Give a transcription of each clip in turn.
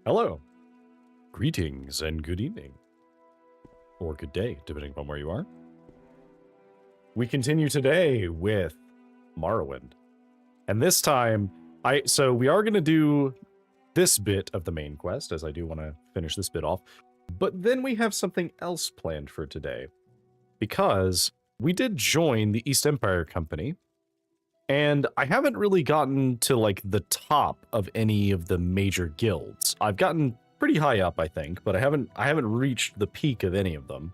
Hello. Greetings and good evening. Or good day, depending upon where you are. We continue today with Morrowind. And this time, so we are going to do this bit of the main quest, as I do want to finish this bit off. But then we have something else planned for today. Because we did join the East Empire Company, and I haven't really gotten to, like, the top of any of the major guilds. I've gotten pretty high up, I think, but I haven't reached the peak of any of them.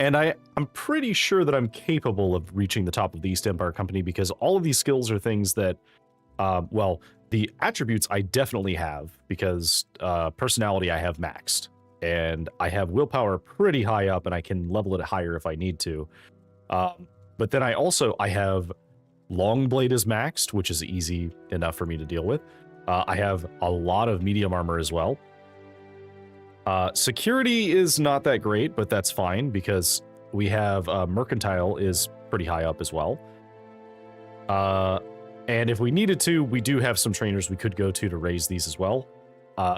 And I'm pretty sure that I'm capable of reaching the top of the East Empire Company because all of these skills are things that, well, the attributes I definitely have because personality I have maxed. And I have willpower pretty high up and I can level it higher if I need to. But then I have Longblade is maxed, which is easy enough for me to deal with. I have a lot of medium armor as well. Security is not that great, but that's fine because we have Mercantile is pretty high up as well. And if we needed to, we do have some trainers we could go to raise these as well.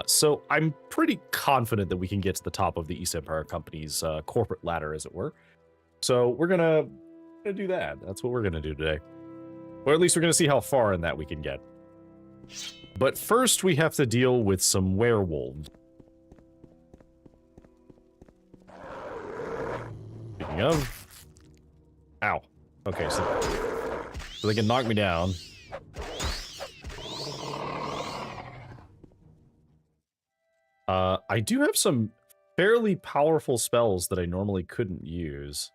So I'm pretty confident that we can get to the top of the East Empire Company's corporate ladder, as it were. So we're gonna do that. That's what we're gonna do today. Or at least we're gonna see how far in that we can get. But first we have to deal with some werewolves. Speaking of... Ow. Okay, so they can knock me down. I do have some fairly powerful spells that I normally couldn't use.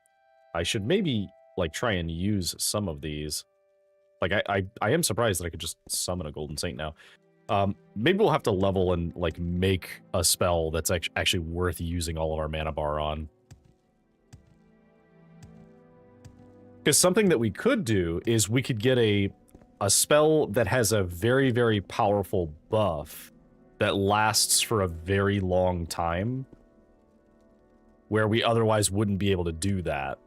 I should maybe, like, try and use some of these. Like, I am surprised that I could just summon a Golden Saint now. Maybe we'll have to level and, like, make a spell that's actually worth using all of our mana bar on. Because something that we could do is we could get a spell that has a very, very powerful buff that lasts for a very long time, where we otherwise wouldn't be able to do that.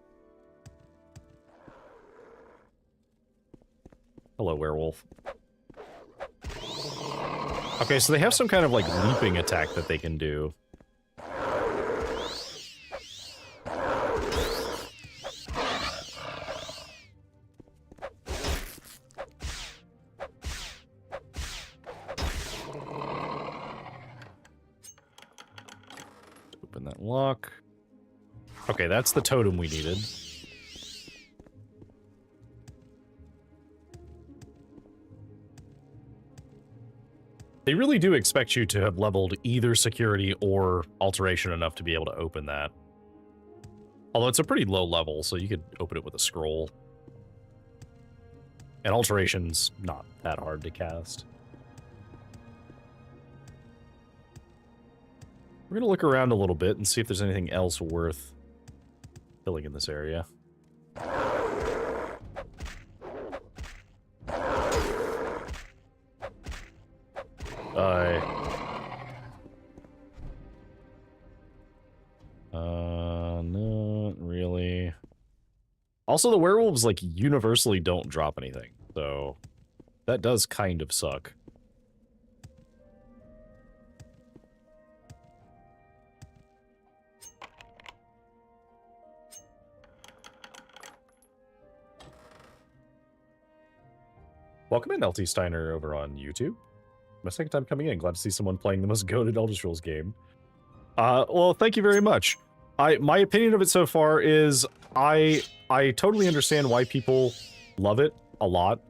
Hello, werewolf. Okay, so they have some kind of, like, leaping attack that they can do. Open that lock. Okay, that's the totem we needed. They really do expect you to have leveled either security or alteration enough to be able to open that. Although it's a pretty low level, so you could open it with a scroll. And alteration's not that hard to cast. We're gonna look around a little bit and see if there's anything else worth killing in this area. Not really. Also, the werewolves, like, universally don't drop anything, so that does kind of suck. Welcome in, LT Steiner, over on YouTube. My second time coming in. Glad to see someone playing the most goated Elder Scrolls game. Well, thank you very much. My opinion of it so far is I totally understand why people love it a lot.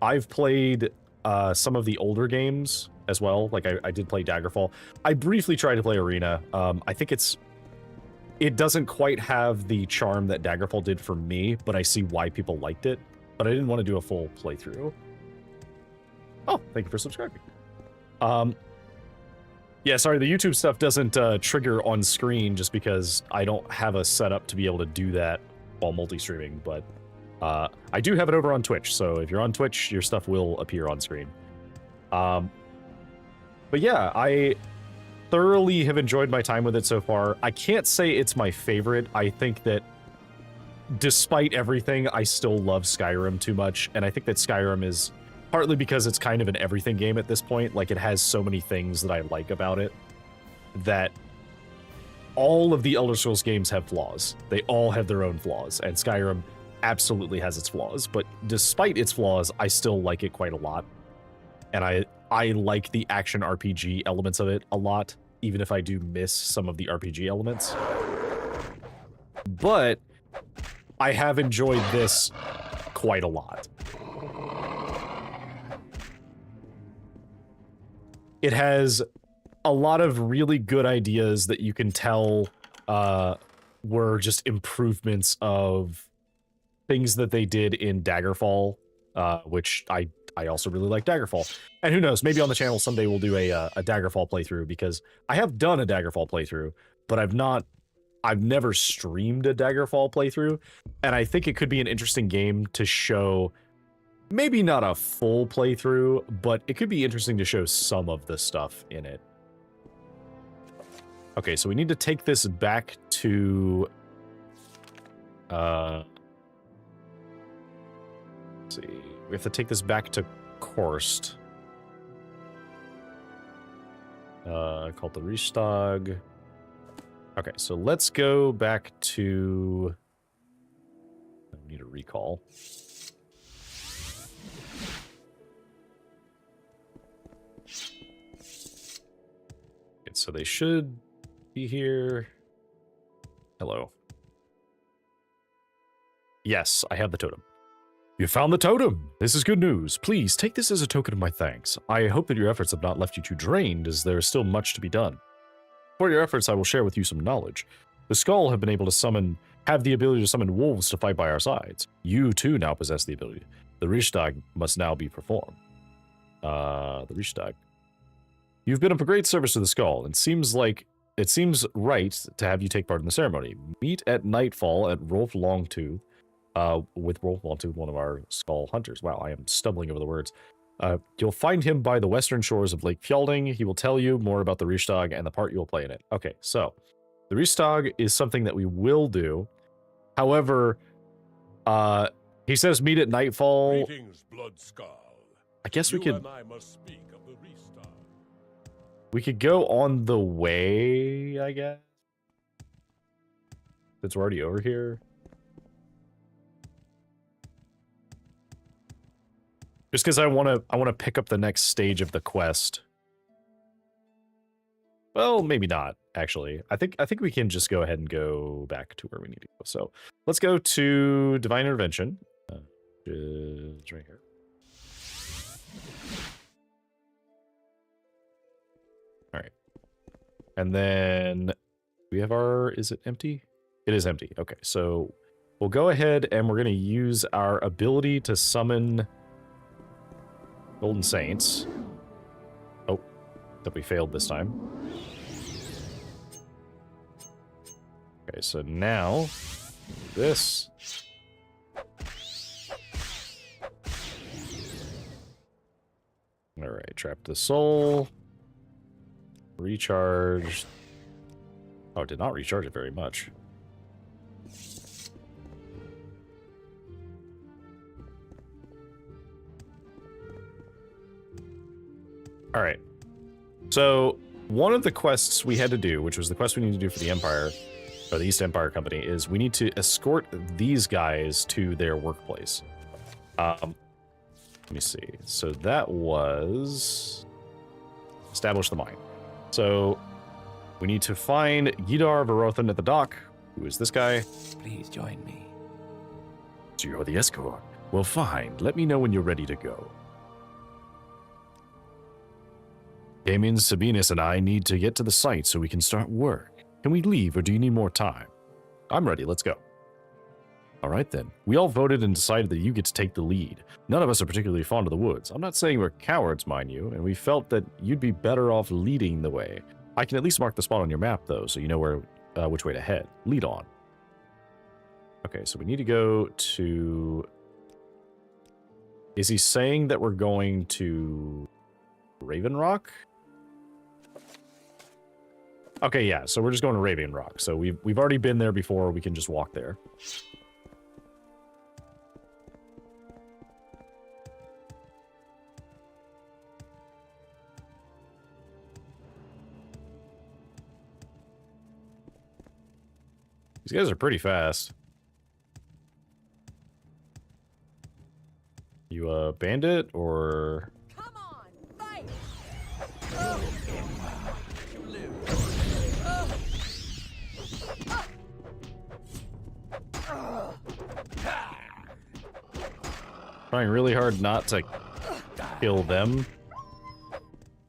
I've played some of the older games as well. Like, I did play Daggerfall. I briefly tried to play Arena. I think it doesn't quite have the charm that Daggerfall did for me, but I see why people liked it. But I didn't want to do a full playthrough. Oh, thank you for subscribing. Yeah, sorry, the YouTube stuff doesn't trigger on screen just because I don't have a setup to be able to do that while multi-streaming, but I do have it over on Twitch, so if you're on Twitch, your stuff will appear on screen. But yeah, I thoroughly have enjoyed my time with it so far. I can't say it's my favorite. I think that despite everything, I still love Skyrim too much, and I think that Skyrim is partly because it's kind of an everything game at this point. Like, it has so many things that I like about it that all of the Elder Scrolls games have flaws. They all have their own flaws, and Skyrim absolutely has its flaws. But despite its flaws, I still like it quite a lot. And I like the action RPG elements of it a lot, even if I do miss some of the RPG elements. But I have enjoyed this quite a lot. It has a lot of really good ideas that you can tell were just improvements of things that they did in Daggerfall, which I also really like Daggerfall. And who knows, maybe on the channel someday we'll do a Daggerfall playthrough, because I have done a Daggerfall playthrough, but I've never streamed a Daggerfall playthrough, and I think it could be an interesting game to show. Maybe not a full playthrough, but it could be interesting to show some of the stuff in it. Okay, so we need to take this back to... let's see. We have to take this back to Korst. Called the Richtag. Okay, so let's go back to... I need a recall. So they should be here. Hello. Yes, I have the totem. You found the totem! This is good news. Please, take this as a token of my thanks. I hope that your efforts have not left you too drained, as there is still much to be done. For your efforts, I will share with you some knowledge. The Skull have been able to have the ability to summon wolves to fight by our sides. You, too, now possess the ability. The Richtag must now be performed. The Richtag. You've been of a great service to the Skull, and it seems right to have you take part in the ceremony. Meet at nightfall at Rolf Longtooth, with Rolf Longtooth, one of our Skull hunters. Wow, I am stumbling over the words. You'll find him by the western shores of Lake Fjelding. He will tell you more about the Richtag and the part you will play in it. Okay, so the Richtag is something that we will do. However, he says meet at nightfall. Greetings, Blood Skull. I guess we You could. and I must speak of the Richtag. We could go on the way, I guess. Since we're already over here. Just because I want to pick up the next stage of the quest. Well, maybe not, actually. I think we can just go ahead and go back to where we need to go. So let's go to Divine Intervention. It's right here. All right. And then we have our, is it empty? It is empty. Okay, so we'll go ahead and we're going to use our ability to summon Golden Saints. Oh, that we failed this time. Okay, so now this. All right, trap the soul. Recharge. Oh, it did not recharge it very much. All right. So one of the quests we had to do, which was the quest we need to do for the Empire, or the East Empire Company, is we need to escort these guys to their workplace. Let me see. So that was establish the mine. So we need to find Yidar Varothan at the dock. Who is this guy? Please join me. So you're the escort. Well, fine. Let me know when you're ready to go. Damien, Sabinus, and I need to get to the site so we can start work. Can we leave, or do you need more time? I'm ready. Let's go. All right, then. We all voted and decided that you get to take the lead. None of us are particularly fond of the woods. I'm not saying we're cowards, mind you, and we felt that you'd be better off leading the way. I can at least mark the spot on your map, though, so you know where which way to head. Lead on. Okay, so we need to go to... Is he saying that we're going to Raven Rock? Okay, yeah, so we're just going to Raven Rock. So we've already been there before. We can just walk there. These guys are pretty fast. You a bandit or? Come on, fight! Trying really hard not to kill them.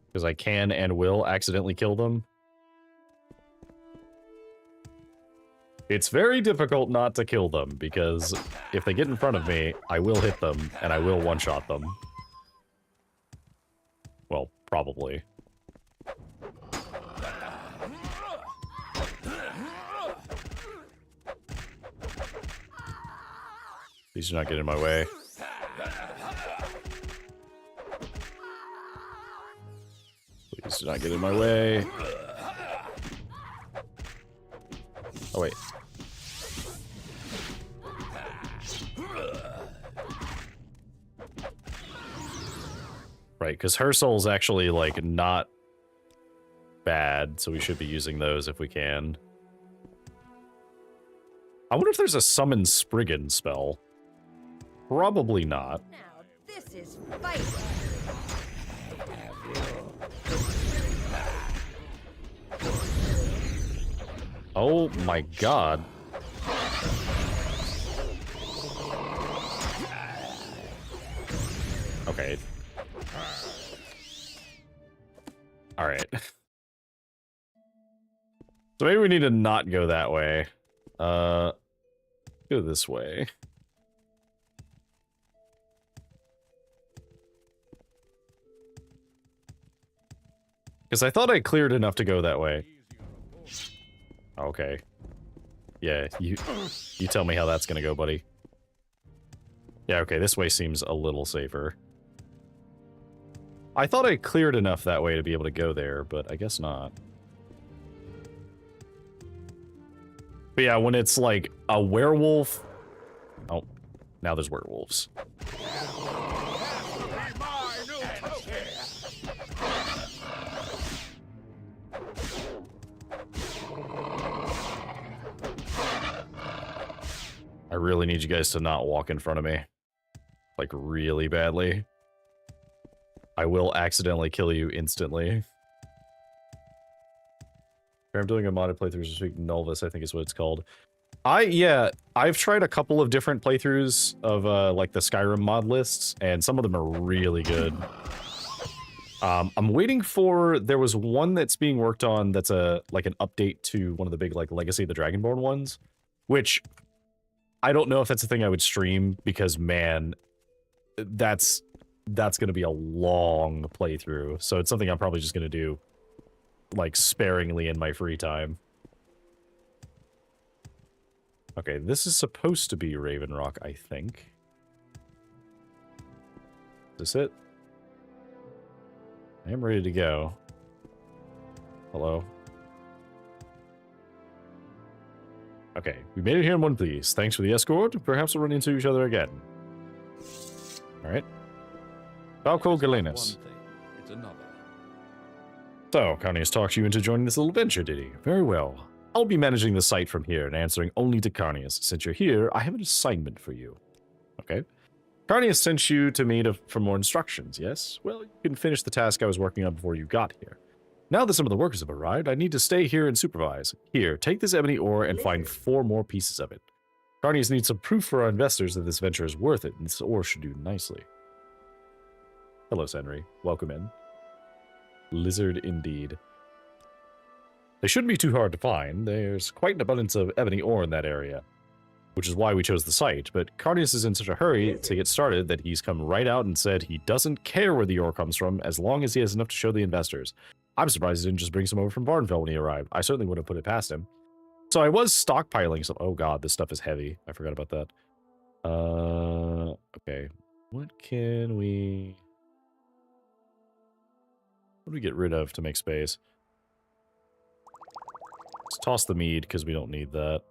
Because I can and will accidentally kill them. It's very difficult not to kill them, because if they get in front of me, I will hit them, and I will one-shot them. Well, probably. Please do not get in my way. Please do not get in my way. Oh, wait. Right, because her soul's actually, like, not bad, so we should be using those if we can. I wonder if there's a summon Spriggan spell. Probably not. Now this is fight. Oh my god. Okay. Alright. So maybe we need to not go that way. Go this way. Because I thought I cleared enough to go that way. Okay. Yeah, you tell me how that's gonna go, buddy. Yeah, okay, this way seems a little safer. I thought I cleared enough that way to be able to go there, but I guess not. But yeah, when it's like a werewolf... Oh, now there's werewolves. I really need you guys to not walk in front of me. Like, really badly. I will accidentally kill you instantly. I'm doing a modded playthrough this week. Nulvis, I think is what it's called. Yeah, I've tried a couple of different playthroughs of, like, the Skyrim mod lists, and some of them are really good. I'm waiting for... There was one that's being worked on that's like an update to one of the big, like, Legacy of the Dragonborn ones, which... I don't know if that's a thing I would stream, because, man, that's going to be a long playthrough. So it's something I'm probably just going to do, like, sparingly in my free time. Okay, this is supposed to be Raven Rock, I think. Is this it? I am ready to go. Hello? Okay, we made it here in one piece. Thanks for the escort. Perhaps we'll run into each other again. Alright. Valco Galenus. It's another. So, Carnius talked you into joining this little venture, did he? Very well. I'll be managing the site from here and answering only to Carnius. Since you're here, I have an assignment for you. Okay. Carnius sent you to me for more instructions, yes? Well, you can finish the task I was working on before you got here. Now that some of the workers have arrived, I need to stay here and supervise. Here, take this ebony ore and find 4 more pieces of it. Carnius needs some proof for our investors that this venture is worth it, and this ore should do nicely. Hello, Senri. Welcome in. Lizard indeed. They shouldn't be too hard to find. There's quite an abundance of ebony ore in that area, which is why we chose the site, but Carnius is in such a hurry to get started that he's come right out and said he doesn't care where the ore comes from as long as he has enough to show the investors. I'm surprised he didn't just bring some over from Varnfell when he arrived. I certainly would have put it past him. So I was stockpiling some... Oh god, this stuff is heavy. I forgot about that. Okay. What can we... What do we get rid of to make space? Let's toss the mead, because we don't need that.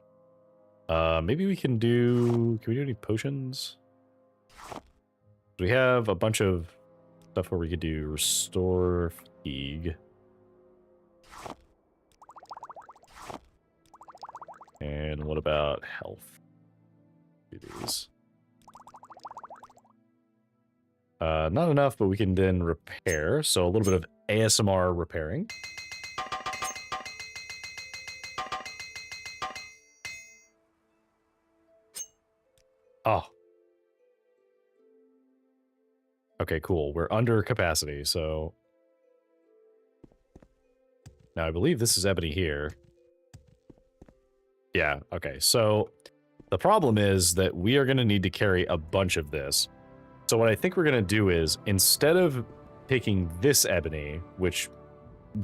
Maybe we can do... Can we do any potions? We have a bunch of stuff where we could do restore fatigue. And what about health? Do these. Not enough, but we can then repair. So a little bit of ASMR repairing. Oh. Okay, cool. We're under capacity, so... Now, I believe this is ebony here. Yeah, okay. So, the problem is that we are going to need to carry a bunch of this. So what I think we're going to do is, instead of taking this ebony, which,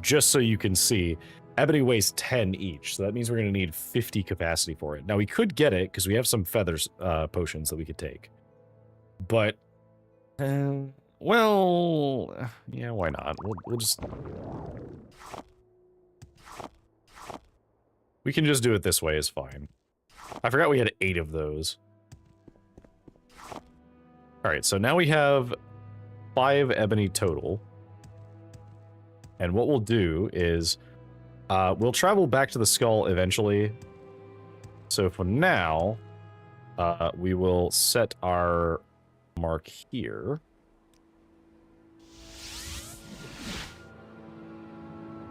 just so you can see, ebony weighs 10 each. So that means we're going to need 50 capacity for it. Now, we could get it, because we have some feathers potions that we could take. But... well, yeah, why not? We'll just... We can just do it this way, is fine. I forgot we had 8 of those. Alright, so now we have 5 ebony total. And what we'll do is, we'll travel back to the skull eventually. So for now, we will set our mark here.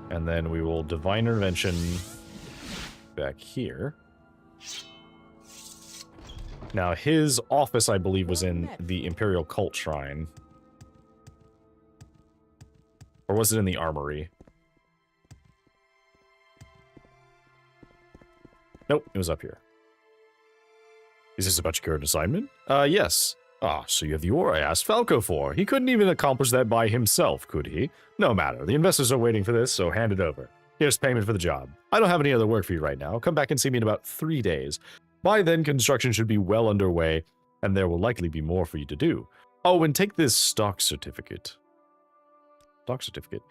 And then we will Divine Intervention back here. Now, his office, I believe, was in the Imperial Cult Shrine. Or was it in the Armory? Nope, it was up here. Is this about your current assignment? Yes. Ah, so you have the ore I asked Falco for. He couldn't even accomplish that by himself, could he? No matter. The investors are waiting for this, so hand it over. Here's payment for the job. I don't have any other work for you right now. Come back and see me in about 3 days. By then, construction should be well underway, and there will likely be more for you to do. Oh, and take this stock certificate. Stock certificate.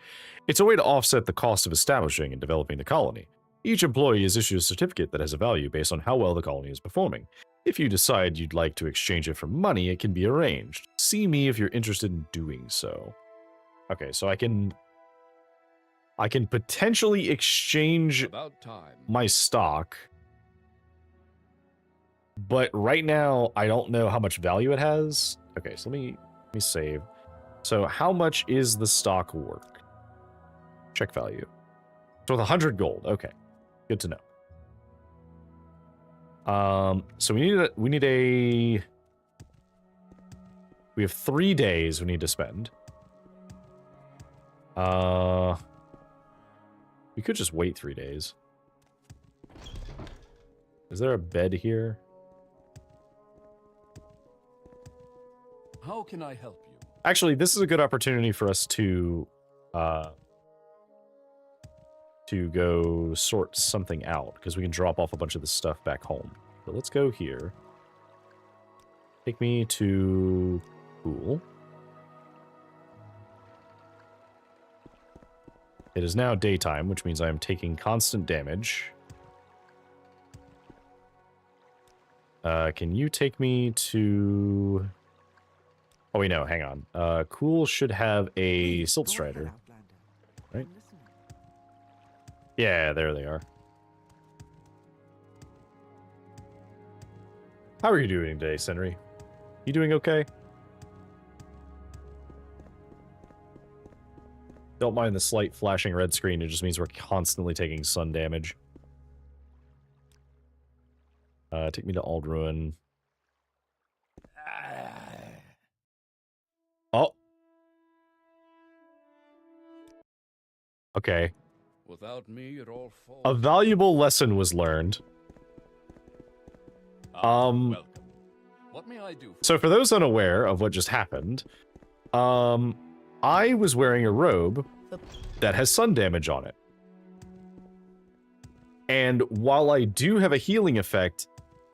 It's a way to offset the cost of establishing and developing the colony. Each employee is issued a certificate that has a value based on how well the colony is performing. If you decide you'd like to exchange it for money, it can be arranged. See me if you're interested in doing so. Okay, so I can potentially exchange my stock. But right now, I don't know how much value it has. Okay, so let me save. So how much is the stock worth? Check value. So with 100 gold. Okay, good to know. So we have 3 days we need to spend. We could just wait 3 days. Is there a bed here? How can I help you? Actually, this is a good opportunity for us to go sort something out, because we can drop off a bunch of the stuff back home. So let's go here. Take me to Pool. It is now daytime, which means I am taking constant damage. Can you take me to... Oh, wait, no, hang on. Cool should have a Silt Strider. Right? Yeah, there they are. How are you doing today, Senri? You doing okay? Don't mind the slight flashing red screen, it just means we're constantly taking sun damage. Take me to Aldruin. Oh. Okay. Without me, it all falls. A valuable lesson was learned. Welcome. What may I do? So for those unaware of what just happened, I was wearing a robe that has sun damage on it. And while I do have a healing effect,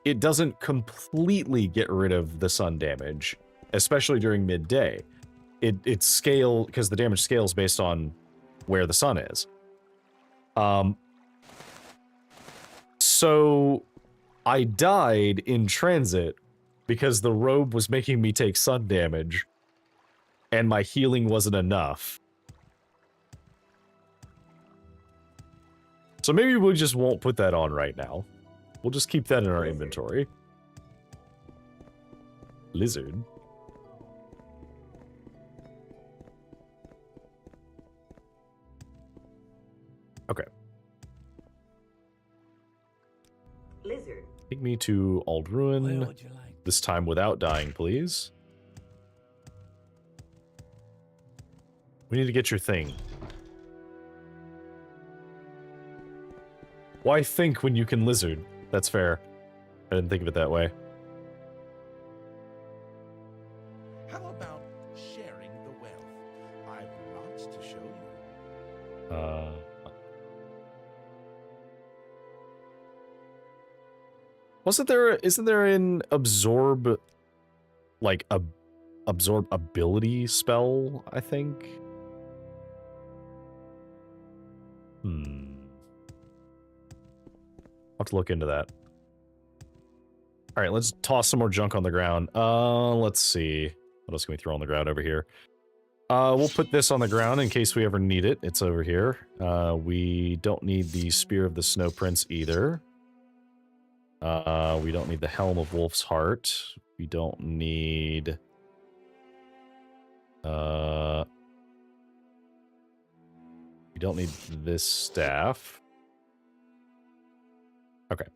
it doesn't completely get rid of the sun damage, especially during midday. It scale, because the damage scales based on where the sun is. So I died in transit because the robe was making me take sun damage and my healing wasn't enough. So maybe we just won't put that on right now. We'll just keep that in our inventory. Lizard. Okay. Lizard. Take me to Old Ruin. Where would you like? This time without dying, please. We need to get your thing. Why think when you can lizard? That's fair. I didn't think of it that way. How about sharing the wealth? I've lots to show you. Isn't there an absorb, like a absorb ability spell, I think? I'll have to look into that. Alright, let's toss some more junk on the ground. Let's see. What else can we throw on the ground over here? We'll put this on the ground in case we ever need it. It's over here. We don't need the Spear of the Snow Prince either. We don't need the Helm of Wolf's Heart. We don't need... we don't need this staff. Okay.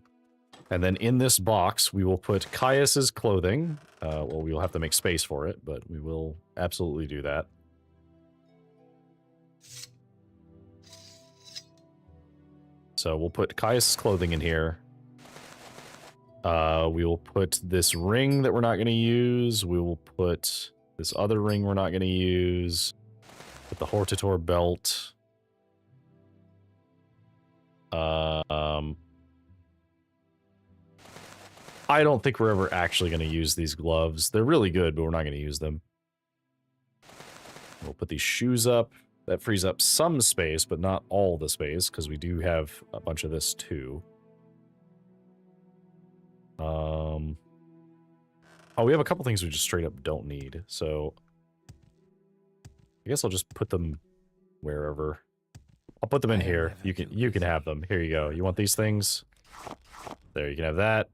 And then in this box, we will put Caius's clothing. Well, we will have to make space for it, but we will absolutely do that. So we'll put Caius's clothing in here. We will put this ring that we're not going to use. We will put this other ring we're not going to use. Put the Hortator belt. I don't think we're ever actually going to use these gloves. They're really good, but we're not going to use them. We'll put these shoes up. That frees up some space, but not all the space, because we do have a bunch of this too. Oh, we have a couple things we just straight up don't need, so I guess I'll just put them wherever. I'll put them in here. You can have them. Here you go. You want these things? There, you can have that.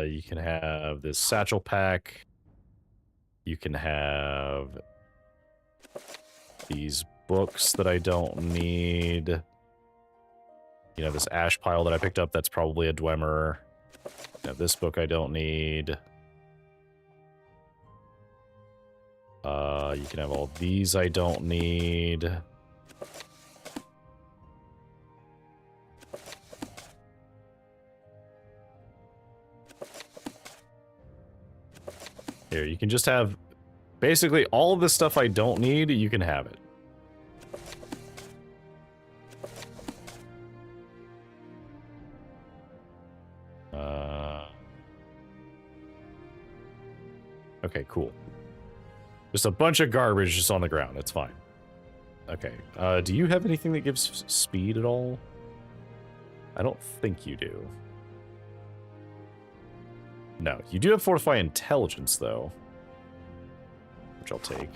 You can have this satchel pack. You can have these books that I don't need. You know, this ash pile that I picked up, that's probably a Dwemer. You know, this book I don't need. You can have all these I don't need. Here, you can just have basically all of the stuff I don't need, you can have it. Okay, cool. Just a bunch of garbage just on the ground. It's fine. Okay. Do you have anything that gives speed at all? I don't think you do. No, you do have Fortify Intelligence, though. Which I'll take.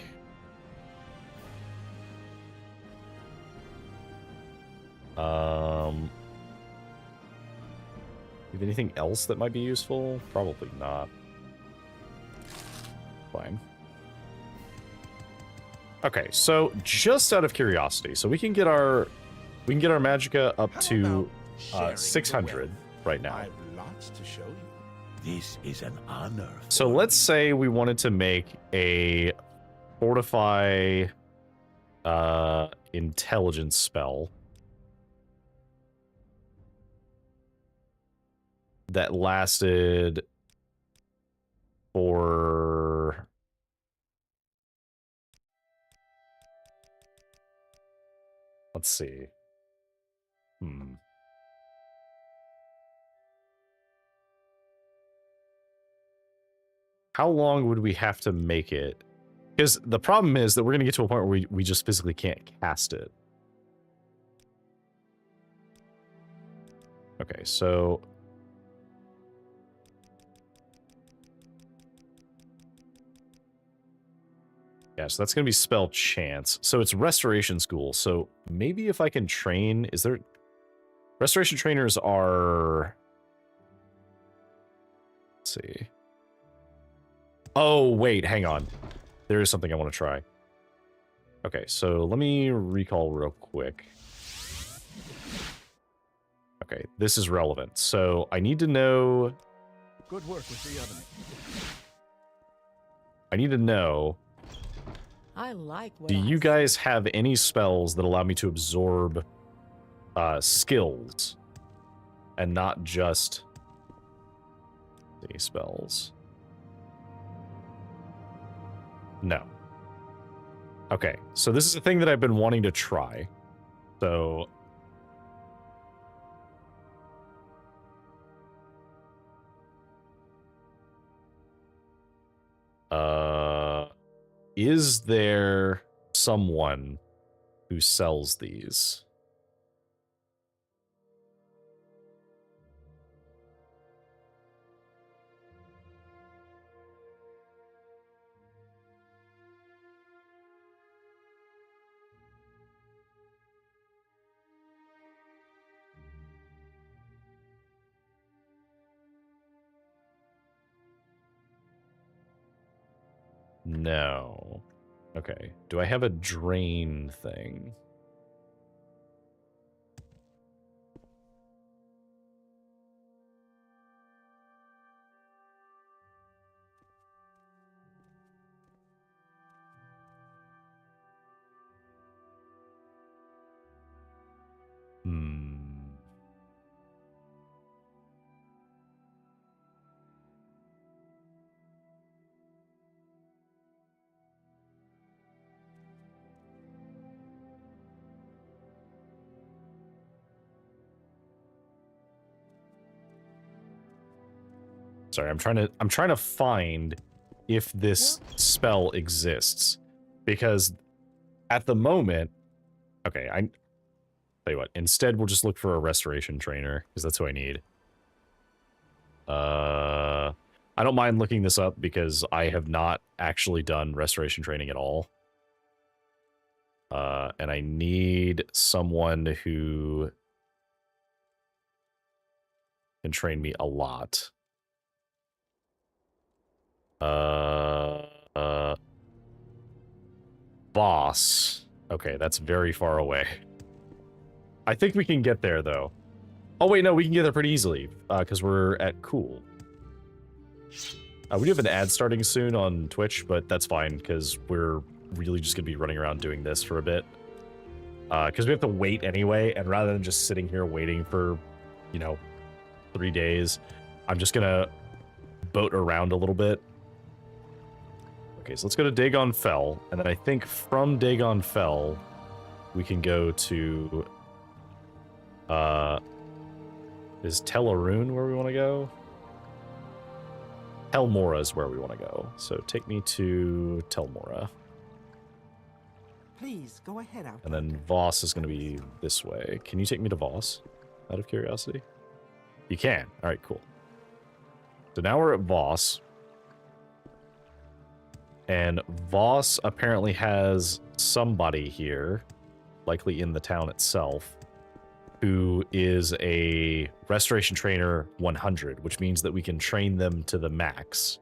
You have anything else that might be useful? Probably not. Fine. Okay, so just out of curiosity, so we can get our magicka up to 600 right now. I've lots to show you. This is an honor. So let's say we wanted to make a fortify intelligence spell that lasted for let's see. How long would we have to make it? Because the problem is that we're going to get to a point where we just physically can't cast it. Okay, so... yeah, so that's going to be spell chance. So it's restoration school. So maybe if I can train... is there... restoration trainers are... Let's see. Oh, wait, hang on. There is something I want to try. Okay, so let me recall real quick. Okay, this is relevant. So I need to know... Good work with the oven. I need to know... I like what Do I you see. guys have any spells that allow me to absorb skills? And not just... these spells. No. Okay, so this is a thing that I've been wanting to try. So... is there someone who sells these? No. Okay. Do I have a drain thing? Hmm. Sorry, I'm trying to find if this spell exists, because at the moment, okay, tell you what. Instead, we'll just look for a restoration trainer because that's who I need. I don't mind looking this up because I have not actually done restoration training at all. And I need someone who can train me a lot. Boss. Okay, that's very far away. I think we can get there, though. Oh, wait, no, we can get there pretty easily, because we're at Cool. We do have an ad starting soon on Twitch, but that's fine, because we're really just going to be running around doing this for a bit. Because we have to wait anyway, and rather than just sitting here waiting for, 3 days, I'm just going to boat around a little bit. Okay, so let's go to Dagon Fell, and then I think from Dagon Fell, we can go to... is Tel Aruun where we want to go? Tel Mora is where we want to go. So take me to Tel Mora. Please go ahead out. And then Voss is going to be this way. Can you take me to Voss, out of curiosity? You can. All right, cool. So now we're at Voss. And Voss apparently has somebody here, likely in the town itself, who is a Restoration Trainer 100, which means that we can train them to the max.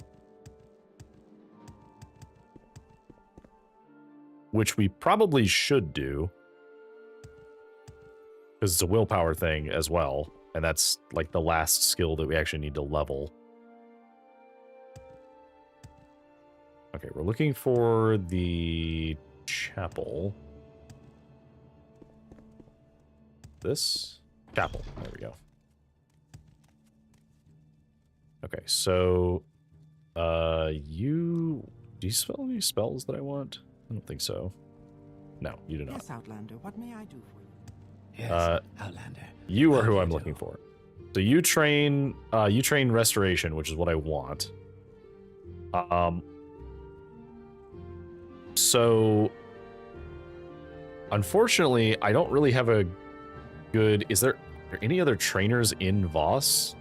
Which we probably should do. Because it's a willpower thing as well. And that's like the last skill that we actually need to level. Okay, we're looking for the chapel. This? Chapel. There we go. Okay, so... do you spell any spells that I want? I don't think so. No, you do not. Yes, Outlander. What may I do for you? Yes, Outlander. You are who How I'm do you looking do? for. So you train restoration, which is what I want. So unfortunately, I don't really have a good... Is there any other trainers in Voss?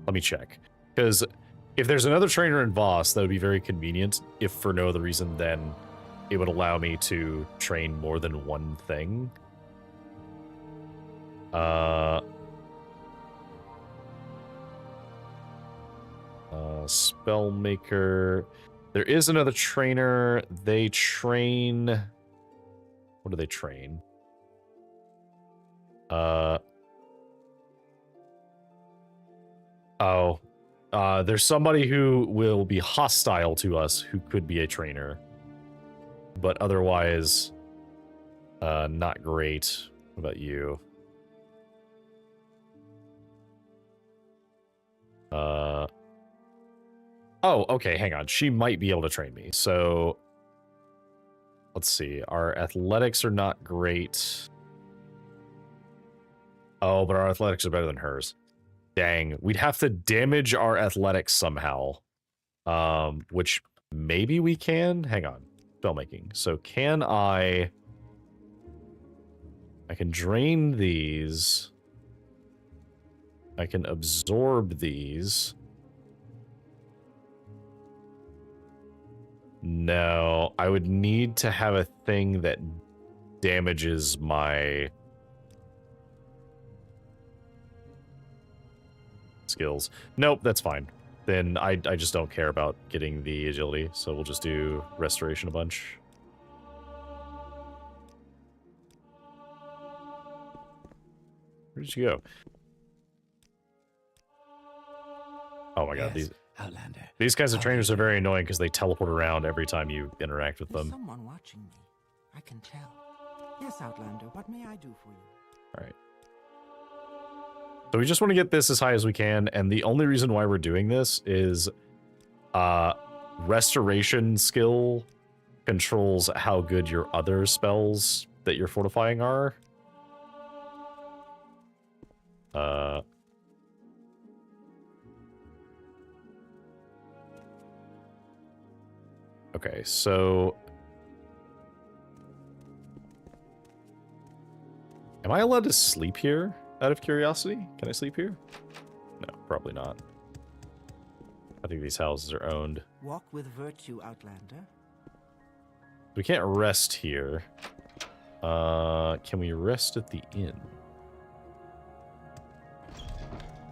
Let me check. Because if there's another trainer in Voss, that would be very convenient. If for no other reason than it would allow me to train more than one thing. spell maker. There is another trainer. They train. What do they train? There's somebody who will be hostile to us who could be a trainer. But otherwise, not great. What about you? Oh, okay, hang on. She might be able to train me. So, let's see. Our athletics are not great. Oh, but our athletics are better than hers. Dang, we'd have to damage our athletics somehow. Which maybe we can. Hang on. Spellmaking. So can I can drain these. I can absorb these. No, I would need to have a thing that damages my skills. Nope, that's fine. Then I just don't care about getting the agility, so we'll just do restoration a bunch. Where did you go? Oh my god, Outlander. these kinds of trainers are very annoying because they teleport around every time you interact with There's them. someone watching me. I can tell. Yes, Outlander, what may I do for you? Alright. So we just want to get this as high as we can, and the only reason why we're doing this is restoration skill controls how good your other spells that you're fortifying are. Okay, so am I allowed to sleep here out of curiosity? Can I sleep here? No, probably not. I think these houses are owned. Walk with virtue, Outlander. We can't rest here. Can we rest at the inn?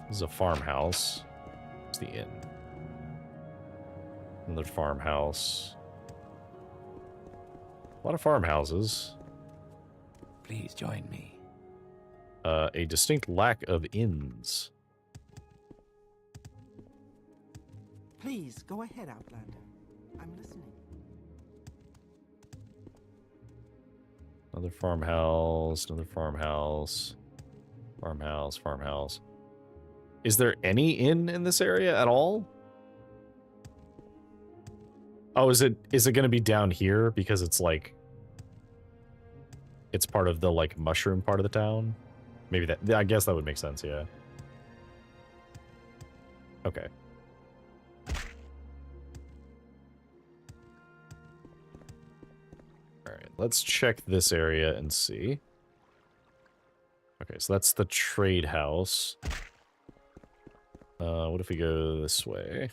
This is a farmhouse. It's the inn. Another farmhouse. A lot of farmhouses. Please join me. A distinct lack of inns. Please, go ahead, Outlander. I'm listening. Another farmhouse, another farmhouse. Farmhouse, farmhouse. Is there any inn in this area at all? Oh, is it going to be down here because it's like it's part of the like mushroom part of the town? Maybe that, I guess that would make sense, yeah. Okay. All right, let's check this area and see. Okay, so that's the trade house. What if we go this way?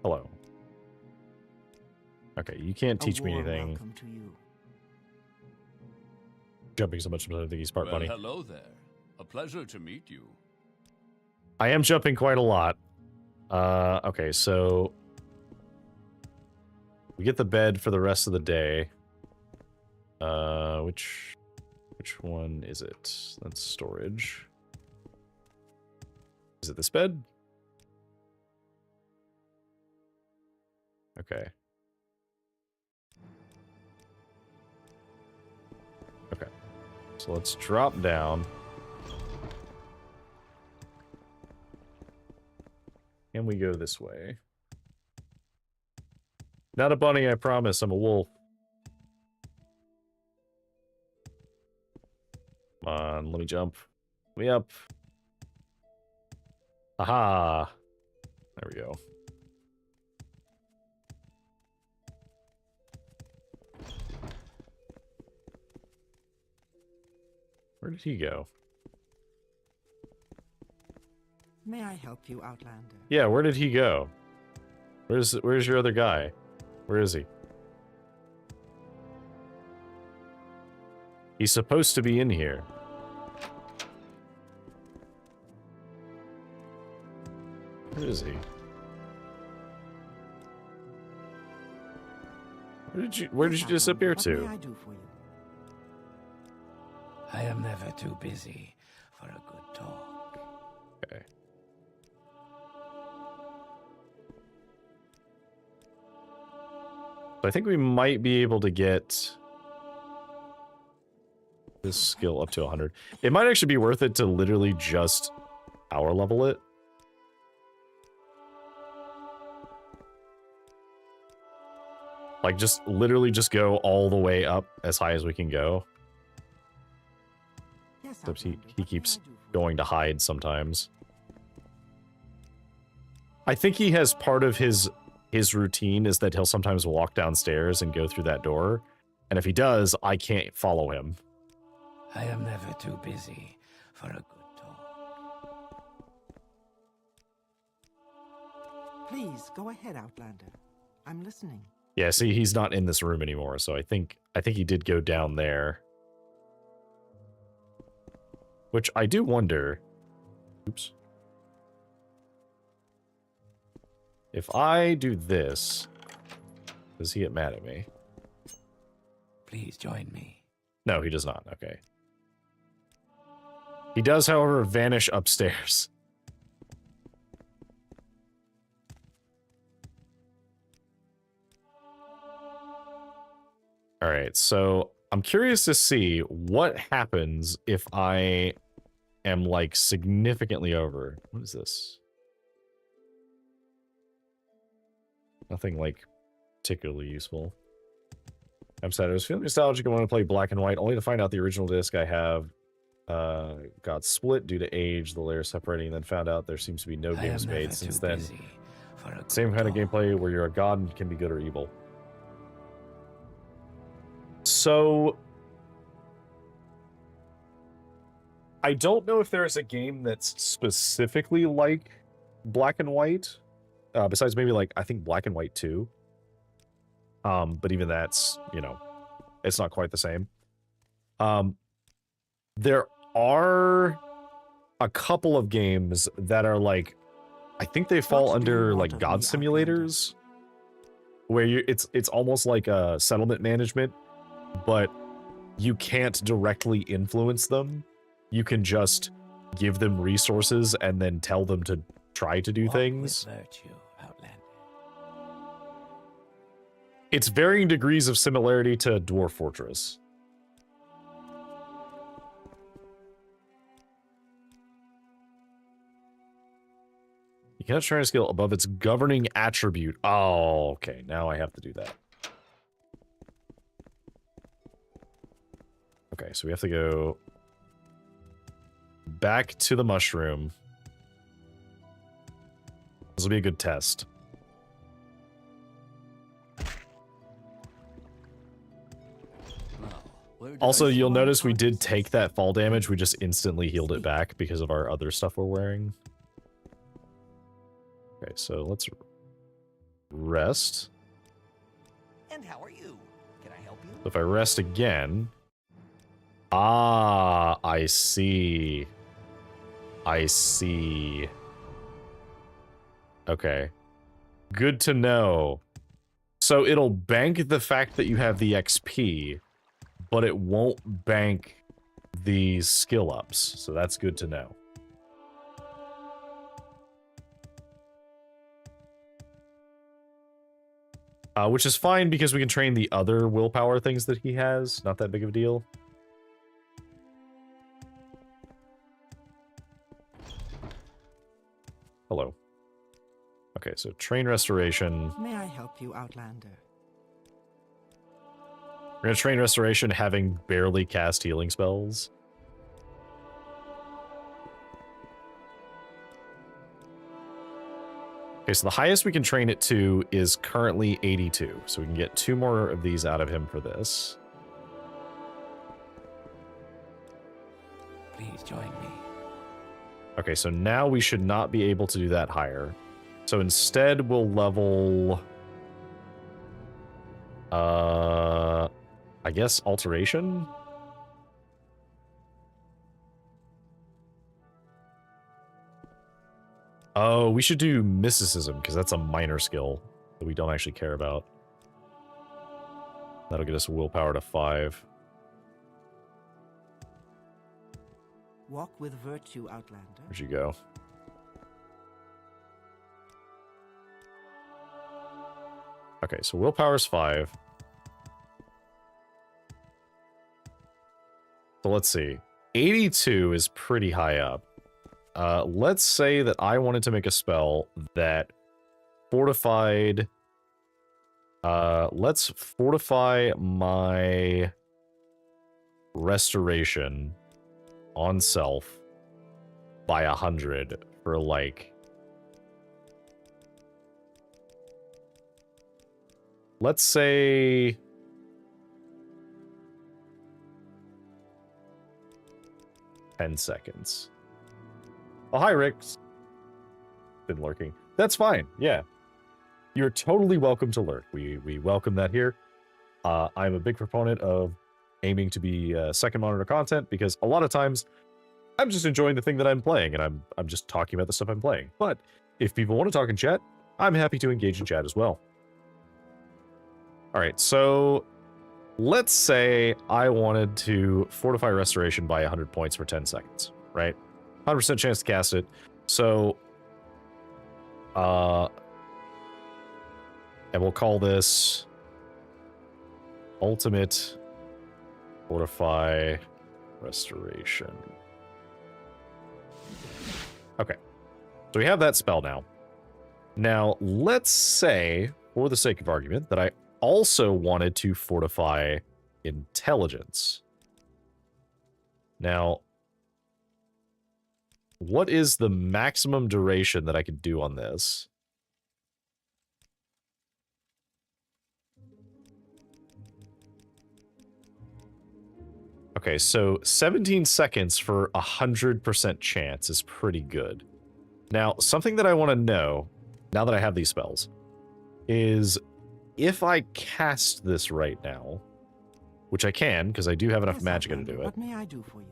Hello. Okay, you can't teach me anything. Welcome to you. Jumping so much, I think he's part bunny. Hello there. A pleasure to meet you. I am jumping quite a lot. Okay, so we get the bed for the rest of the day. Which one is it? That's storage. Is it this bed? Okay. Okay. So let's drop down. And we go this way. Not a bunny, I promise. I'm a wolf. Come on, let me jump. Let me up. Aha! There we go. Where did he go? May I help you, Outlander? Yeah, where did he go? Where's your other guy? Where is he? He's supposed to be in here. Where is he? Where did you disappear What may to? I do for you? I am never too busy for a good talk. Okay. So I think we might be able to get this skill up to 100. It might actually be worth it to literally just power level it. Like, just literally just go all the way up as high as we can go. Yes, Except Outlander, he what may keeps I do for you? going to hide sometimes. I think he has part of his routine is that he'll sometimes walk downstairs and go through that door. And if he does, I can't follow him. I am never too busy for a good talk. Please, go ahead, Outlander. I'm listening. Yeah, see, he's not in this room anymore, so I think he did go down there. Which I do wonder. Oops. If I do this, does he get mad at me? Please join me. No, he does not. Okay. He does, however, vanish upstairs. All right, so I'm curious to see what happens if I am, like, significantly over. What is this? Nothing, like, particularly useful. I'm sad. I was feeling nostalgic. I want to play black and white, only to find out the original disc I have got split due to age, the layers separating, and then found out there seems to be no I games am made never since too then. busy for a good Same kind of talk. gameplay where you're a god and can be good or evil. So I don't know if there's a game that's specifically like black and white, besides maybe like I think Black and White 2. But even that's, you know, it's not quite the same. There are a couple of games that are like, I think they fall What do you under want like of god me, Outlander? simulators, where it's almost like a settlement management, but you can't directly influence them. You can just give them resources and then tell them to try to do Walk things. with virtue, Outlander. It's varying degrees of similarity to Dwarf Fortress. You cannot try a skill above its governing attribute. Oh, okay. Now I have to do that. Okay, so we have to go back to the mushroom. This will be a good test. Now, where did Also, I you'll see- notice we did take that fall damage. We just instantly healed it back because of our other stuff we're wearing. Okay, so let's rest. And how are you? Can I help you? So if I rest again... Ah, I see. I see. Okay. Good to know. So it'll bank the fact that you have the XP, but it won't bank the skill ups. So that's good to know. Which is fine because we can train the other willpower things that he has. Not that big of a deal. Hello. Okay, so train restoration. May I help you, Outlander? We're gonna train restoration having barely cast healing spells. Okay, so the highest we can train it to is currently 82. So we can get 2 more of these out of him for this. Please join me. Okay, so now we should not be able to do that higher. So instead we'll level... I guess alteration? Oh, we should do mysticism, because that's a minor skill that we don't actually care about. That'll get us willpower to 5. Walk with virtue, Outlander. Where'd you go? Okay, so willpower's 5. So let's see. 82 is pretty high up. Let's say that I wanted to make a spell that fortified... let's fortify my restoration on self by 100 for like... Let's say... 10 seconds. Oh, hi, Rick. Been lurking. That's fine, yeah. You're totally welcome to lurk. We welcome that here. I'm a big proponent of aiming to be second monitor content because a lot of times I'm just enjoying the thing that I'm playing and I'm just talking about the stuff I'm playing. But if people want to talk in chat, I'm happy to engage in chat as well. All right, so let's say I wanted to fortify restoration by 100 points for 10 seconds, right? 100% chance to cast it. So, and we'll call this Ultimate Fortify Restoration. Okay, so we have that spell now. Now, let's say, for the sake of argument, that I also wanted to fortify intelligence. Now, what is the maximum duration that I could do on this? Okay, so 17 seconds for 100% chance is pretty good. Now, something that I want to know, now that I have these spells, is if I cast this right now, which I can, because I do have enough magicka to do it. What may I do for you?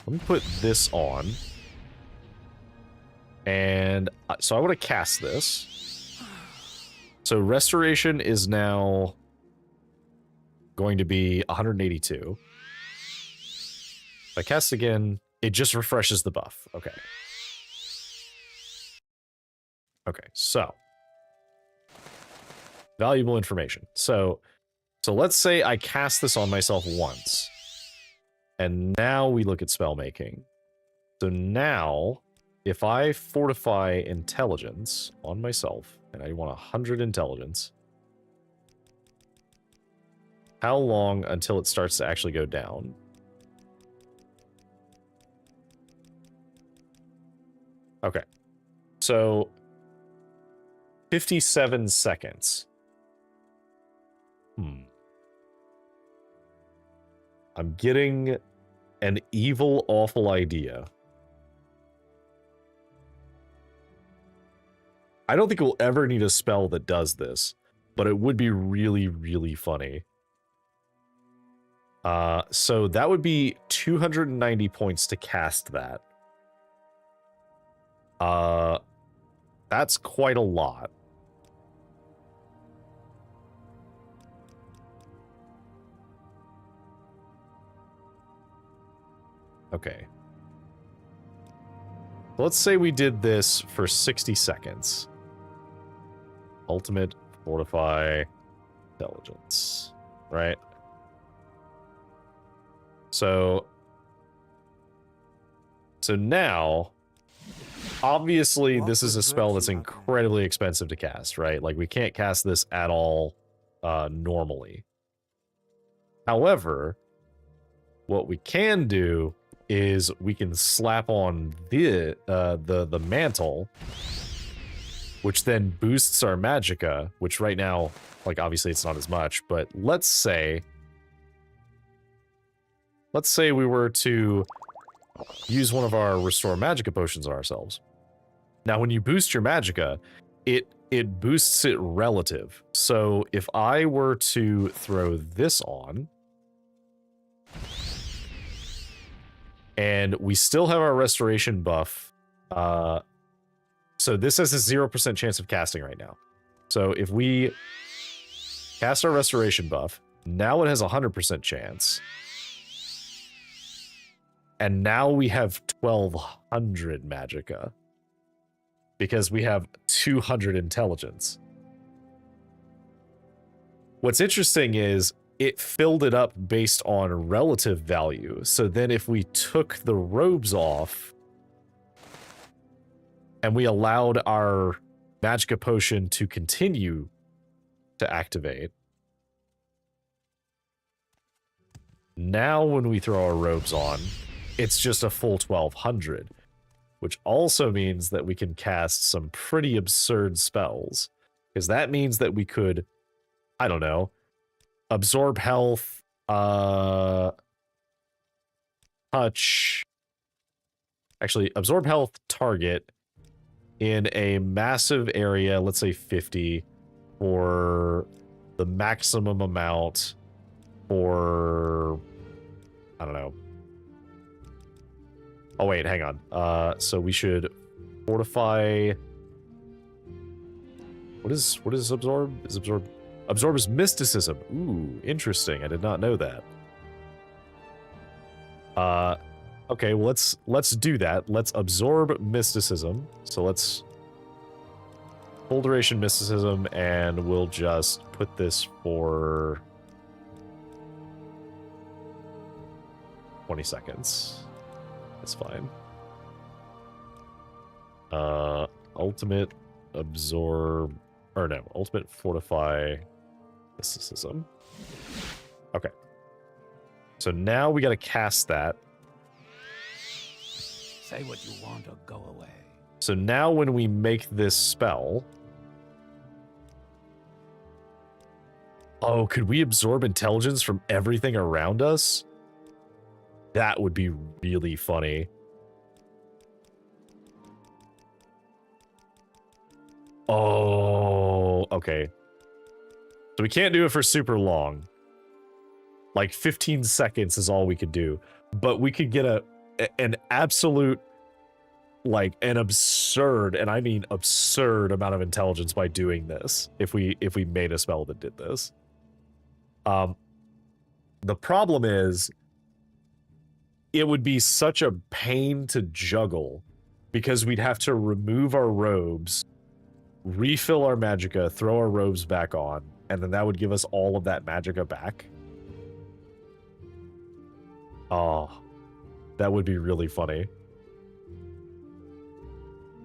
Let me put this on. And so I want to cast this. So restoration is now going to be 182. If I cast again, it just refreshes the buff. Okay. Okay, so valuable information. So let's say I cast this on myself once. And now we look at spell making. So now, if I fortify intelligence on myself, and I want 100 intelligence, how long until it starts to actually go down? Okay. So 57 seconds. I'm getting an evil, awful idea. I don't think we'll ever need a spell that does this, but it would be really, really funny. So that would be 290 points to cast that. That's quite a lot. Okay. Let's say we did this for 60 seconds. Ultimate Fortify Intelligence. Right? So now, obviously, this is a spell that's incredibly expensive to cast, right? Like, we can't cast this at all normally. However, what we can do is we can slap on the mantle, which then boosts our magicka, which right now, like, obviously it's not as much, but let's say we were to use one of our restore magicka potions on ourselves. Now, when you boost your magicka, it boosts it relative. So if I were to throw this on, And we still have our restoration buff. So this has a 0% chance of casting right now. So if we cast our restoration buff, now it has a 100% chance. And now we have 1200 magicka. Because we have 200 intelligence. What's interesting is it filled it up based on relative value. So then if we took the robes off and we allowed our magicka potion to continue to activate, now when we throw our robes on, it's just a full 1200, which also means that we can cast some pretty absurd spells, because that means that we could, I don't know, absorb health, touch, actually absorb health target in a massive area, let's say 50, for the maximum amount for, I don't know. Oh wait, hang on. So we should fortify. What is absorb? Is absorb is mysticism. Ooh, interesting. I did not know that. Okay, well let's do that. Let's absorb mysticism. So let's full duration mysticism, and we'll just put this for 20 seconds. That's fine. Ultimate absorb, or no, ultimate fortify mysticism. Okay. So now we gotta cast that. Say what you want or go away. So now when we make this spell... Oh, could we absorb intelligence from everything around us? That would be really funny. Oh, okay. So we can't do it for super long. Like 15 seconds is all we could do. But we could get an absolute, like an absurd, and I mean absurd amount of intelligence by doing this if we made a spell that did this. The problem is it would be such a pain to juggle because we'd have to remove our robes, refill our magicka, throw our robes back on, and then that would give us all of that magicka back. Oh, that would be really funny.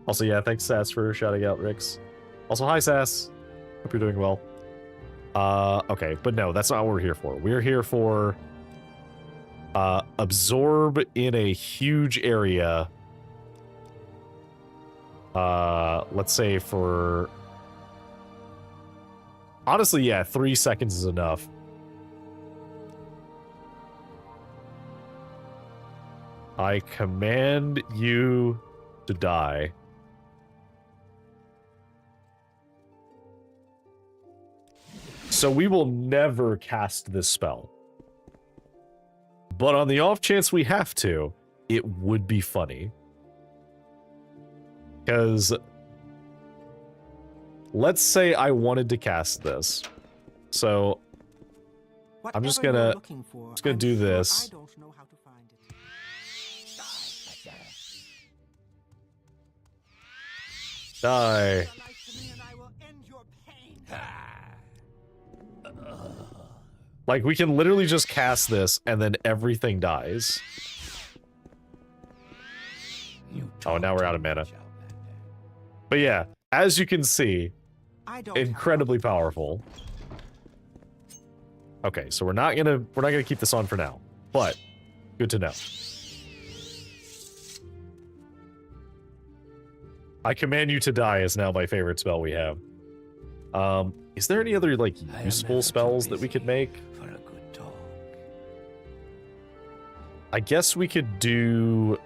Also, yeah, thanks, Sass, for shouting out Rix. Also, hi, Sass. Hope you're doing well. Okay, but no, that's not what we're here for. We're here for absorb in a huge area. Let's say for... Honestly, yeah, 3 seconds is enough. I command you to die. So we will never cast this spell. But on the off chance we have to, it would be funny. Because let's say I wanted to cast this. So I'm just gonna do this. I don't know how to find it. Die. Like, we can literally just cast this, and then everything dies. Oh, now we're out of mana. But yeah, as you can see, incredibly powerful. Okay, so we're not gonna keep this on for now, but good to know. I command you to die is now my favorite spell we have. Is there any other, like, useful spells that we could make? For a good talk. I guess we could do...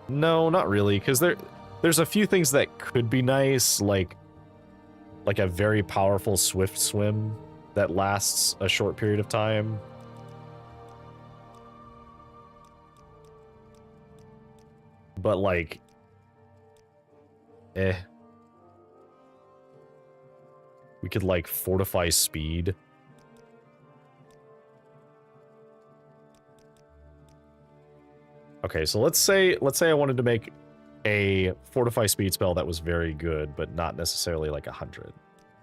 No, not really, because there's a few things that could be nice, like like a very powerful swift swim that lasts a short period of time. But like, we could like fortify speed. Okay, so let's say I wanted to make a fortify speed spell that was very good, but not necessarily like 100.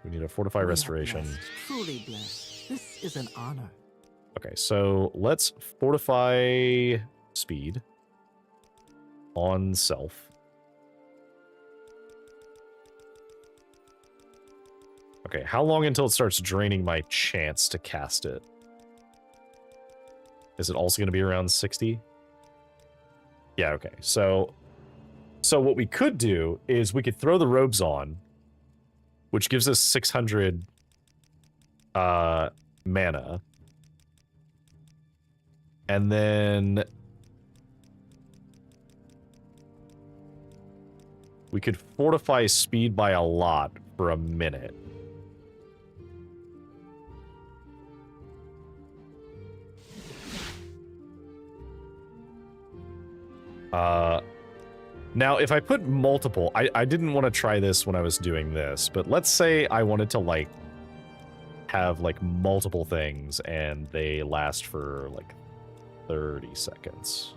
We need a fortify We are restoration. blessed, truly blessed. This is an honor. Okay, so let's fortify speed on self. Okay, how long until it starts draining my chance to cast it? Is it also going to be around 60? Yeah, okay. So what we could do is we could throw the robes on, which gives us 600 mana. And then we could fortify speed by a lot for a minute. Now, if I put multiple, I didn't want to try this when I was doing this, but let's say I wanted to, like, have, like, multiple things, and they last for, like, 30 seconds.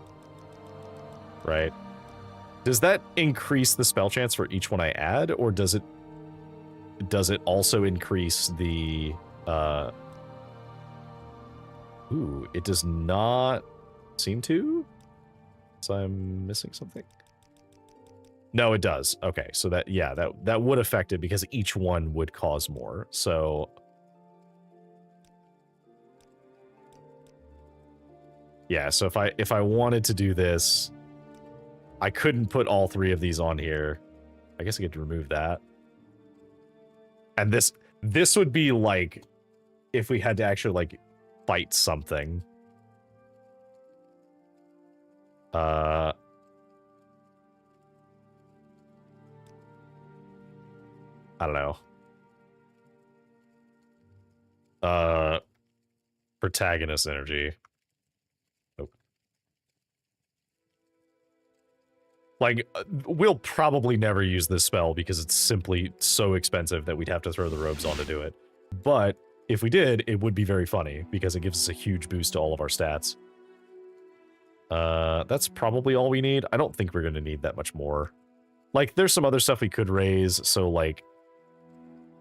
Right? Does that increase the spell chance for each one I add, or does it also increase the, Ooh, it does not seem to? So I'm missing something? No, it does. Okay, so that, yeah, that would affect it because each one would cause more. So yeah, so if I wanted to do this, I couldn't put all three of these on here. I guess I could remove that. And this would be like if we had to actually like fight something. I don't know. Protagonist energy. Nope. Like, we'll probably never use this spell because it's simply so expensive that we'd have to throw the robes on to do it. But if we did, it would be very funny because it gives us a huge boost to all of our stats. That's probably all we need. I don't think we're going to need that much more. Like, there's some other stuff we could raise, so, like,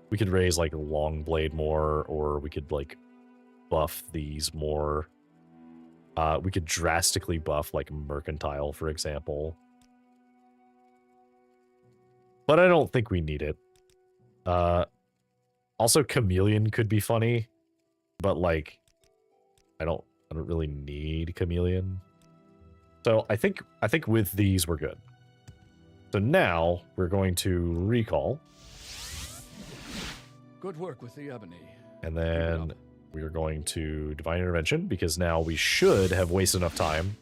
we could raise, like, long blade more, or we could, like, buff these more. We could drastically buff, like, mercantile, for example. But I don't think we need it. Also, chameleon could be funny, but, like, I don't really need chameleon. So I think with these we're good. So now we're going to recall. Good work with the ebony. And then we are going to divine intervention because now we should have wasted enough time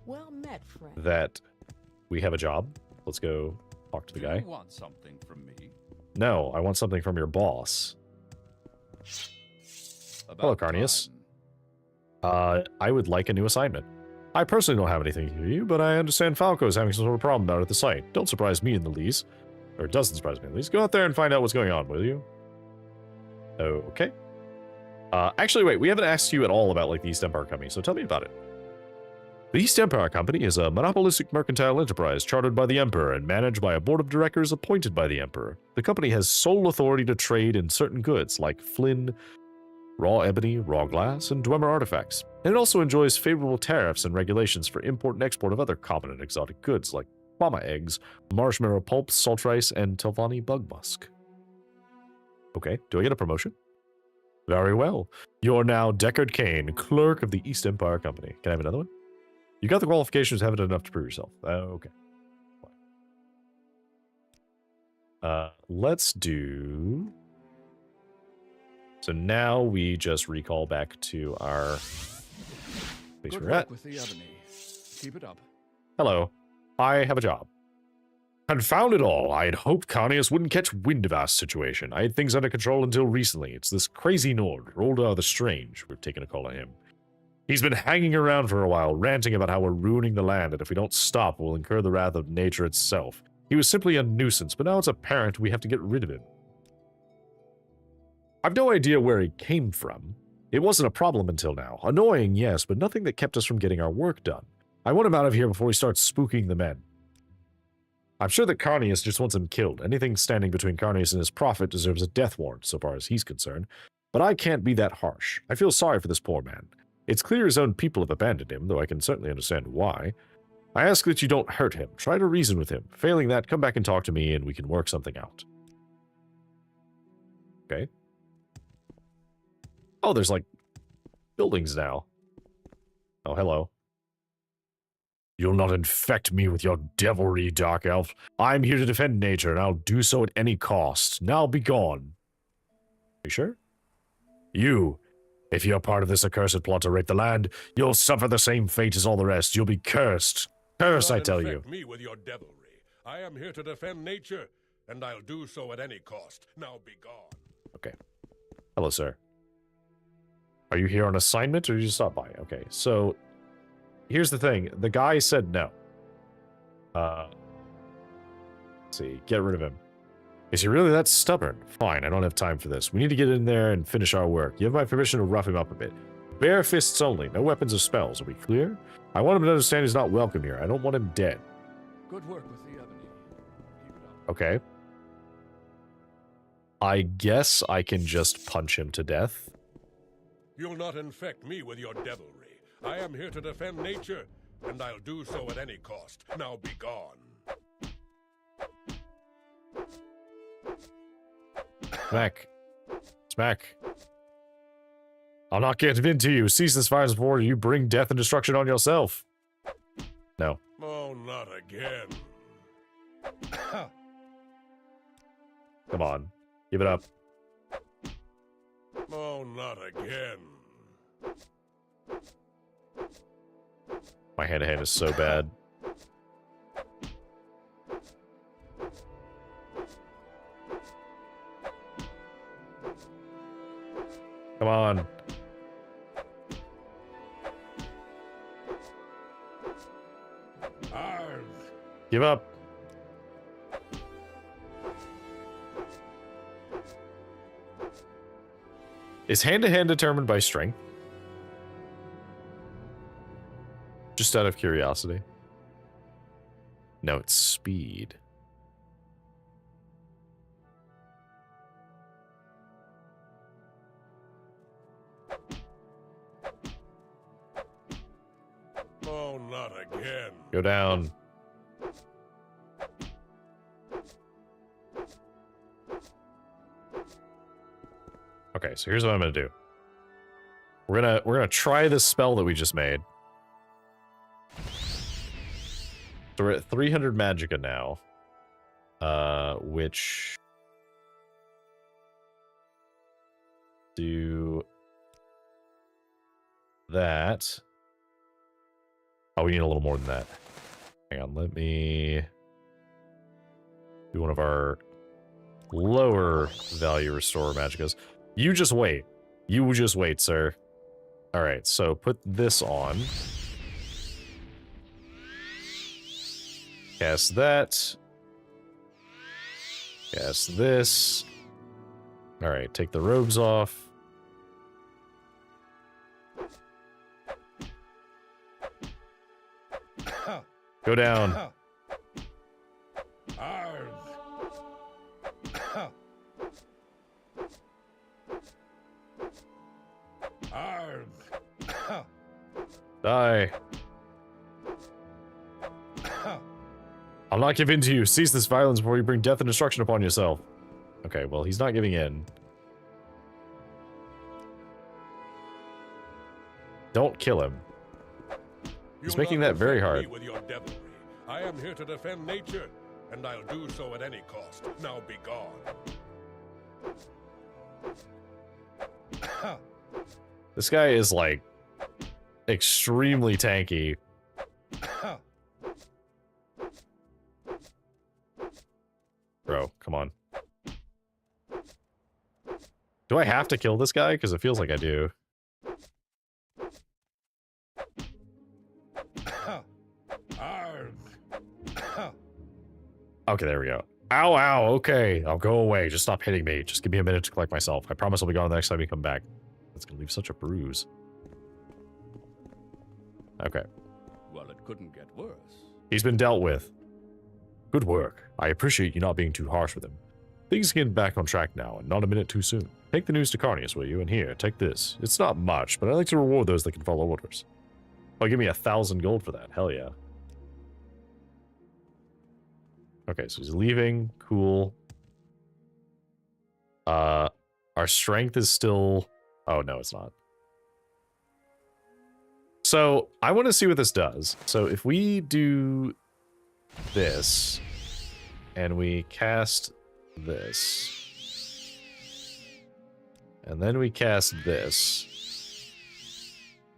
Well met, friend. that we have a job. Let's go talk to the guy. You want something from me? No, I want something from your boss. Hello, Carnius. I would like a new assignment. I personally don't have anything to do, but I understand Falco is having some sort of problem out at the site. Don't surprise me in the least. Or it doesn't surprise me in the least. Go out there and find out what's going on, will you? Okay. Actually, wait, we haven't asked you at all about, like, the East Empire Company, so tell me about it. The East Empire Company is a monopolistic mercantile enterprise chartered by the Emperor and managed by a board of directors appointed by the Emperor. The company has sole authority to trade in certain goods like flint, raw ebony, raw glass, and Dwemer artifacts. And it also enjoys favorable tariffs and regulations for import and export of other common and exotic goods like llama eggs, marshmallow pulp, salt rice, and Telvanni bug musk. Okay, do I get a promotion? Very well. You're now Deckard Kane, clerk of the East Empire Company. Can I have another one? You got the qualifications, haven't enough to prove yourself. Okay. Let's do... So now we just recall back to our place Good we're at. work with the ebony. Keep it up. Hello. I have a job. Confound it all, I had hoped Carnius wouldn't catch wind of our situation. I had things under control until recently. It's this crazy Nord, Rolda the Strange, we've taken a call on him. He's been hanging around for a while, ranting about how we're ruining the land, and if we don't stop, we'll incur the wrath of nature itself. He was simply a nuisance, but now it's apparent we have to get rid of him. I've no idea where he came from. It wasn't a problem until now. Annoying, yes, but nothing that kept us from getting our work done. I want him out of here before he starts spooking the men. I'm sure that Carnius just wants him killed. Anything standing between Carnius and his prophet deserves a death warrant, so far as he's concerned. But I can't be that harsh. I feel sorry for this poor man. It's clear his own people have abandoned him, though I can certainly understand why. I ask that you don't hurt him. Try to reason with him. Failing that, come back and talk to me, and we can work something out. Okay. Oh, there's, like, buildings now. Oh, hello. You'll not infect me with your devilry, Dark Elf. I'm here to defend nature, and I'll do so at any cost. Now be gone. You sure? You, if you're part of this accursed plot to rape the land, you'll suffer the same fate as all the rest. You'll be cursed. Curse, I tell you. Me with your devilry. I am here to defend nature, and I'll do so at any cost. Now be gone. Okay. Hello, sir. Are you here on assignment, or did you stop by? Okay, so here's the thing. The guy said no. Let's see. Get rid of him. Is he really that stubborn? Fine, I don't have time for this. We need to get in there and finish our work. You have my permission to rough him up a bit. Bare fists only. No weapons or spells. Are we clear? I want him to understand he's not welcome here. I don't want him dead. Good work with the ebony. Keep it up. Okay. I guess I can just punch him to death. You'll not infect me with your devilry. I am here to defend nature, and I'll do so at any cost. Now be gone. Smack. Smack. I'll not give in to you. Cease this violence before you bring death and destruction on yourself. No. Oh, not again. Come on. Give it up. Oh, not again. My hand-to-hand is so bad. Come on. Arg. Give up. Is hand-to-hand determined by strength? Just out of curiosity. No, it's speed. Oh, not again. Go down. Okay, so here's what I'm gonna do. We're gonna try this spell that we just made. So we're at 300 magicka now. Which do that. Oh, we need a little more than that. Hang on, let me do one of our lower value restore magickas. You just wait. You just wait, sir. Alright, so put this on. Cast that. Cast this. Alright, take the robes off. Go down. Arg. Arg. Die. I'll not give in to you. Cease this violence before you bring death and destruction upon yourself. Okay, well, he's not giving in. Don't kill him. He's making that very hard. With your devilry. I am here to defend nature, and I'll do so at any cost. Now be gone. This guy is, like, extremely tanky. Bro, come on. Do I have to kill this guy? Because it feels like I do. Okay, there we go. Ow, ow, okay. I'll go away. Just stop hitting me. Just give me a minute to collect myself. I promise I'll be gone the next time you come back. That's gonna leave such a bruise. Okay. Well, it couldn't get worse. He's been dealt with. Good work. I appreciate you not being too harsh with him. Things are getting back on track now, and not a minute too soon. Take the news to Carnius, will you? And here, take this. It's not much, but I like to reward those that can follow orders. Oh, give me 1,000 gold for that. Hell yeah. Okay, so he's leaving. Cool. Our strength is still... Oh, no, it's not. So, I want to see what this does. So, if we do this, and we cast this, and then we cast this.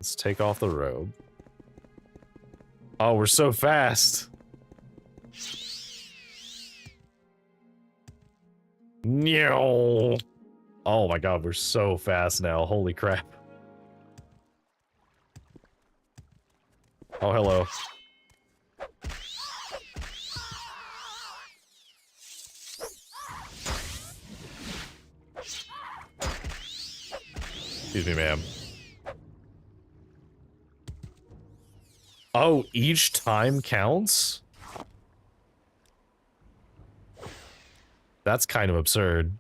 Let's take off the robe. Oh, we're so fast. No. Oh my god, we're so fast now. Holy crap. Oh, hello. Excuse me, ma'am. Oh, each time counts? That's kind of absurd.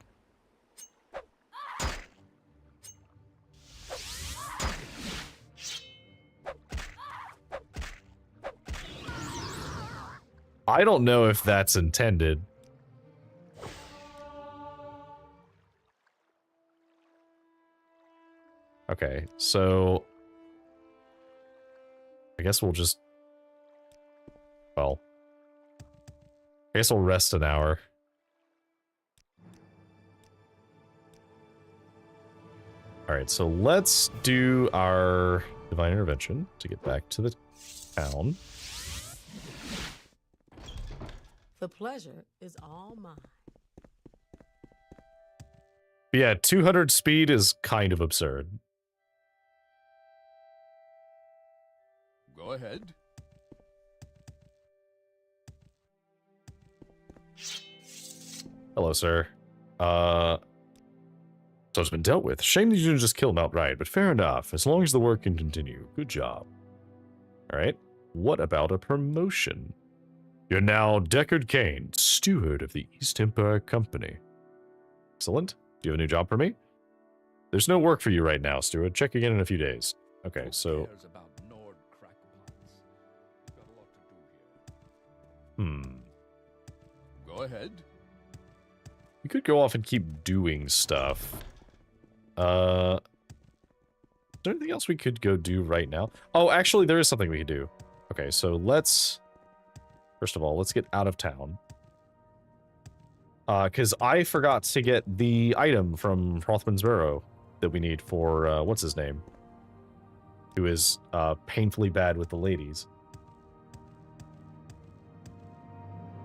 I don't know if that's intended. Okay, so I guess we'll just, well, I guess we'll rest an hour. Alright, so let's do our divine intervention to get back to the town. The pleasure is all mine. Yeah, 200 speed is kind of absurd. Go ahead. Hello, sir. So it's been dealt with. Shame that you didn't just kill him outright, but fair enough. As long as the work can continue. Good job. Alright. What about a promotion? You're now Deckard Cain, steward of the East Empire Company. Excellent. Do you have a new job for me? There's no work for you right now, steward. Check again in a few days. Okay, Who so... cares about Nord crackpots? Got a lot to do here. Go ahead. We could go off and keep doing stuff. Is there anything else we could go do right now? Oh, actually, there is something we could do. Okay, so let's... First of all, let's get out of town. Because I forgot to get the item from Hrothman's Burrow that we need for, what's his name? Who is, painfully bad with the ladies.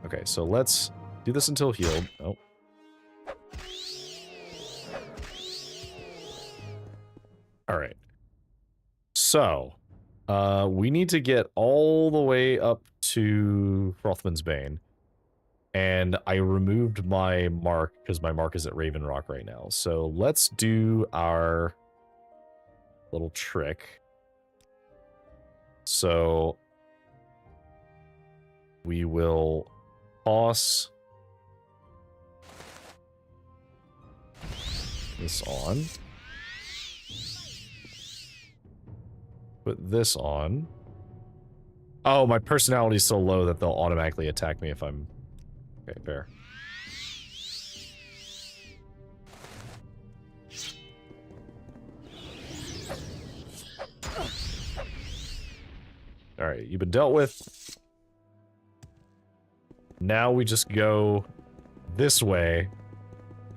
Okay, so let's do this until healed. Oh. Alright. So, we need to get all the way up to Hrothman's Bane. And I removed my mark because my mark is at Raven Rock right now. So let's do our little trick. So we will toss this on. Put this on. Oh, my personality is so low that they'll automatically attack me if I'm... Okay, fair. Alright, you've been dealt with. Now we just go this way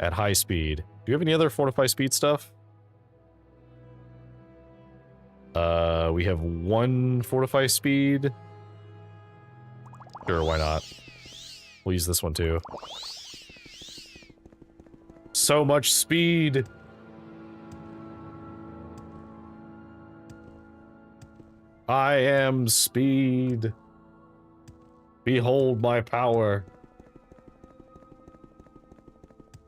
at high speed. Do you have any other fortify speed stuff? We have one fortify speed. Sure, why not? We'll use this one too. so much speed. I am speed. Behold my power.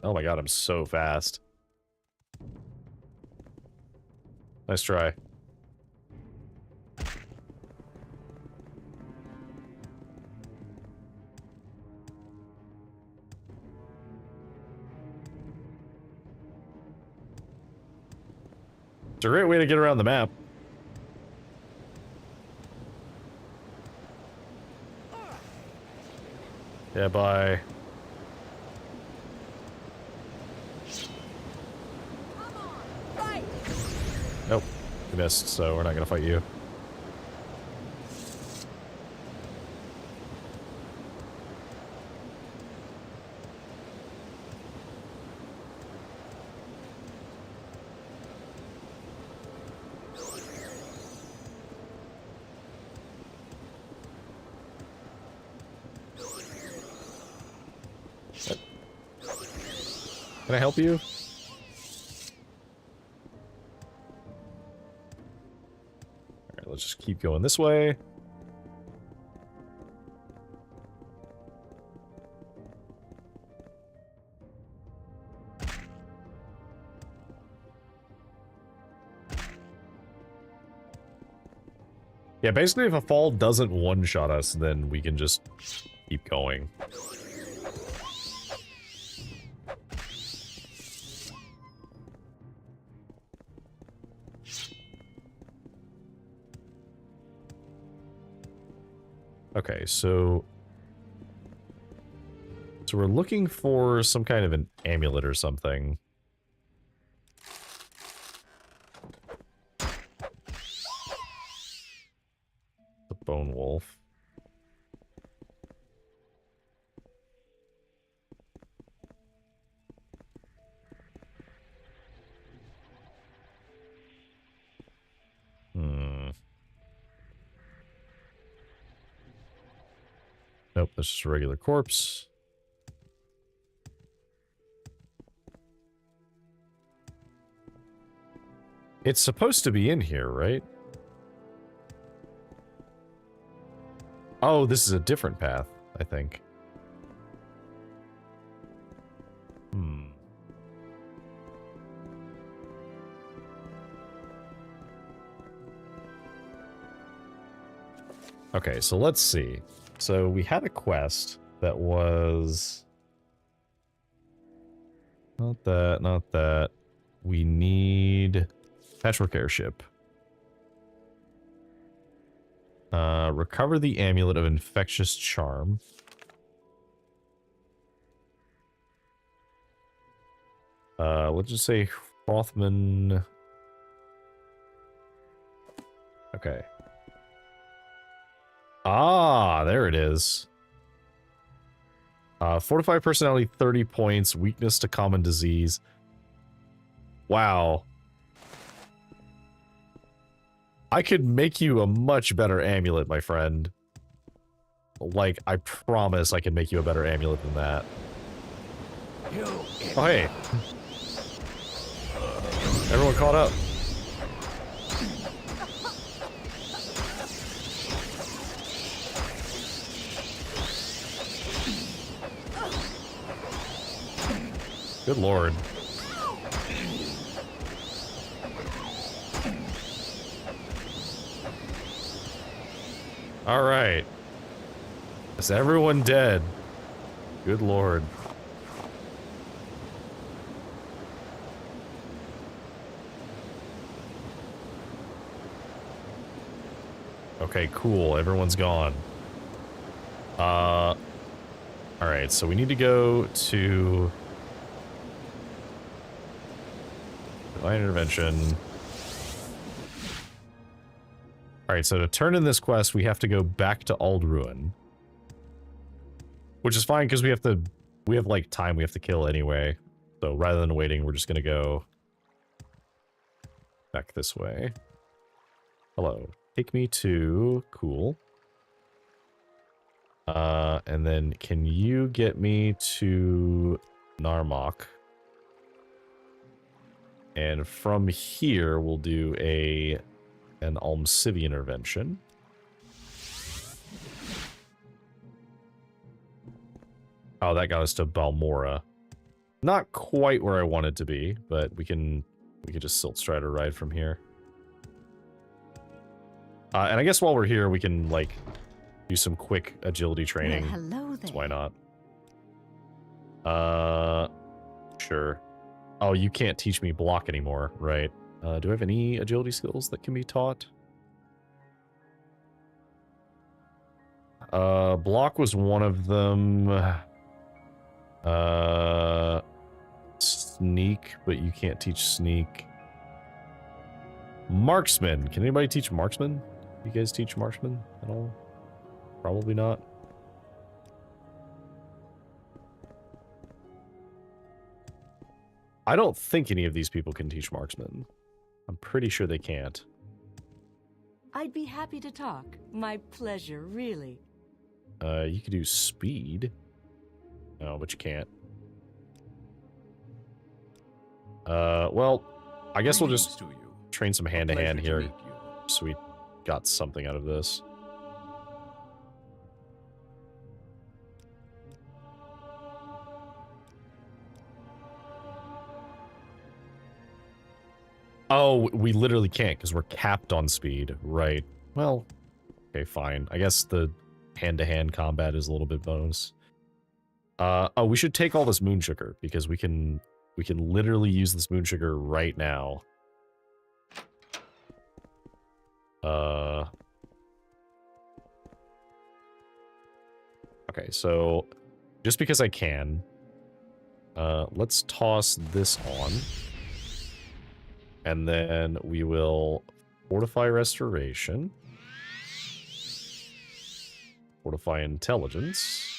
Oh my god, I'm so fast. Nice try. It's a great way to get around the map. Yeah, bye. Nope, you missed, so we're not gonna fight you. Can I help you? Alright, let's just keep going this way. Yeah, basically if a fall doesn't one-shot us, then we can just keep going. Okay, so we're looking for some kind of an amulet or something. The bone wolf. Nope, that's just a regular corpse. It's supposed to be in here, right? Oh, this is a different path, I think. Okay, so let's see. So we had a quest that was... Not that, not that. We need... Patchwork airship. Recover the amulet of infectious charm. Let's just say Frothman... Okay. Ah, there it is. Fortify personality 30 points, weakness to common disease. Wow. I could make you a much better amulet, my friend. Like, I promise I can make you a better amulet than that. Oh, hey. Everyone caught up. Good lord. Alright. Is everyone dead? Good lord. Okay, cool. Everyone's gone. Alright, so we need to go to... Divine Intervention. Alright, so to turn in this quest, we have to go back to Aldruin. Which is fine, because we have, like, time we have to kill anyway. So rather than waiting, we're just gonna go back this way. Hello. Take me to... Cool. And then can you get me to Narmok? And from here, we'll do an Almcivi intervention. Oh, that got us to Balmora. Not quite where I wanted to be, but we can just Silt Strider ride from here. And I guess while we're here, we can like do some quick agility training. Well, hello there. So why not? Sure. Oh, you can't teach me block anymore, right? Do I have any agility skills that can be taught? Block was one of them. Sneak, but you can't teach sneak. Marksman. Can anybody teach marksman? You guys teach marksman at all? Probably not. I don't think any of these people can teach marksman. I'm pretty sure they can't. I'd be happy to talk. My pleasure, really. You could do speed. No, but you can't. Well, I guess we'll just train some hand-to-hand here, so we got something out of this. Oh, we literally can't because we're capped on speed, right? Well, okay, fine. I guess the hand-to-hand combat is a little bit bonus. Oh, we should take all this moon sugar because we can literally use this moon sugar right now. Okay, so just because I can, let's toss this on. And then we will fortify restoration. Fortify intelligence.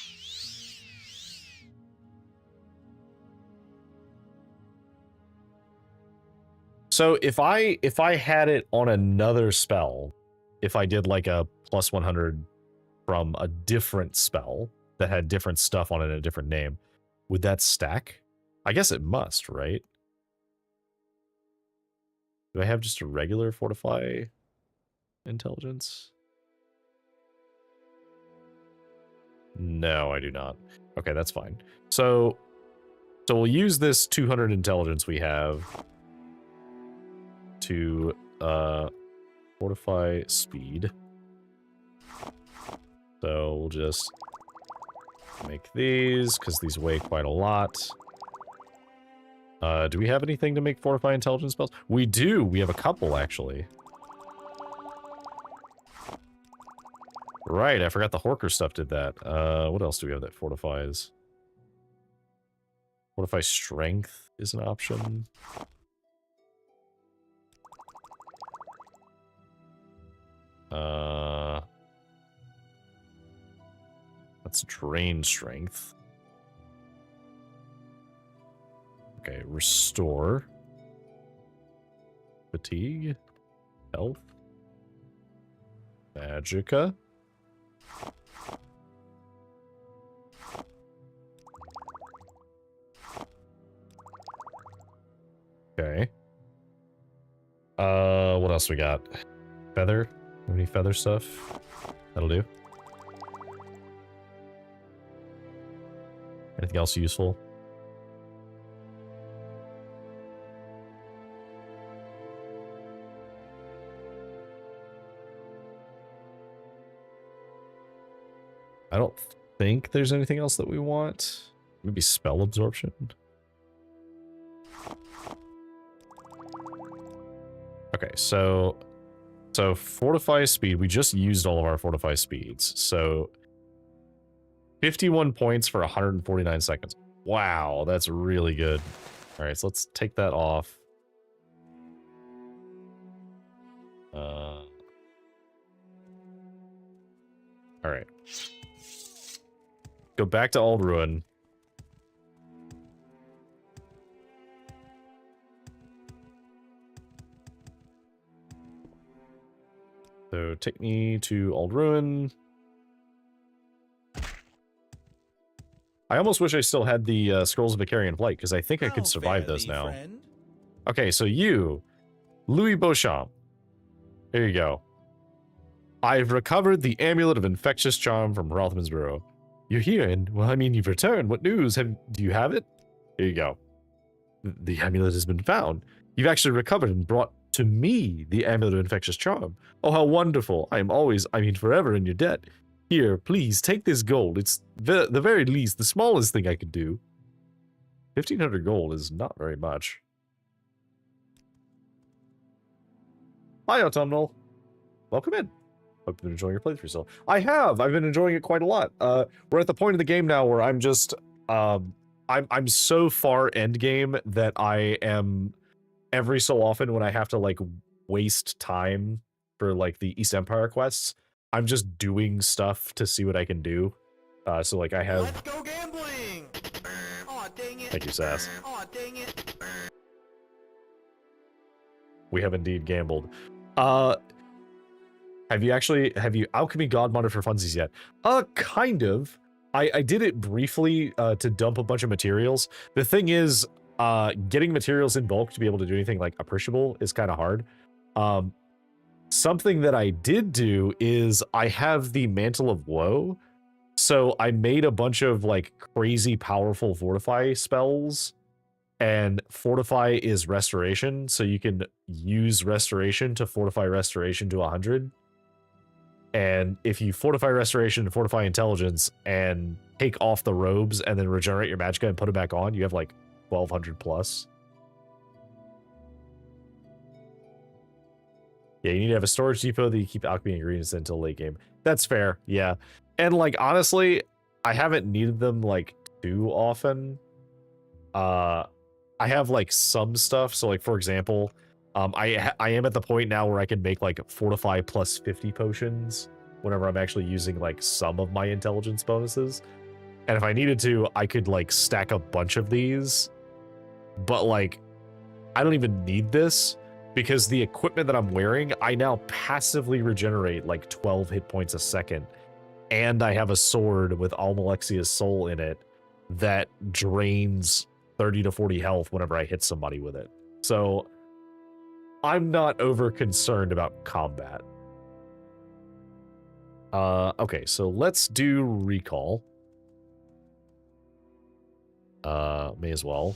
So if I had it on another spell, if I did like a plus 100 from a different spell that had different stuff on it and a different name, would that stack? I guess it must, right? Do I have just a regular fortify intelligence? No, I do not. Okay, that's fine. So we'll use this 200 intelligence we have to fortify speed. So we'll just make these, because these weigh quite a lot. Do we have anything to make fortify intelligence spells? We do! We have a couple, actually. Right, I forgot the Horker stuff did that. What else do we have that fortifies? Fortify strength is an option. Let's drain strength. Okay, restore. Fatigue. Health. Magicka. Okay. What else we got? Feather? Any feather stuff? That'll do. Anything else useful? I don't think there's anything else that we want. Maybe spell absorption. Okay, so fortify speed, we just used all of our fortify speeds. So 51 points for 149 seconds. Wow, that's really good. All right, so let's take that off. All right. Go back to Old Ruin. So take me to Old Ruin. I almost wish I still had the Scrolls of Vicarian Flight, because I think I could survive those now. Okay, so you, Louis Beauchamp. Here you go. I've recovered the amulet of infectious charm from Rothman's bureau. You're here, and well, I mean, you've returned. What news? Do you have it? Here you go. The amulet has been found. You've actually recovered and brought to me the amulet of infectious charm. Oh, how wonderful. I am always, I mean, forever in your debt. Here, please, take this gold. It's the very least, the smallest thing I could do. 1,500 gold is not very much. Hi, Autumnal. Welcome in. Hope you've been enjoying your playthrough still. I have. I've been enjoying it quite a lot. We're at the point of the game now where I'm just, I'm so far end game that I am every so often when I have to like waste time for like the East Empire quests, I'm just doing stuff to see what I can do. So like I have. Let's go gambling! Aw, dang it. Thank you, Sass. Aw, dang it. We have indeed gambled. Have you alchemy god modded for funsies yet? Kind of. I did it briefly to dump a bunch of materials. The thing is, getting materials in bulk to be able to do anything like appreciable is kind of hard. Something that I did do is I have the Mantle of Woe. So I made a bunch of like crazy powerful fortify spells, and fortify is restoration. So you can use restoration to fortify restoration to 100. And if you fortify restoration and fortify intelligence and take off the robes and then regenerate your magicka and put it back on, you have like 1,200 plus. Yeah, you need to have a storage depot that you keep alchemy ingredients in until late game. That's fair, yeah. And like honestly, I haven't needed them like too often. I have like some stuff. So like for example, I am at the point now where I can make like fortify plus 50 potions whenever I'm actually using like some of my intelligence bonuses. And if I needed to, I could like stack a bunch of these. But like, I don't even need this because the equipment that I'm wearing, I now passively regenerate like 12 hit points a second. And I have a sword with Almalexia's soul in it that drains 30 to 40 health whenever I hit somebody with it. So I'm not over concerned about combat. Okay, so let's do recall. May as well.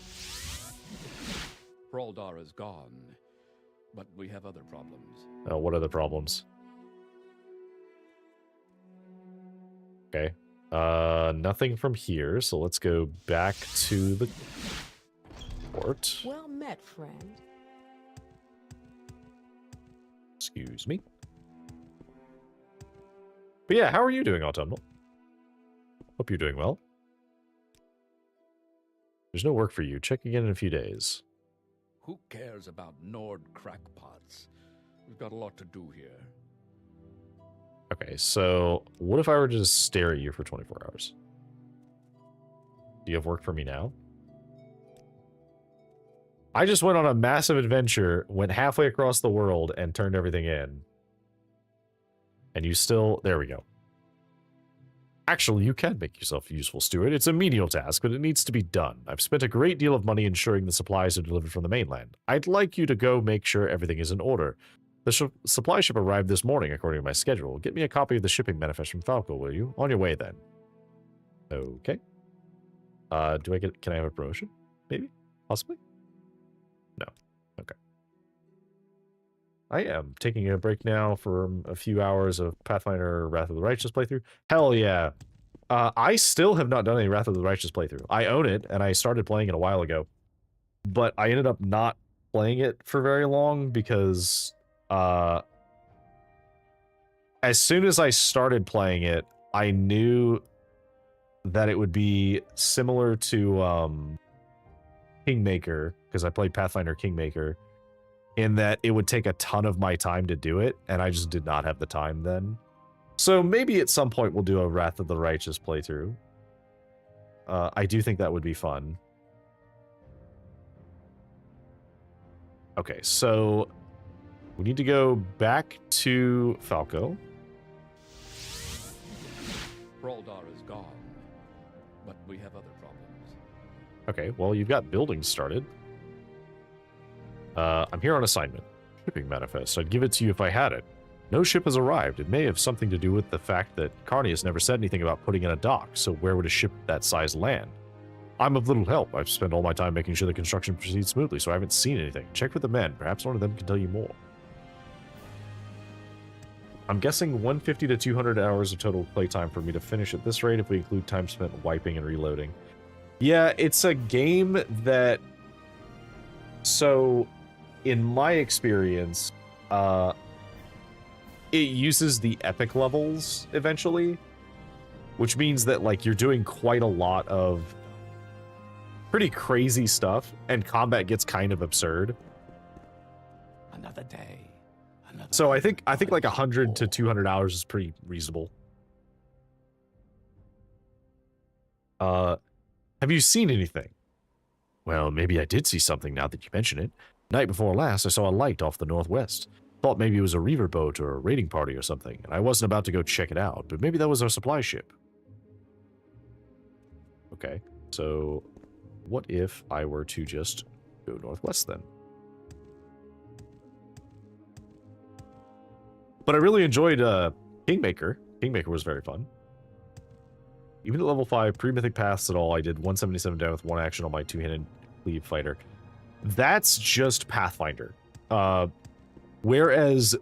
Braldar is gone, but we have other problems. What are the problems? Okay. Nothing from here, so let's go back to the port. Well met, friend. Excuse me. But yeah, how are you doing, Autumnal? Hope you're doing well. There's no work for you. Check again in a few days. Who cares about Nord crackpots? We've got a lot to do here. Okay, so what if I were to just stare at you for 24 hours? Do you have work for me now? I just went on a massive adventure, went halfway across the world, and turned everything in. And you still... There we go. Actually, you can make yourself a useful steward. It's a menial task, but it needs to be done. I've spent a great deal of money ensuring the supplies are delivered from the mainland. I'd like you to go make sure everything is in order. The supply ship arrived this morning, according to my schedule. Get me a copy of the shipping manifest from Falco, will you? On your way, then. Okay. Can I have a promotion? Maybe? Possibly? No. Okay. I am taking a break now for a few hours of Pathfinder Wrath of the Righteous playthrough. Hell yeah. I still have not done any Wrath of the Righteous playthrough. I own it, and I started playing it a while ago. But I ended up not playing it for very long because... as soon as I started playing it, I knew that it would be similar to Kingmaker, because I played Pathfinder Kingmaker, in that it would take a ton of my time to do it, and I just did not have the time then. So maybe at some point we'll do a Wrath of the Righteous playthrough. I do think that would be fun. Okay, so we need to go back to Falco. Braldar is gone, but we have other problems. Okay, well, you've got buildings started. I'm here on assignment. Shipping manifest. I'd give it to you if I had it. No ship has arrived. It may have something to do with the fact that Carnius never said anything about putting in a dock, so where would a ship that size land? I'm of little help. I've spent all my time making sure the construction proceeds smoothly, so I haven't seen anything. Check with the men. Perhaps one of them can tell you more. I'm guessing 150 to 200 hours of total playtime for me to finish at this rate if we include time spent wiping and reloading. Yeah, it's a game that... So, in my experience, it uses the epic levels eventually, which means that, like, you're doing quite a lot of pretty crazy stuff, and combat gets kind of absurd. Another day. So I think like 100 to 200 hours is pretty reasonable. Have you seen anything? Well, maybe I did see something now that you mention it. Night before last, I saw a light off the northwest. Thought maybe it was a reaver boat or a raiding party or something, and I wasn't about to go check it out, but maybe that was our supply ship. Okay, so what if I were to just go northwest then? But I really enjoyed Kingmaker. Kingmaker was very fun. Even at level 5, pre-mythic paths at all, I did 177 down with 1 action on my 2-handed cleave fighter. That's just Pathfinder. Whereas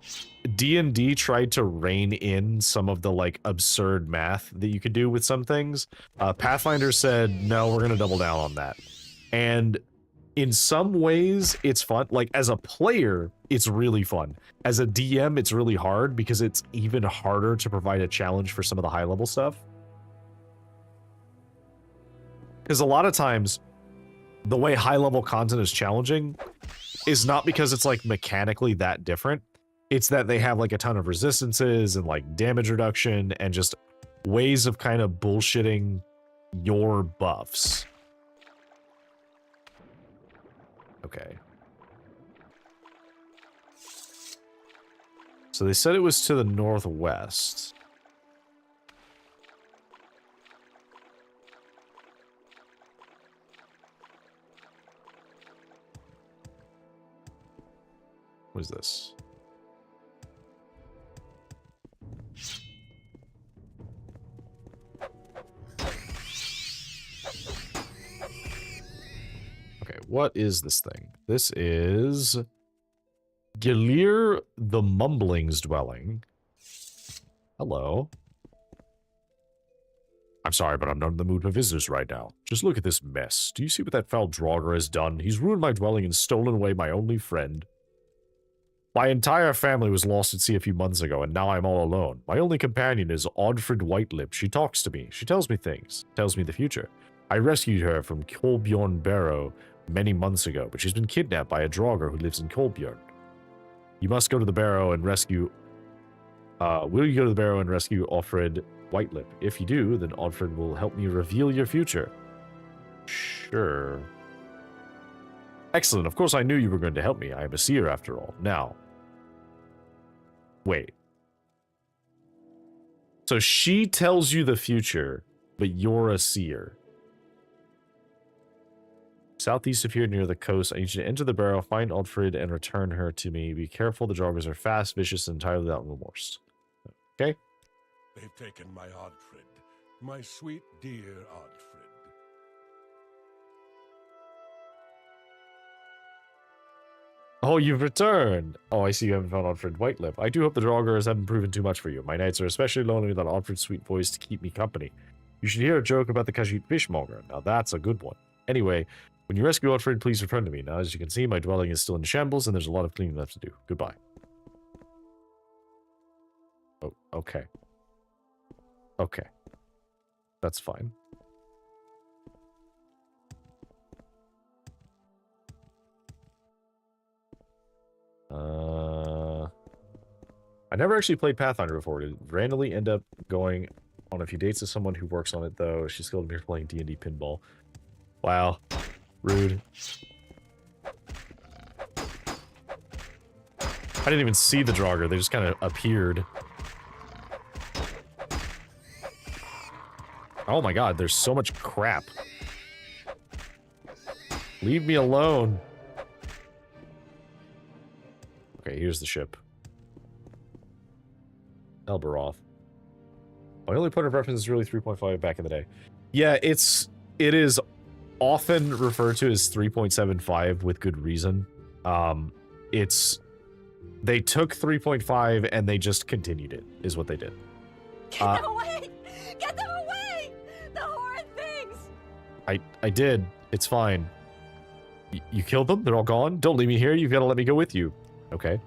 D&D tried to rein in some of the, like, absurd math that you could do with some things, Pathfinder said, no, we're going to double down on that. And in some ways, it's fun. Like, as a player, it's really fun. As a DM, it's really hard because it's even harder to provide a challenge for some of the high-level stuff. Because a lot of times, the way high-level content is challenging is not because it's, like, mechanically that different. It's that they have, like, a ton of resistances and, like, damage reduction and just ways of kind of bullshitting your buffs. Okay. So they said it was to the northwest. What is this? Okay, what is this thing? This is Gilir the Mumbling's dwelling. Hello. I'm sorry, but I'm not in the mood for visitors right now. Just look at this mess. Do you see what that foul Draugr has done? He's ruined my dwelling and stolen away my only friend. My entire family was lost at sea a few months ago, and now I'm all alone. My only companion is Oddfrid Whitelip. She talks to me. She tells me things. Tells me the future. I rescued her from Kolbjorn Barrow many months ago, but she's been kidnapped by a Draugr who lives in Kolbjorn. You must go to the Barrow and rescue... will you go to the Barrow and rescue Oddfrid Whitelip? If you do, then Oddfrid will help me reveal your future. Sure. Excellent. Of course I knew you were going to help me. I am a seer after all. Now. Wait. So she tells you the future, but you're a seer. Southeast of here near the coast, I need you to enter the Barrow, find Oddfrid, and return her to me. Be careful, the Draugrs are fast, vicious, and entirely without remorse. Okay? They've taken my Oddfrid. My sweet, dear Oddfrid. Oh, you've returned. Oh, I see you haven't found Oddfrid Whitelip. I do hope the Draugrs haven't proven too much for you. My nights are especially lonely without Oddfrid's sweet voice to keep me company. You should hear a joke about the Khajiit fishmonger. Now that's a good one. Anyway, when you rescue Oddfrid, please return to me. Now, as you can see, my dwelling is still in shambles, and there's a lot of cleaning left to do. Goodbye. Oh, okay. Okay. That's fine. I never actually played Pathfinder before. Did randomly end up going on a few dates with someone who works on it, though. She's skilled me for playing D&D pinball. Wow. Rude. I didn't even see the Draugr. They just kind of appeared. Oh my god, there's so much crap. Leave me alone. here's the ship. Elberoth. My only point of reference is really 3.5 back in the day. Yeah, it is often referred to as 3.75 with good reason. They took 3.5 and they just continued it, is what they did. Get them away! Get them away! The horrid things! I did. It's fine. You killed them? They're all gone? Don't leave me here. You've got to let me go with you. Okay.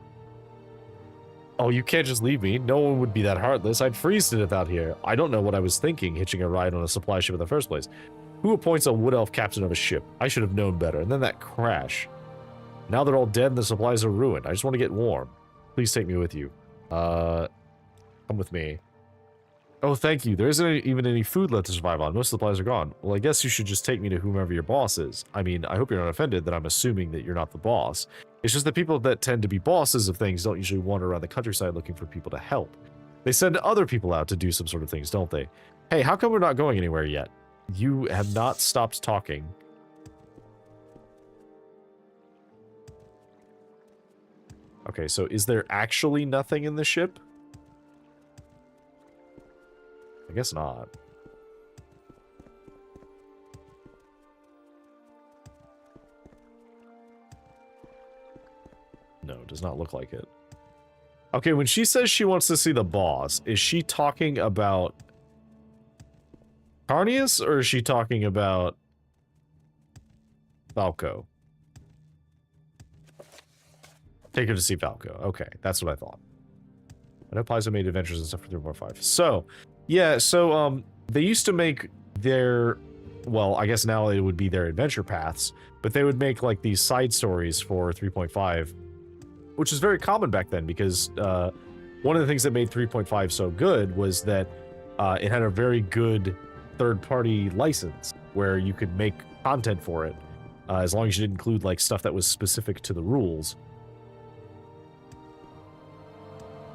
Oh, you can't just leave me. No one would be that heartless. I'd freeze to death out here. I don't know what I was thinking, hitching a ride on a supply ship in the first place. Who appoints a wood elf captain of a ship? I should have known better. And then that crash. Now they're all dead and the supplies are ruined. I just want to get warm. Please take me with you. Come with me. Oh, thank you. There isn't even any food left to survive on. Most supplies are gone. Well, I guess you should just take me to whomever your boss is. I mean, I hope you're not offended that I'm assuming that you're not the boss. It's just that people that tend to be bosses of things don't usually wander around the countryside looking for people to help. They send other people out to do some sort of things, don't they? Hey, how come we're not going anywhere yet? You have not stopped talking. Okay, so is there actually nothing in the ship? I guess not. No, it does not look like it. Okay, when she says she wants to see the boss, is she talking about Carnius or is she talking about Falco? Take her to see Falco. Okay, that's what I thought. I know Paizo made adventures and stuff for 3.5. So, yeah, so, they used to make their, well, I guess now it would be their adventure paths, but they would make, like, these side stories for 3.5, which is very common back then because, one of the things that made 3.5 so good was that, it had a very good third-party license where you could make content for it, as long as you didn't include, like, stuff that was specific to the rules.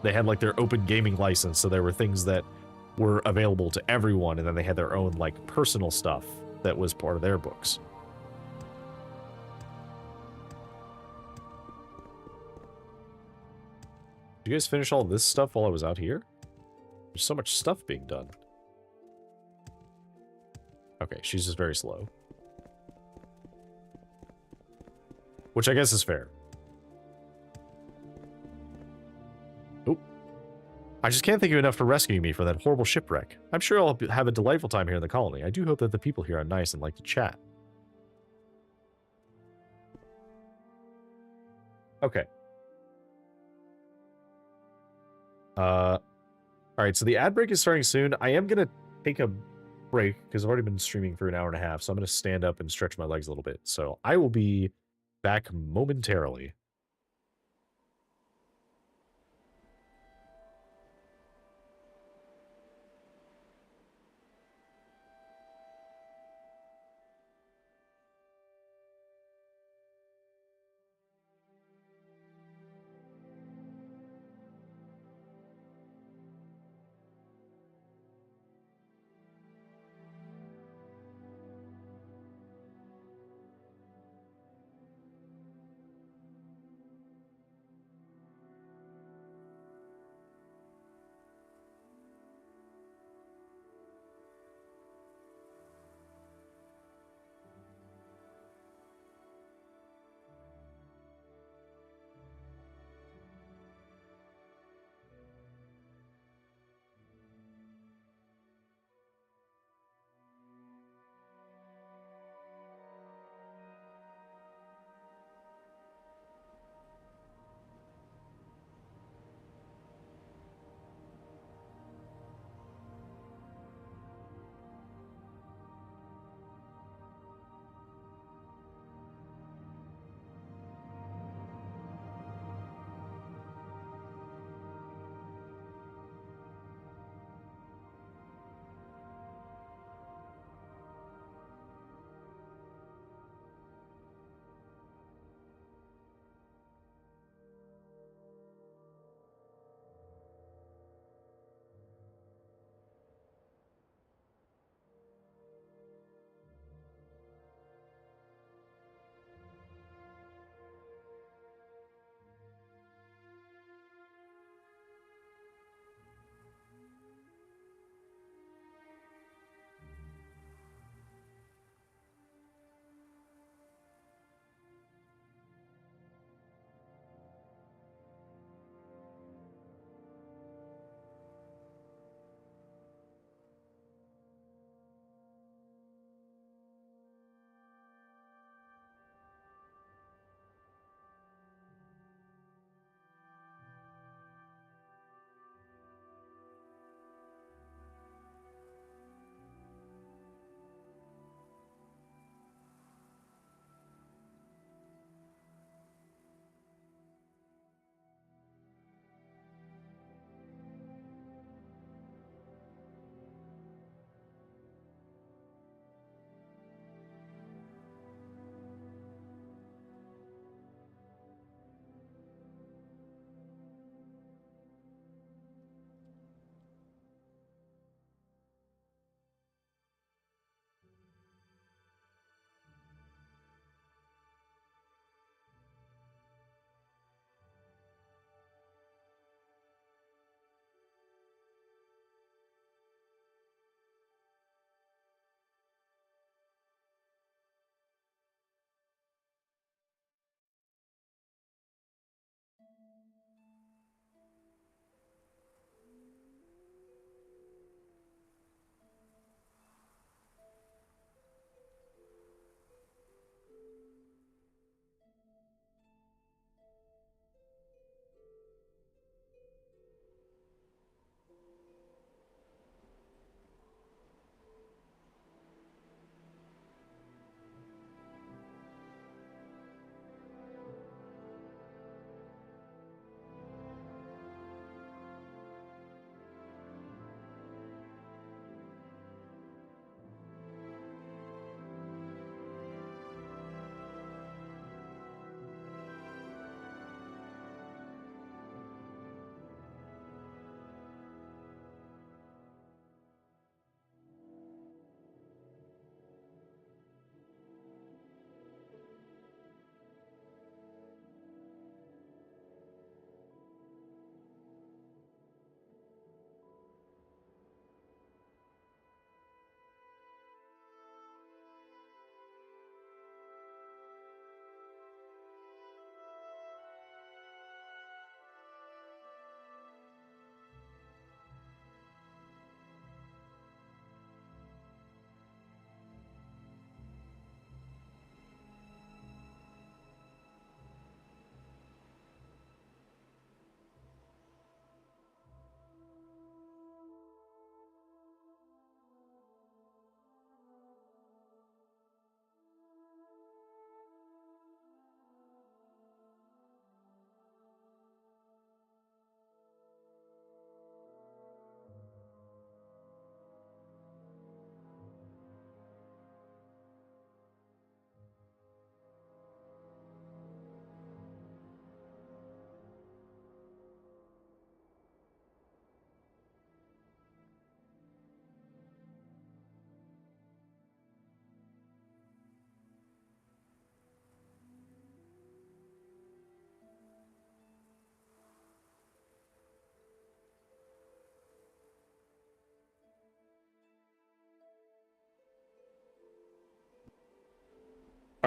They had, like, their open gaming license, so there were things that were available to everyone, and then they had their own, like, personal stuff that was part of their books. Did you guys finish all this stuff while I was out here? There's so much stuff being done. Okay, she's just very slow. Which I guess is fair. Oh. I just can't thank you enough for rescuing me from that horrible shipwreck. I'm sure I'll have a delightful time here in the colony. I do hope that the people here are nice and like to chat. Okay. Alright, so the ad break is starting soon. I am gonna take a break, because I've already been streaming for an hour and a half, so I'm gonna stand up and stretch my legs a little bit. So I will be back momentarily.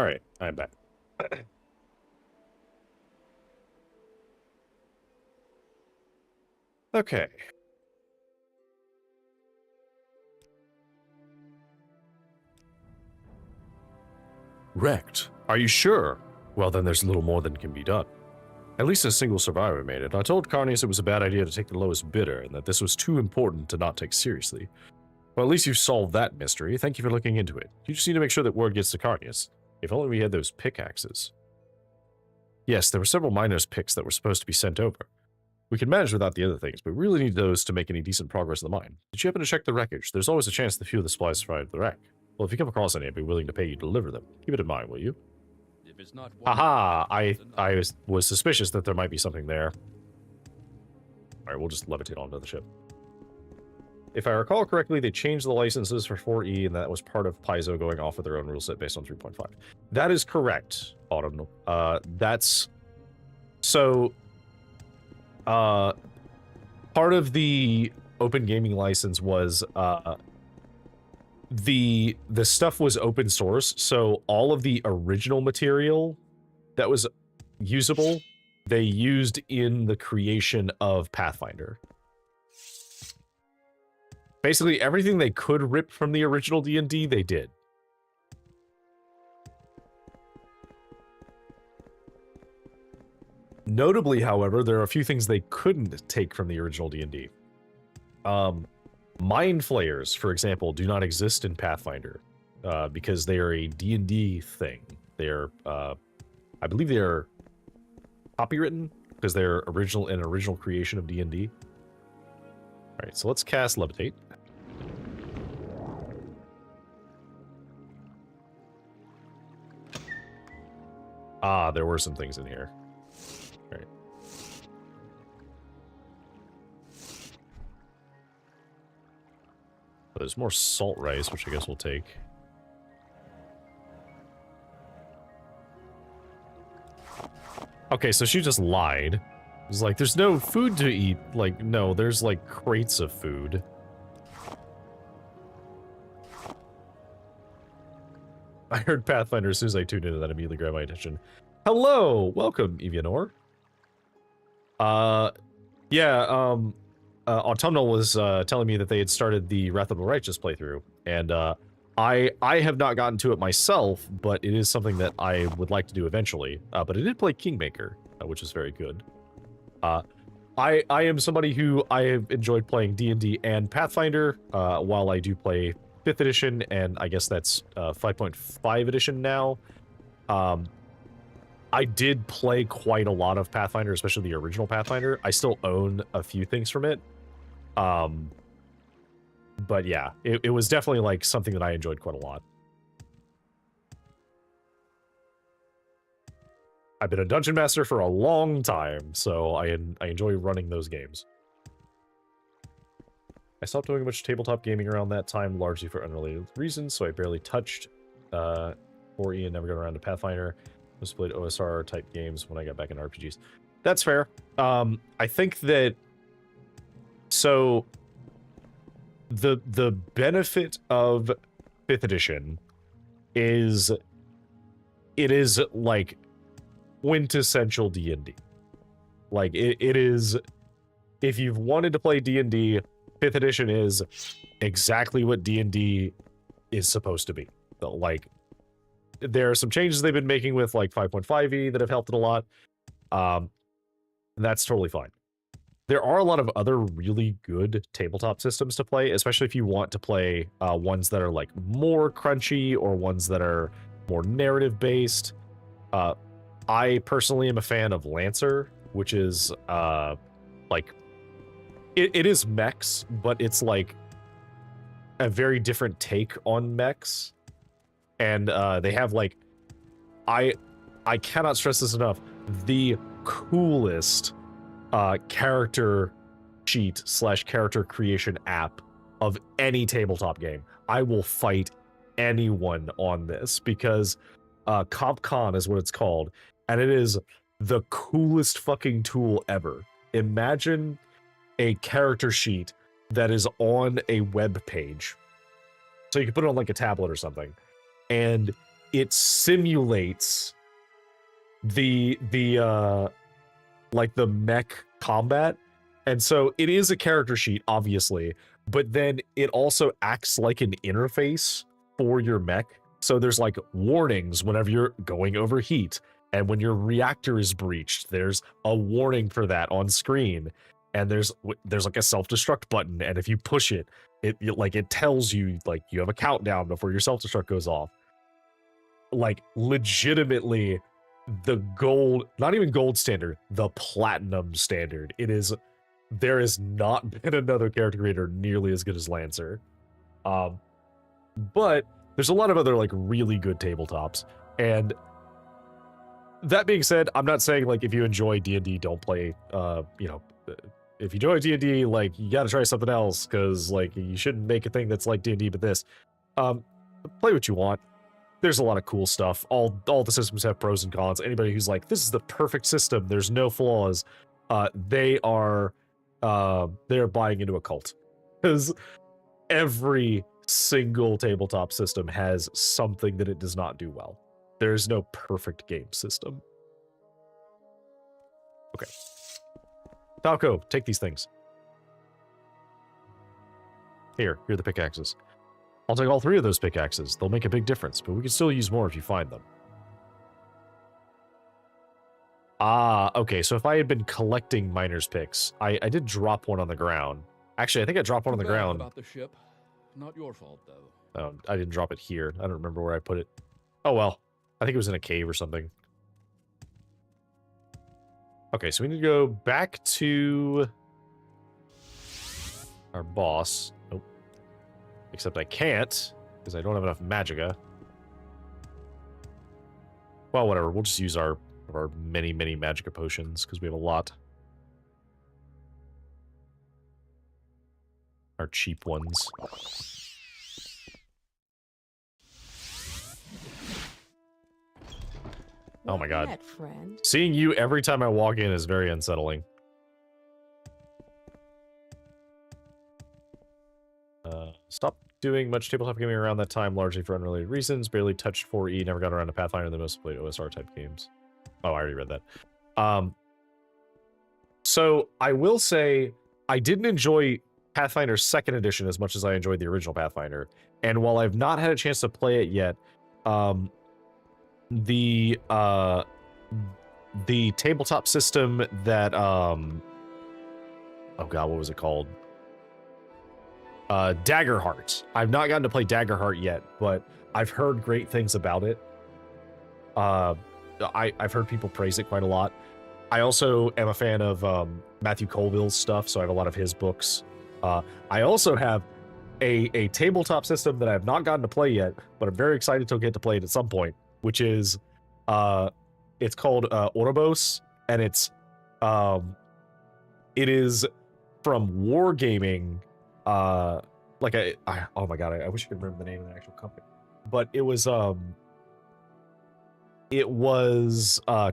All right, I'm back. Okay. Wrecked. Are you sure? Well, then there's little more than can be done. At least a single survivor made it. I told Carnius it was a bad idea to take the lowest bidder, and that this was too important to not take seriously. Well, at least you've solved that mystery. Thank you for looking into it. You just need to make sure that word gets to Carnius. If only we had those pickaxes. Yes, there were several miners' picks that were supposed to be sent over. We can manage without the other things, but we really need those to make any decent progress in the mine. Did you happen to check the wreckage? There's always a chance that a few of the supplies survived the wreck. Well, if you come across any, I'd be willing to pay you to deliver them. Keep it in mind, will you? If it's not one Aha! it's another. I was suspicious that there might be something there. Alright, we'll just levitate onto the ship. If I recall correctly, they changed the licenses for 4E, and that was part of Paizo going off of their own rule set based on 3.5. That is correct, Autumn. That's... So... part of the open gaming license was, the stuff was open source, so all of the original material that was usable, they used in the creation of Pathfinder. Basically, everything they could rip from the original D&D, they did. Notably, however, there are a few things they couldn't take from the original D&D. Mind flayers, for example, do not exist in Pathfinder because they are a D&D thing. They are, I believe, they are copywritten because they're an original creation of D&D. All right, so let's cast Levitate. Ah, there were some things in here. All right. There's more salt rice, which I guess we'll take. Okay, so she just lied. It's like, there's no food to eat. Like, no, there's like crates of food. I heard Pathfinder as soon as I tuned into that, immediately grabbed my attention. Hello! Welcome, Evianor. Autumnal was telling me that they had started the Wrath of the Righteous playthrough, and I have not gotten to it myself, but it is something that I would like to do eventually. But I did play Kingmaker, which is very good. I am somebody who I have enjoyed playing D&D and Pathfinder, while I do play 5th edition, and I guess that's 5.5 edition now. I did play quite a lot of Pathfinder, especially the original Pathfinder. I still own a few things from it. But yeah, it was definitely like something that I enjoyed quite a lot. I've been a dungeon master for a long time, so I enjoy running those games. I stopped doing much tabletop gaming around that time, largely for unrelated reasons, so I barely touched 4E and never got around to Pathfinder. I just played OSR type games when I got back into RPGs. That's fair. I think that... So, the benefit of 5th edition is... It is, like, quintessential D&D. Like, it is... If you've wanted to play D&D, 5th edition is exactly what D&D is supposed to be. So, like, there are some changes they've been making with, like, 5.5e that have helped it a lot. And that's totally fine. There are a lot of other really good tabletop systems to play, especially if you want to play ones that are, like, more crunchy or ones that are more narrative-based. I personally am a fan of Lancer, which is, like... It is mechs, but it's, like, a very different take on mechs. And they have, like... I cannot stress this enough. The coolest character sheet / character creation app of any tabletop game. I will fight anyone on this because CompCon is what it's called, and it is the coolest fucking tool ever. Imagine a character sheet that is on a web page. So you can put it on like a tablet or something, and it simulates the like the mech combat. And so it is a character sheet, obviously, but then it also acts like an interface for your mech. So there's like warnings whenever you're going over heat, and when your reactor is breached, there's a warning for that on screen. And there's like a self-destruct button, and if you push it, it tells you like you have a countdown before your self-destruct goes off. Like legitimately the gold, not even gold standard, the platinum standard. There has not been another character creator nearly as good as Lancer. But there's a lot of other like really good tabletops. And that being said, I'm not saying like if you enjoy D&D, don't play, if you enjoy D&D, like you got to try something else, because like you shouldn't make a thing that's like D&D but this. Play what you want. There's a lot of cool stuff. All the systems have pros and cons. Anybody who's like, this is the perfect system, there's no flaws, they're buying into a cult, because every single tabletop system has something that it does not do well. There's no perfect game system. Okay. Falco, take these things. Here are the pickaxes. I'll take all 3 of those pickaxes. They'll make a big difference, but we can still use more if you find them. Ah, okay, so if I had been collecting miner's picks, I did drop one on the ground. Actually, I think I dropped one on the ground. About the ship. Not your fault, though. Oh, I didn't drop it here. I don't remember where I put it. Oh, well. I think it was in a cave or something. Okay, so we need to go back to our boss. Nope. Except I can't, because I don't have enough magicka. Well, whatever. We'll just use our many, many magicka potions, because we have a lot. Our cheap ones. Oh my god. Net, friend. Seeing you every time I walk in is very unsettling. Stop doing much tabletop gaming around that time, largely for unrelated reasons. Barely touched 4E, never got around to Pathfinder, the most played OSR type games. Oh, I already read that. So I will say I didn't enjoy Pathfinder 2nd edition as much as I enjoyed the original Pathfinder. And while I've not had a chance to play it yet, the tabletop system that oh god, what was it called? Daggerheart. I've not gotten to play Daggerheart yet, but I've heard great things about it. I've heard people praise it quite a lot. I also am a fan of Matthew Colville's stuff, so I have a lot of his books. I also have a tabletop system that I have not gotten to play yet, but I'm very excited to get to play it at some point, which is it's called Ouroboros, and it is from Wargaming. Oh my god, I wish I could remember the name of the actual company, but it was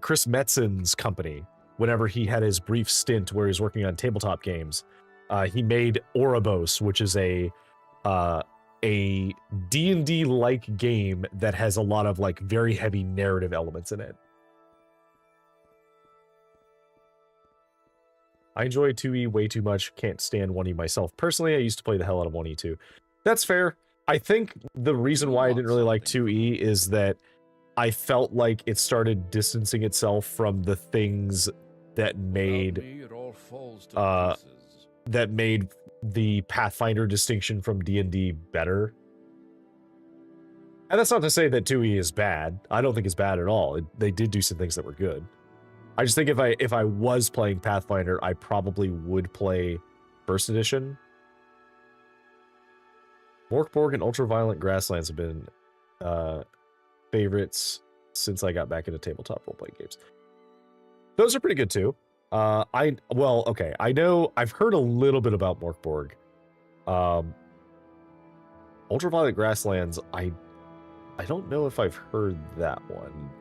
Chris Metzen's company. Whenever he had his brief stint where he was working on tabletop games, he made Ouroboros, which is a D&D like game that has a lot of like very heavy narrative elements in it. I enjoy 2E way too much. Can't stand 1E myself. Personally, I used to play the hell out of 1E too. That's fair. I think the reason why I didn't really like 2E is that I felt like it started distancing itself from the things that made that made the Pathfinder distinction from D&D better. And that's not to say that 2E is bad. I don't think it's bad at all. They did do some things that were good. I just think if I was playing Pathfinder, I probably would play First Edition. Morkborg and Ultraviolent Grasslands have been favorites since I got back into tabletop role-playing games. Those are pretty good too. I know I've heard a little bit about Morkborg. Ultraviolet Grasslands, I don't know if I've heard that one.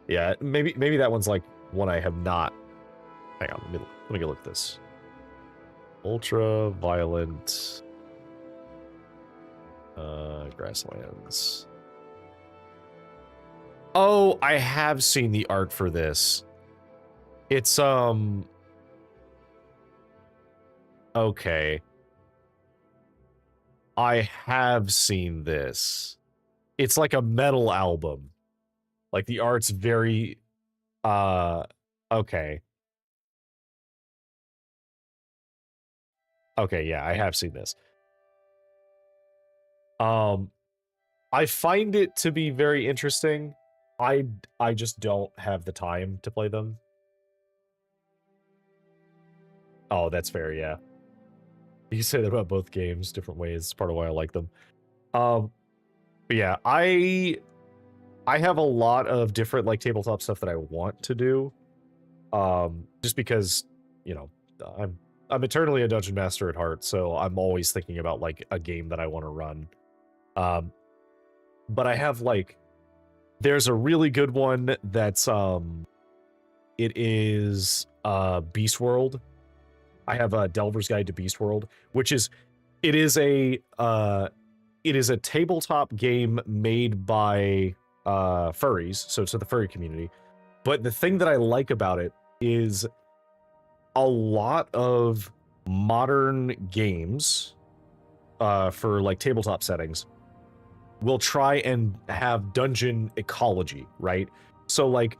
Yeah, maybe that one's like one I have not. Hang on, let me go look at this. Ultraviolet. Grasslands. Oh, I have seen the art for this. It's, okay. I have seen this. It's like a metal album. Like, the art's very, okay. Okay, yeah, I have seen this. I find it to be very interesting. I just don't have the time to play them. Oh, that's fair, yeah. You say that about both games, different ways. It's part of why I like them. But yeah, I have a lot of different like tabletop stuff that I want to do. Just because, you know, I'm eternally a dungeon master at heart, so I'm always thinking about like a game that I want to run. But I have like, there's a really good one that's it is Beast World. I have a Delver's Guide to Beast World, which is it is a tabletop game made by furries, so it's to the furry community. But the thing that I like about it is a lot of modern games for like tabletop settings will try and have dungeon ecology, right? So like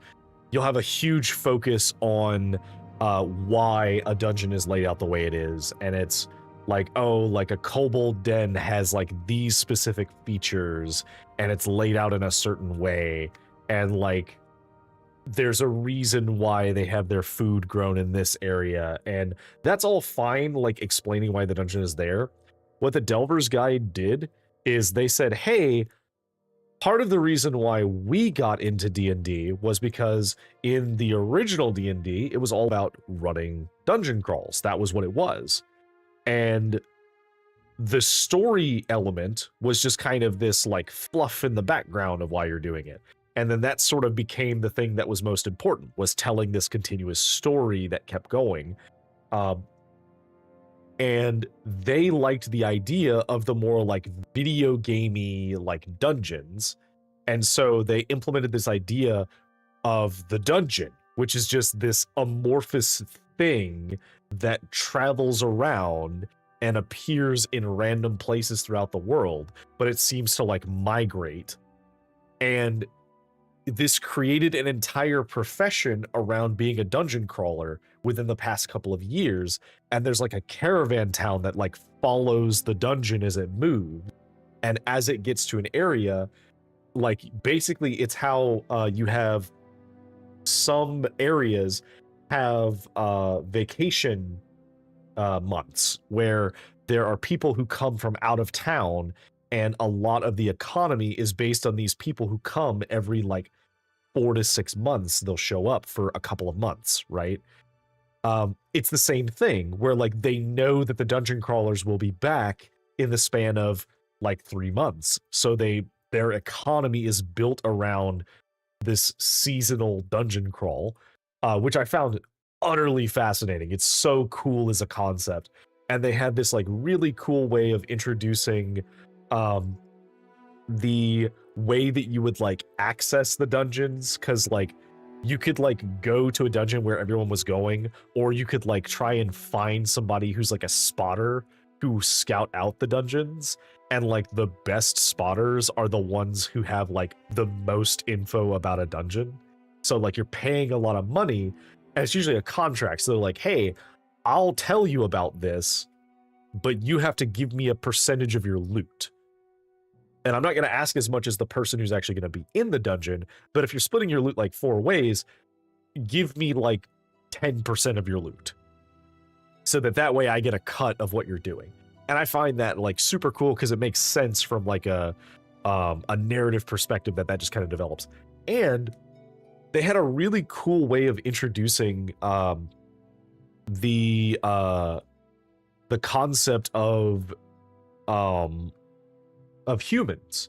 you'll have a huge focus on why a dungeon is laid out the way it is, and it's like, oh, like a kobold den has like these specific features and it's laid out in a certain way, and like there's a reason why they have their food grown in this area, and that's all fine, like explaining why the dungeon is there. What the Delver's Guide did is they said, hey, part of the reason why we got into D&D was because in the original D&D, it was all about running dungeon crawls. That was what it was. And the story element was just kind of this like fluff in the background of why you're doing it. And then that sort of became the thing that was most important, was telling this continuous story that kept going. And they liked the idea of the more like video gamey like dungeons. And so they implemented this idea of the dungeon, which is just this amorphous thing that travels around and appears in random places throughout the world, but it seems to like migrate. And this created an entire profession around being a dungeon crawler within the past couple of years. And there's like a caravan town that like follows the dungeon as it moves. And as it gets to an area, like basically it's how you have some areas have vacation months where there are people who come from out of town, and a lot of the economy is based on these people who come every like 4 to 6 months. They'll show up for a couple of months, right? It's the same thing where like they know that the dungeon crawlers will be back in the span of like 3 months, so their economy is built around this seasonal dungeon crawl, which I found utterly fascinating. It's so cool as a concept. And they had this like really cool way of introducing the way that you would like access the dungeons, because like you could like go to a dungeon where everyone was going, or you could like try and find somebody who's like a spotter who scout out the dungeons, and like the best spotters are the ones who have like the most info about a dungeon. So like you're paying a lot of money, and it's usually a contract, so they're like, hey, I'll tell you about this, but you have to give me a percentage of your loot. And I'm not going to ask as much as the person who's actually going to be in the dungeon, but if you're splitting your loot like 4 ways, give me like 10% of your loot, so that way I get a cut of what you're doing. And I find that like super cool because it makes sense from like a narrative perspective that just kind of develops. And they had a really cool way of introducing the concept of humans,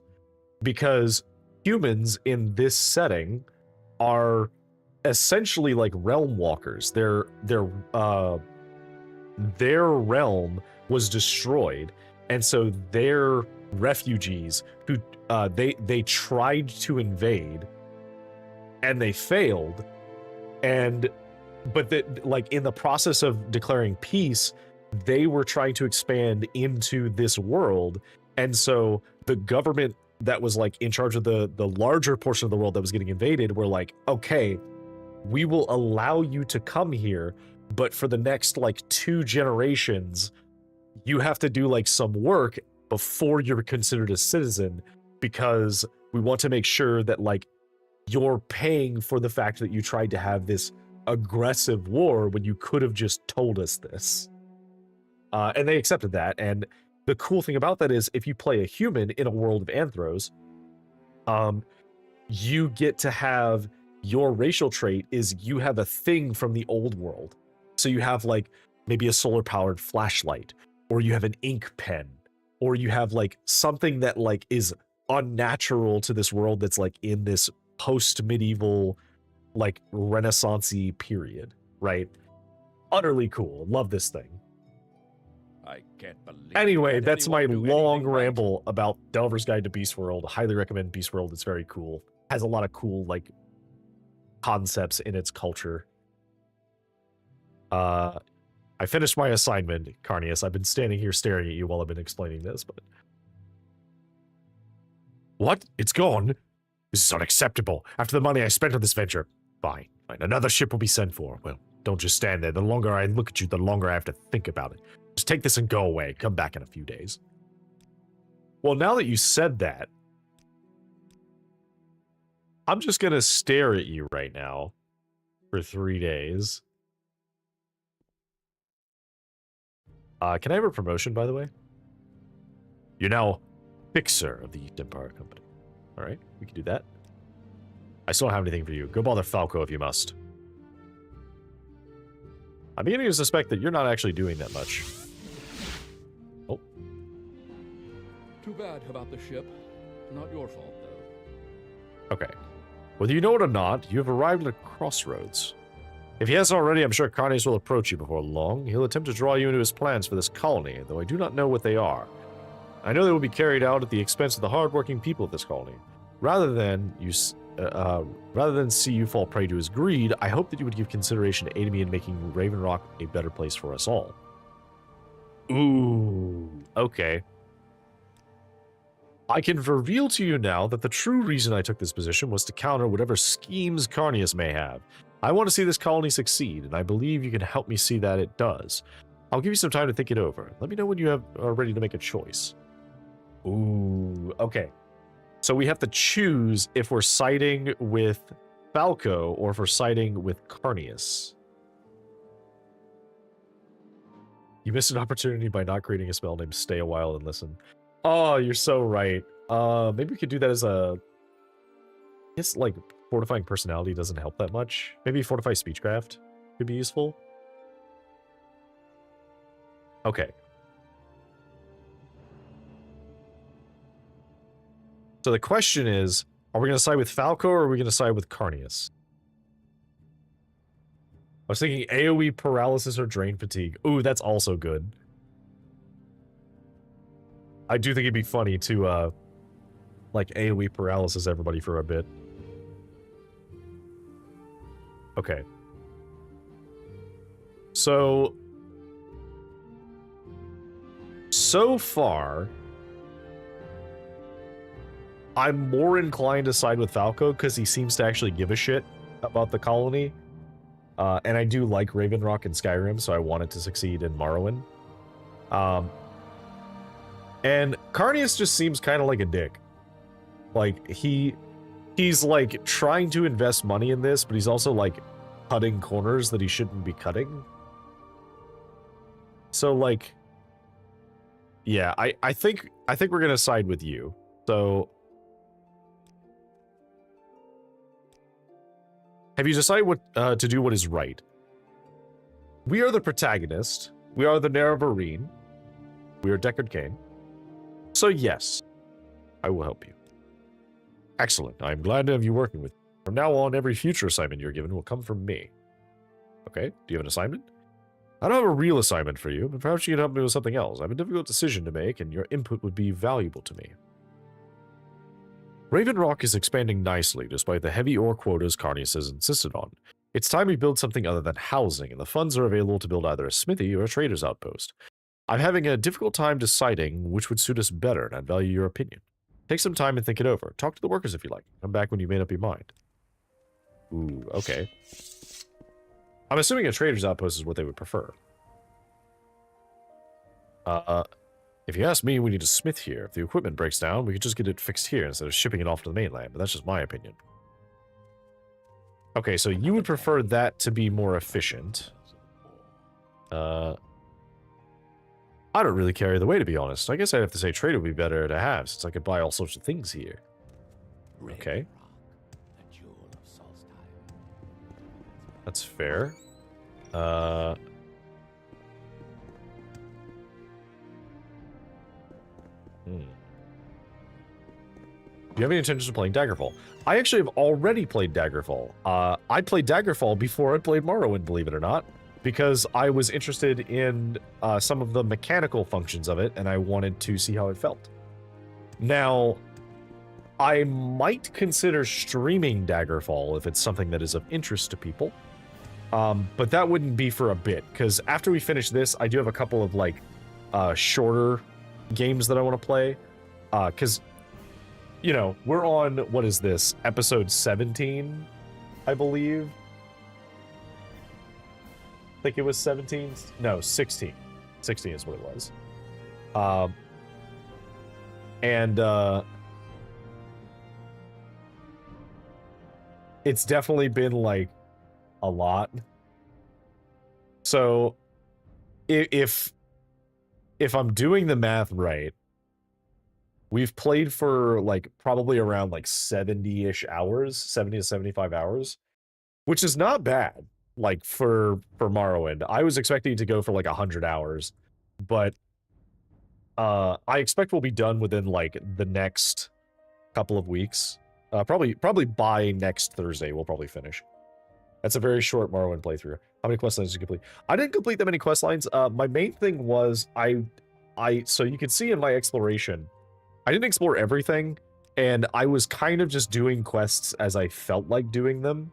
because humans in this setting are essentially like realm walkers. Their realm was destroyed, and so their refugees who they tried to invade and they failed, but that, like, in the process of declaring peace, they were trying to expand into this world, and so the government that was like in charge of the larger portion of the world that was getting invaded were like, okay, we will allow you to come here, but for the next like 2 generations you have to do like some work before you're considered a citizen, because we want to make sure that like you're paying for the fact that you tried to have this aggressive war when you could have just told us this. And they accepted that. And the cool thing about that is if you play a human in a world of anthros, you get to have your racial trait is you have a thing from the old world. So you have like maybe a solar powered flashlight, or you have an ink pen, or you have like something that like is unnatural to this world that's like in this post-medieval like Renaissance-y period, right? Utterly cool. Love this thing. I can't believe Anyway, that that's my anyone do long anything right. ramble about Delver's Guide to Beast World. Highly recommend Beast World. It's very cool. Has a lot of cool like concepts in its culture. I finished my assignment, Carnius. I've been standing here staring at you while I've been explaining this, but... What? It's gone? This is unacceptable. After the money I spent on this venture. Fine. Another ship will be sent for. Well, don't just stand there. The longer I look at you, the longer I have to think about it. Just take this and go away. Come back in a few days. Well, now that you said that, I'm just going to stare at you right now for 3 days. Can I have a promotion, by the way? You're now fixer of the East Empire Company. All right, we can do that. I still don't have anything for you. Go bother Falco if you must. I'm beginning to suspect that you're not actually doing that much. Oh. Too bad about the ship. Not your fault, though. Okay. Whether you know it or not, you have arrived at a crossroads. If he hasn't already, I'm sure Carnius will approach you before long. He'll attempt to draw you into his plans for this colony, though I do not know what they are. I know they will be carried out at the expense of the hard-working people of this colony. Rather than see you fall prey to his greed, I hope that you would give consideration to aiding me in making Raven Rock a better place for us all. Ooh, okay. I can reveal to you now that the true reason I took this position was to counter whatever schemes Carnius may have. I want to see this colony succeed, and I believe you can help me see that it does. I'll give you some time to think it over. Let me know when you are ready to make a choice. Ooh, okay. So we have to choose if we're siding with Falco or if we're siding with Carnius. You missed an opportunity by not creating a spell named Stay a While and Listen. Oh, you're so right. Maybe we could do that as a... I guess, like, Fortifying Personality doesn't help that much. Maybe Fortify Speechcraft could be useful. Okay. So the question is, are we going to side with Falco or are we going to side with Carnius? I was thinking AoE Paralysis or Drain Fatigue. Ooh, that's also good. I do think it'd be funny to, like, AoE Paralysis everybody for a bit. Okay. So far, I'm more inclined to side with Falco because he seems to actually give a shit about the colony. And I do like Raven Rock and Skyrim, so I want it to succeed in Morrowind. And Carnius just seems kind of like a dick. Like, he's like trying to invest money in this, but he's also like cutting corners that he shouldn't be cutting. So like, yeah, I think we're gonna side with you. So, have you decided what to do what is right? We are the protagonist. We are the Nerevarine. We are Deckard Cain. So yes, I will help you. Excellent. I'm glad to have you working with me. From now on, every future assignment you're given will come from me. Okay, do you have an assignment? I don't have a real assignment for you, but perhaps you can help me with something else. I have a difficult decision to make, and your input would be valuable to me. Raven Rock is expanding nicely, despite the heavy ore quotas Carnius has insisted on. It's time we build something other than housing, and the funds are available to build either a smithy or a trader's outpost. I'm having a difficult time deciding which would suit us better, and I'd value your opinion. Take some time and think it over. Talk to the workers if you like. Come back when you made up your mind. Ooh, okay. I'm assuming a trader's outpost is what they would prefer. If you ask me, we need a smith here. If the equipment breaks down, we could just get it fixed here instead of shipping it off to the mainland, but that's just my opinion. Okay, so you would prefer that to be more efficient. I don't really care either way, to be honest. I guess I'd have to say trade would be better to have, since I could buy all sorts of things here. Okay. That's fair. Do you have any intentions of playing Daggerfall? I actually have already played Daggerfall. I played Daggerfall before I played Morrowind, believe it or not, because I was interested in some of the mechanical functions of it, and I wanted to see how it felt. Now, I might consider streaming Daggerfall if it's something that is of interest to people, but that wouldn't be for a bit, because after we finish this, I do have a couple of, like, shorter games that I want to play, because, you know, we're on, what is this, episode 17, I believe? I think it was 17? No, 16. 16 is what it was. It's definitely been, like, a lot. So, if I'm doing the math right, we've played for, like, probably around, like, 70-ish hours, 70 to 75 hours, which is not bad, like, for Morrowind. I was expecting to go for, like, 100 hours, but I expect we'll be done within, like, the next couple of weeks. Probably by next Thursday, we'll probably finish. That's a very short Morrowind playthrough. How many quest lines did you complete? I didn't complete that many quest lines. My main thing was so you can see in my exploration, I didn't explore everything, and I was kind of just doing quests as I felt like doing them.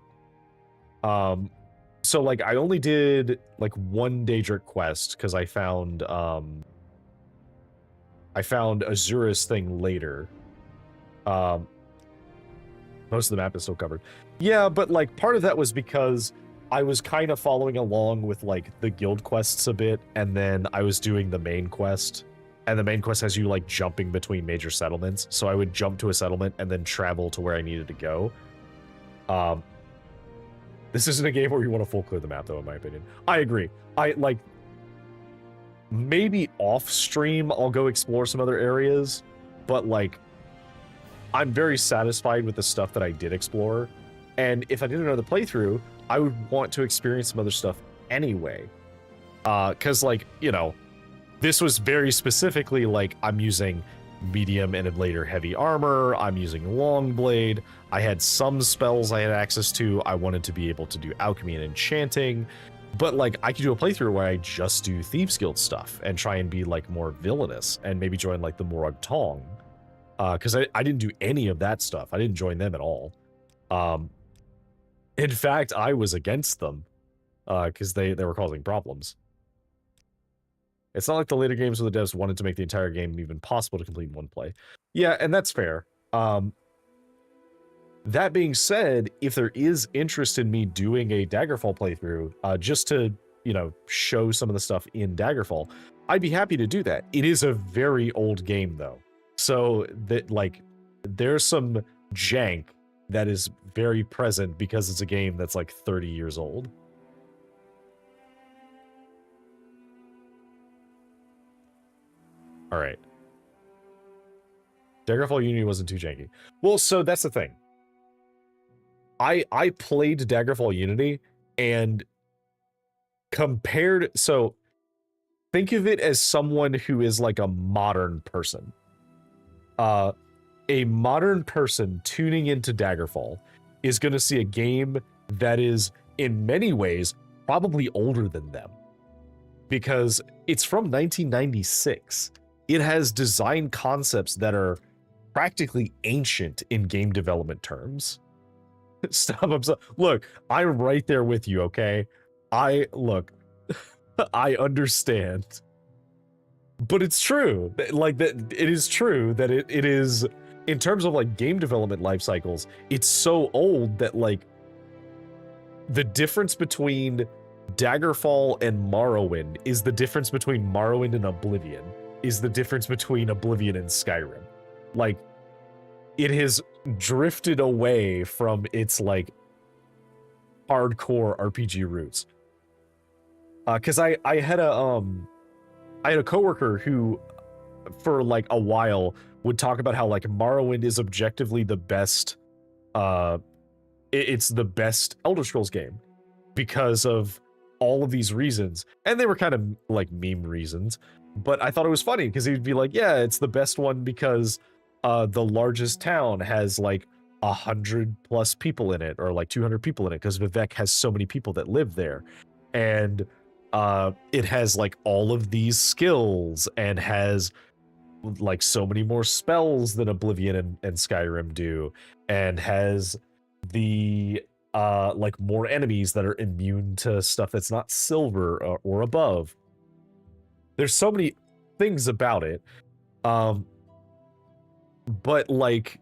So, like, I only did, like, one Daedric quest, because I found Azura's thing later. Most of the map is still covered. Yeah, but, like, part of that was because I was kind of following along with, like, the guild quests a bit, and then I was doing the main quest. And the main quest has you, like, jumping between major settlements. So I would jump to a settlement and then travel to where I needed to go. This isn't a game where you want to full clear the map, though, in my opinion. I agree. Maybe off stream I'll go explore some other areas, but, like, I'm very satisfied with the stuff that I did explore. And if I did another playthrough, I would want to experience some other stuff anyway. Because, like, you know, this was very specifically, like, I'm using medium and later heavy armor, I'm using long blade, I had some spells I had access to, I wanted to be able to do alchemy and enchanting, but, like, I could do a playthrough where I just do Thieves Guild stuff and try and be, like, more villainous and maybe join, like, the Morag Tong. Because I didn't do any of that stuff. I didn't join them at all. In fact, I was against them because they were causing problems. It's not like the later games where the devs wanted to make the entire game even possible to complete in one play. Yeah, and that's fair. That being said, if there is interest in me doing a Daggerfall playthrough, just to, you know, show some of the stuff in Daggerfall, I'd be happy to do that. It is a very old game, though. So that, like, there's some jank that is very present because it's a game that's like 30 years old. All right. Daggerfall Unity wasn't too janky. Well, so that's the thing. I played Daggerfall Unity and compared, so think of it as someone who is like a modern person. A modern person tuning into Daggerfall is going to see a game that is, in many ways, probably older than them. because it's from 1996. It has design concepts that are practically ancient in game development terms. Stop. Look, I'm right there with you, okay? I understand. But it's true. Like, that it is true that it is, in terms of like game development life cycles, it's so old that like the difference between Daggerfall and Morrowind is the difference between Morrowind and Oblivion, is the difference between Oblivion and Skyrim. Like, it has drifted away from its like hardcore RPG roots. Because I had a coworker who, for like a while, would talk about how like Morrowind is objectively the best. It's the best Elder Scrolls game because of all of these reasons, and they were kind of like meme reasons. But I thought it was funny because he'd be like, "Yeah, it's the best one because the largest town has like 100+ people in it, or like 200 people in it, because Vivek has so many people that live there, and it has like all of these skills and has like so many more spells than Oblivion and Skyrim do, and has the like more enemies that are immune to stuff that's not silver or above. There's so many things about it, but like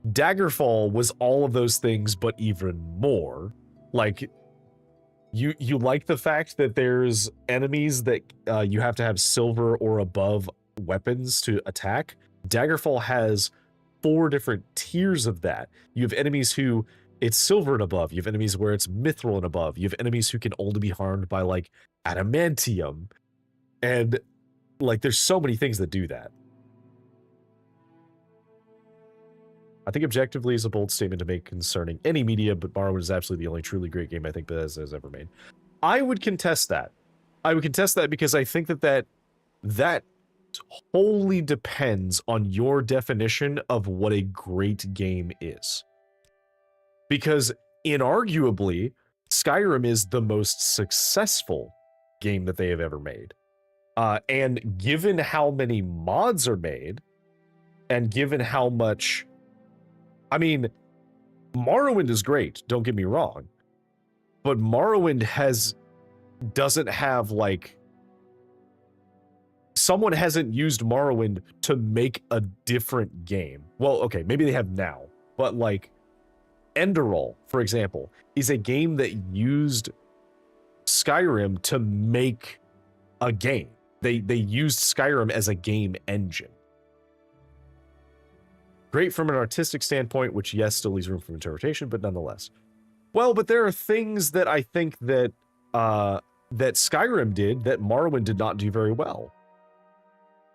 Daggerfall was all of those things but even more. Like, you like the fact that there's enemies that you have to have silver or above weapons to attack. Daggerfall has 4 different tiers of that. You have enemies who it's silver and above. You have enemies where it's mithril and above. You have enemies who can only be harmed by like adamantium. And like, there's so many things that do that. I think objectively is a bold statement to make concerning any media, but Morrowind is absolutely the only truly great game I think Bethesda has ever made. I would contest that. I would contest that because I think that wholly depends on your definition of what a great game is. Because inarguably, Skyrim is the most successful game that they have ever made. And given how many mods are made, and given how much... I mean, Morrowind is great, don't get me wrong. But Morrowind doesn't have, like... Someone hasn't used Morrowind to make a different game. Well, okay, maybe they have now. But, like, Enderall, for example, is a game that used Skyrim to make a game. They used Skyrim as a game engine. Great from an artistic standpoint, which, yes, still leaves room for interpretation, but nonetheless. Well, but there are things that I think that that Skyrim did that Morrowind did not do very well.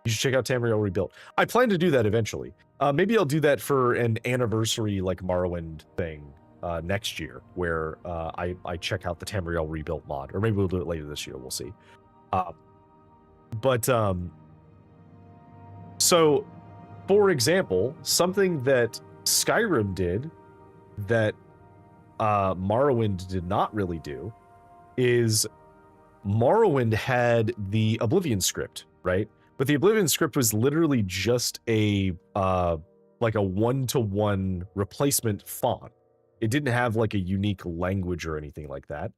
You should check out Tamriel Rebuilt. I plan to do that eventually. Maybe I'll do that for an anniversary like Morrowind thing next year, where I check out the Tamriel Rebuilt mod, or maybe we'll do it later this year. We'll see. So, for example, something that Skyrim did that Morrowind did not really do is Morrowind had the Oblivion script, right? But the Oblivion script was literally just a like a one-to-one replacement font. It didn't have like a unique language or anything like that.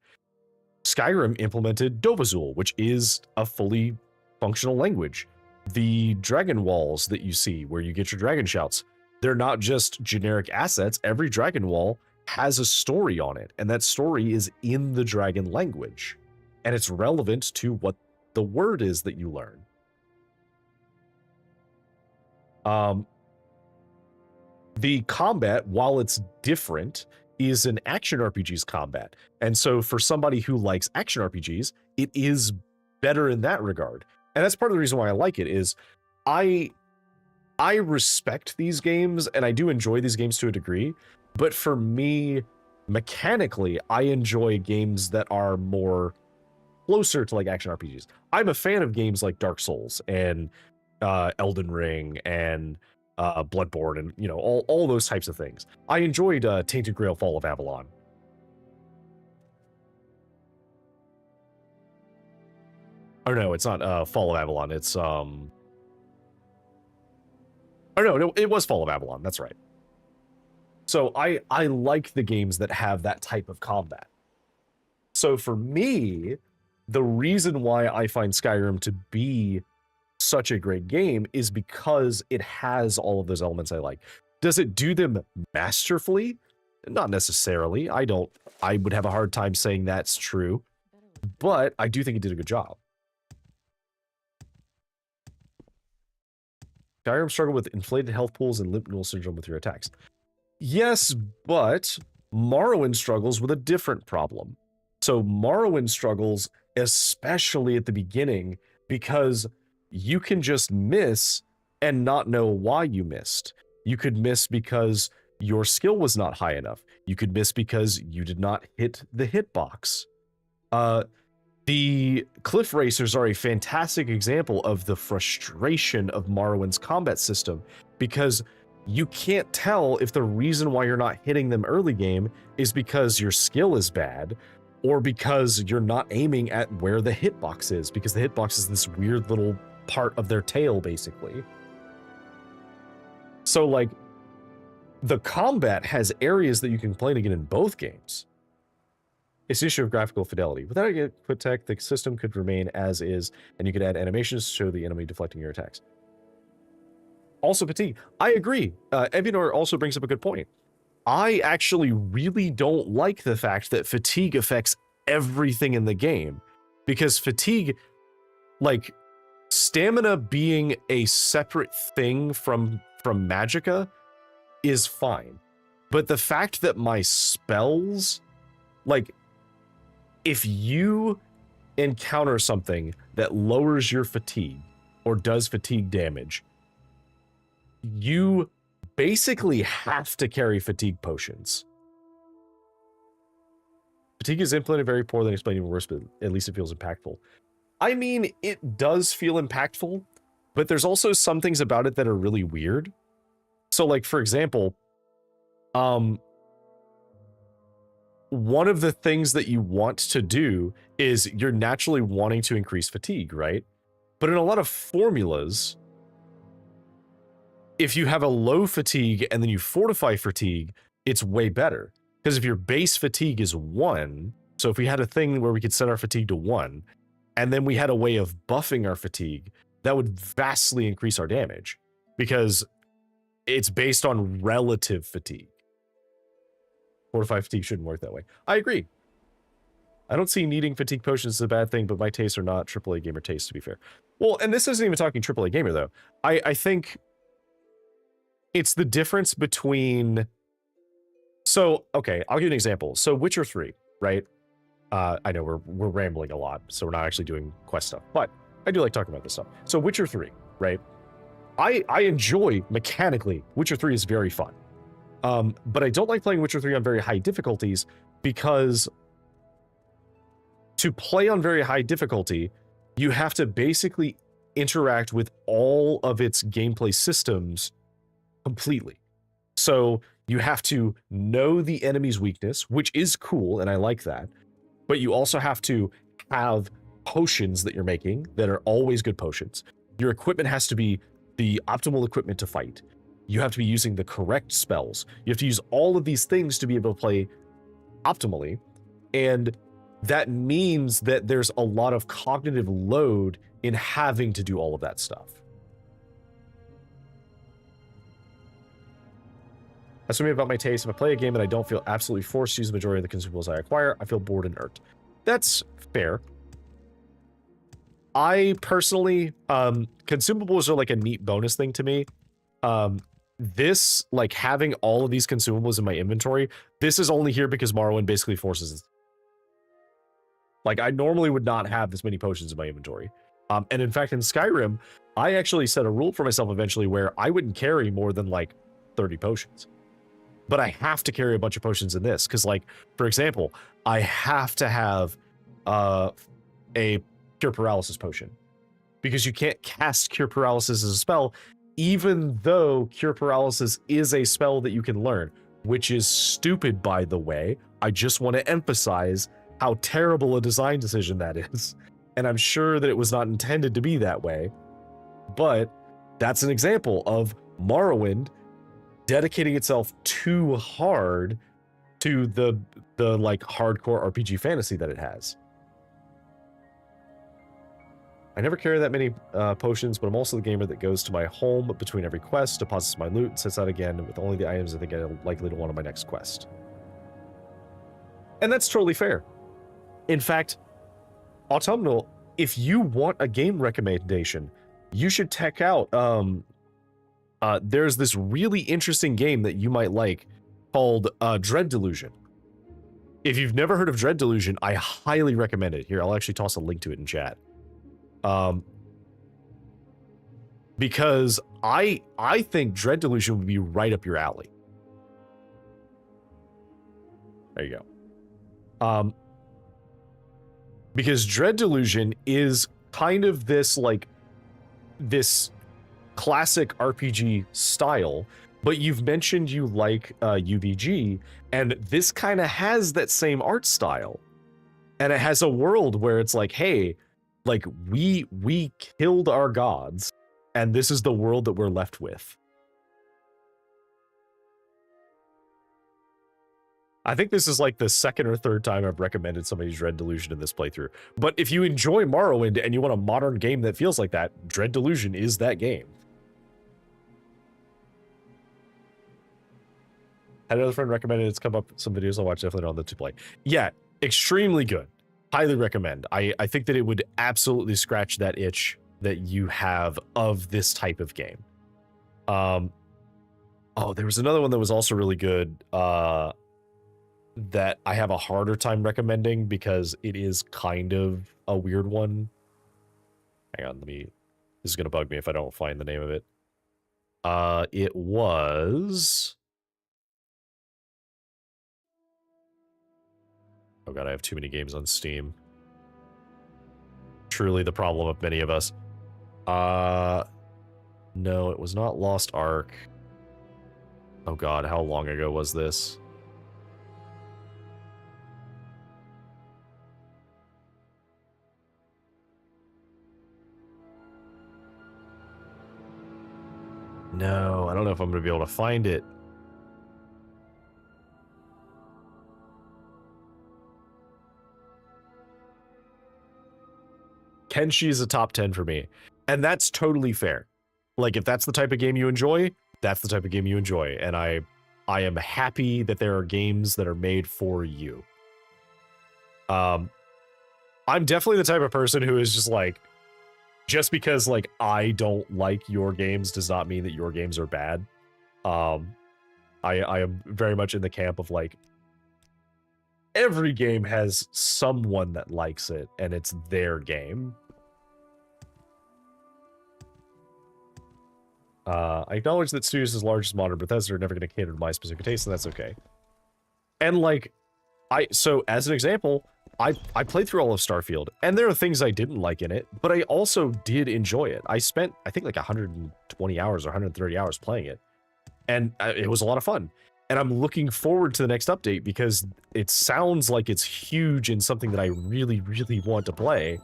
Skyrim implemented Dovazul, which is a fully functional language. The dragon walls that you see where you get your dragon shouts, they're not just generic assets. Every dragon wall has a story on it, and that story is in the dragon language, and it's relevant to what the word is that you learn. The combat, while it's different, is an action RPG's combat. And so for somebody who likes action RPGs, it is better in that regard. And that's part of the reason why I like it is I respect these games and I do enjoy these games to a degree, but for me, mechanically, I enjoy games that are more closer to like action RPGs. I'm a fan of games like Dark Souls and Elden Ring and Bloodborne and, you know, all those types of things. I enjoyed Tainted Grail Fall of Avalon. Or no, it's not Fall of Avalon. It's Oh no, it was Fall of Avalon. That's right. So I like the games that have that type of combat. So for me, the reason why I find Skyrim to be such a great game is because it has all of those elements I like. Does it do them masterfully? Not necessarily. I would have a hard time saying that's true, but I do think it did a good job. Skyrim struggled with inflated health pools and limp noodle syndrome with your attacks. Yes, but Morrowind struggles with a different problem. So Morrowind struggles, especially at the beginning, because you can just miss and not know why you missed. You could miss because your skill was not high enough. You could miss because you did not hit the hitbox. The Cliff Racers are a fantastic example of the frustration of Morrowind's combat system, because you can't tell if the reason why you're not hitting them early game is because your skill is bad, or because you're not aiming at where the hitbox is, because the hitbox is this weird little part of their tail, basically. So, like, the combat has areas that you can complain again in both games. It's the issue of graphical fidelity. Without a quick tech, the system could remain as is, and you could add animations to show the enemy deflecting your attacks. Also, fatigue. I agree. Evinor also brings up a good point. I actually really don't like the fact that fatigue affects everything in the game, because fatigue, like, stamina being a separate thing from magicka is fine. But the fact that my spells, like, if you encounter something that lowers your fatigue or does fatigue damage, you basically have to carry fatigue potions. Fatigue is implemented very poorly and explained even worse, but at least it feels impactful. I mean, it does feel impactful, but there's also some things about it that are really weird. So, like, for example, one of the things that you want to do is you're naturally wanting to increase fatigue, right? But in a lot of formulas, if you have a low fatigue and then you fortify fatigue, it's way better. Because if your base fatigue is 1, so if we had a thing where we could set our fatigue to 1, and then we had a way of buffing our fatigue, that would vastly increase our damage, because it's based on relative fatigue. Fortified fatigue shouldn't work that way. I agree. I don't see needing fatigue potions as a bad thing, but my tastes are not AAA gamer tastes, to be fair. Well, and this isn't even talking AAA gamer, though. I think it's the difference between... So, okay, I'll give you an example. So, Witcher 3, right? I know we're rambling a lot, so we're not actually doing quest stuff, but I do like talking about this stuff. So, Witcher 3, right? I enjoy, mechanically, Witcher 3 is very fun. But I don't like playing Witcher 3 on very high difficulties, because to play on very high difficulty, you have to basically interact with all of its gameplay systems completely. So you have to know the enemy's weakness, which is cool, and I like that. But you also have to have potions that you're making that are always good potions. Your equipment has to be the optimal equipment to fight. You have to be using the correct spells. You have to use all of these things to be able to play optimally. And that means that there's a lot of cognitive load in having to do all of that stuff. That's what I mean about my taste. If I play a game and I don't feel absolutely forced to use the majority of the consumables I acquire, I feel bored and irked. That's fair. I personally, consumables are like a neat bonus thing to me. This, like, having all of these consumables in my inventory, this is only here because Morrowind basically forces it. Like, I normally would not have this many potions in my inventory. And in fact, in Skyrim, I actually set a rule for myself eventually where I wouldn't carry more than, like, 30 potions. But I have to carry a bunch of potions in this, because, like, for example, I have to have a Cure Paralysis potion. Because you can't cast Cure Paralysis as a spell, even though Cure Paralysis is a spell that you can learn, which is stupid, by the way. I just want to emphasize how terrible a design decision that is. and I'm sure that it was not intended to be that way, but that's an example of Morrowind dedicating itself too hard to the like hardcore RPG fantasy that it has. I never carry that many potions, but I'm also the gamer that goes to my home between every quest, deposits my loot, and sets out again with only the items I think I'm likely to want on my next quest. And that's totally fair. In fact, Autumnal, if you want a game recommendation, you should check out, there's this really interesting game that you might like called Dread Delusion. If you've never heard of Dread Delusion, I highly recommend it. Here, I'll actually toss a link to it in chat. Because I think Dread Delusion would be right up your alley. There you go. Because Dread Delusion is kind of this like this classic RPG style, but you've mentioned you like UVG, and this kind of has that same art style, and it has a world where it's like, hey, like we killed our gods, and this is the world that we're left with. I think this is like the second or third time I've recommended somebody's Dread Delusion in this playthrough. But if you enjoy Morrowind and you want a modern game that feels like that, Dread Delusion is that game. Had another friend recommended it's come up some videos I'll watch, definitely on the to play. Yeah, extremely good. Highly recommend. I think that it would absolutely scratch that itch that you have of this type of game. Oh, there was another one that was also really good. That I have a harder time recommending because it is kind of a weird one. Hang on, this is gonna bug me if I don't find the name of it. It was... Oh god, I have too many games on Steam. Truly the problem of many of us. No, it was not Lost Ark. Oh god, how long ago was this? No, I don't know if I'm going to be able to find it. Kenshi is a top 10 for me. And that's totally fair. Like, if that's the type of game you enjoy, that's the type of game you enjoy. And I am happy that there are games that are made for you. I'm definitely the type of person who is just like, just because like I don't like your games does not mean that your games are bad. I am very much in the camp of like, every game has someone that likes it and it's their game. I acknowledge that studios as large as modern Bethesda are never going to cater to my specific taste, and that's okay. And like, so as an example, I played through all of Starfield, and there are things I didn't like in it, but I also did enjoy it. I spent, I think, like 120 hours or 130 hours playing it, and it was a lot of fun. And I'm looking forward to the next update because it sounds like it's huge and something that I really, really want to play,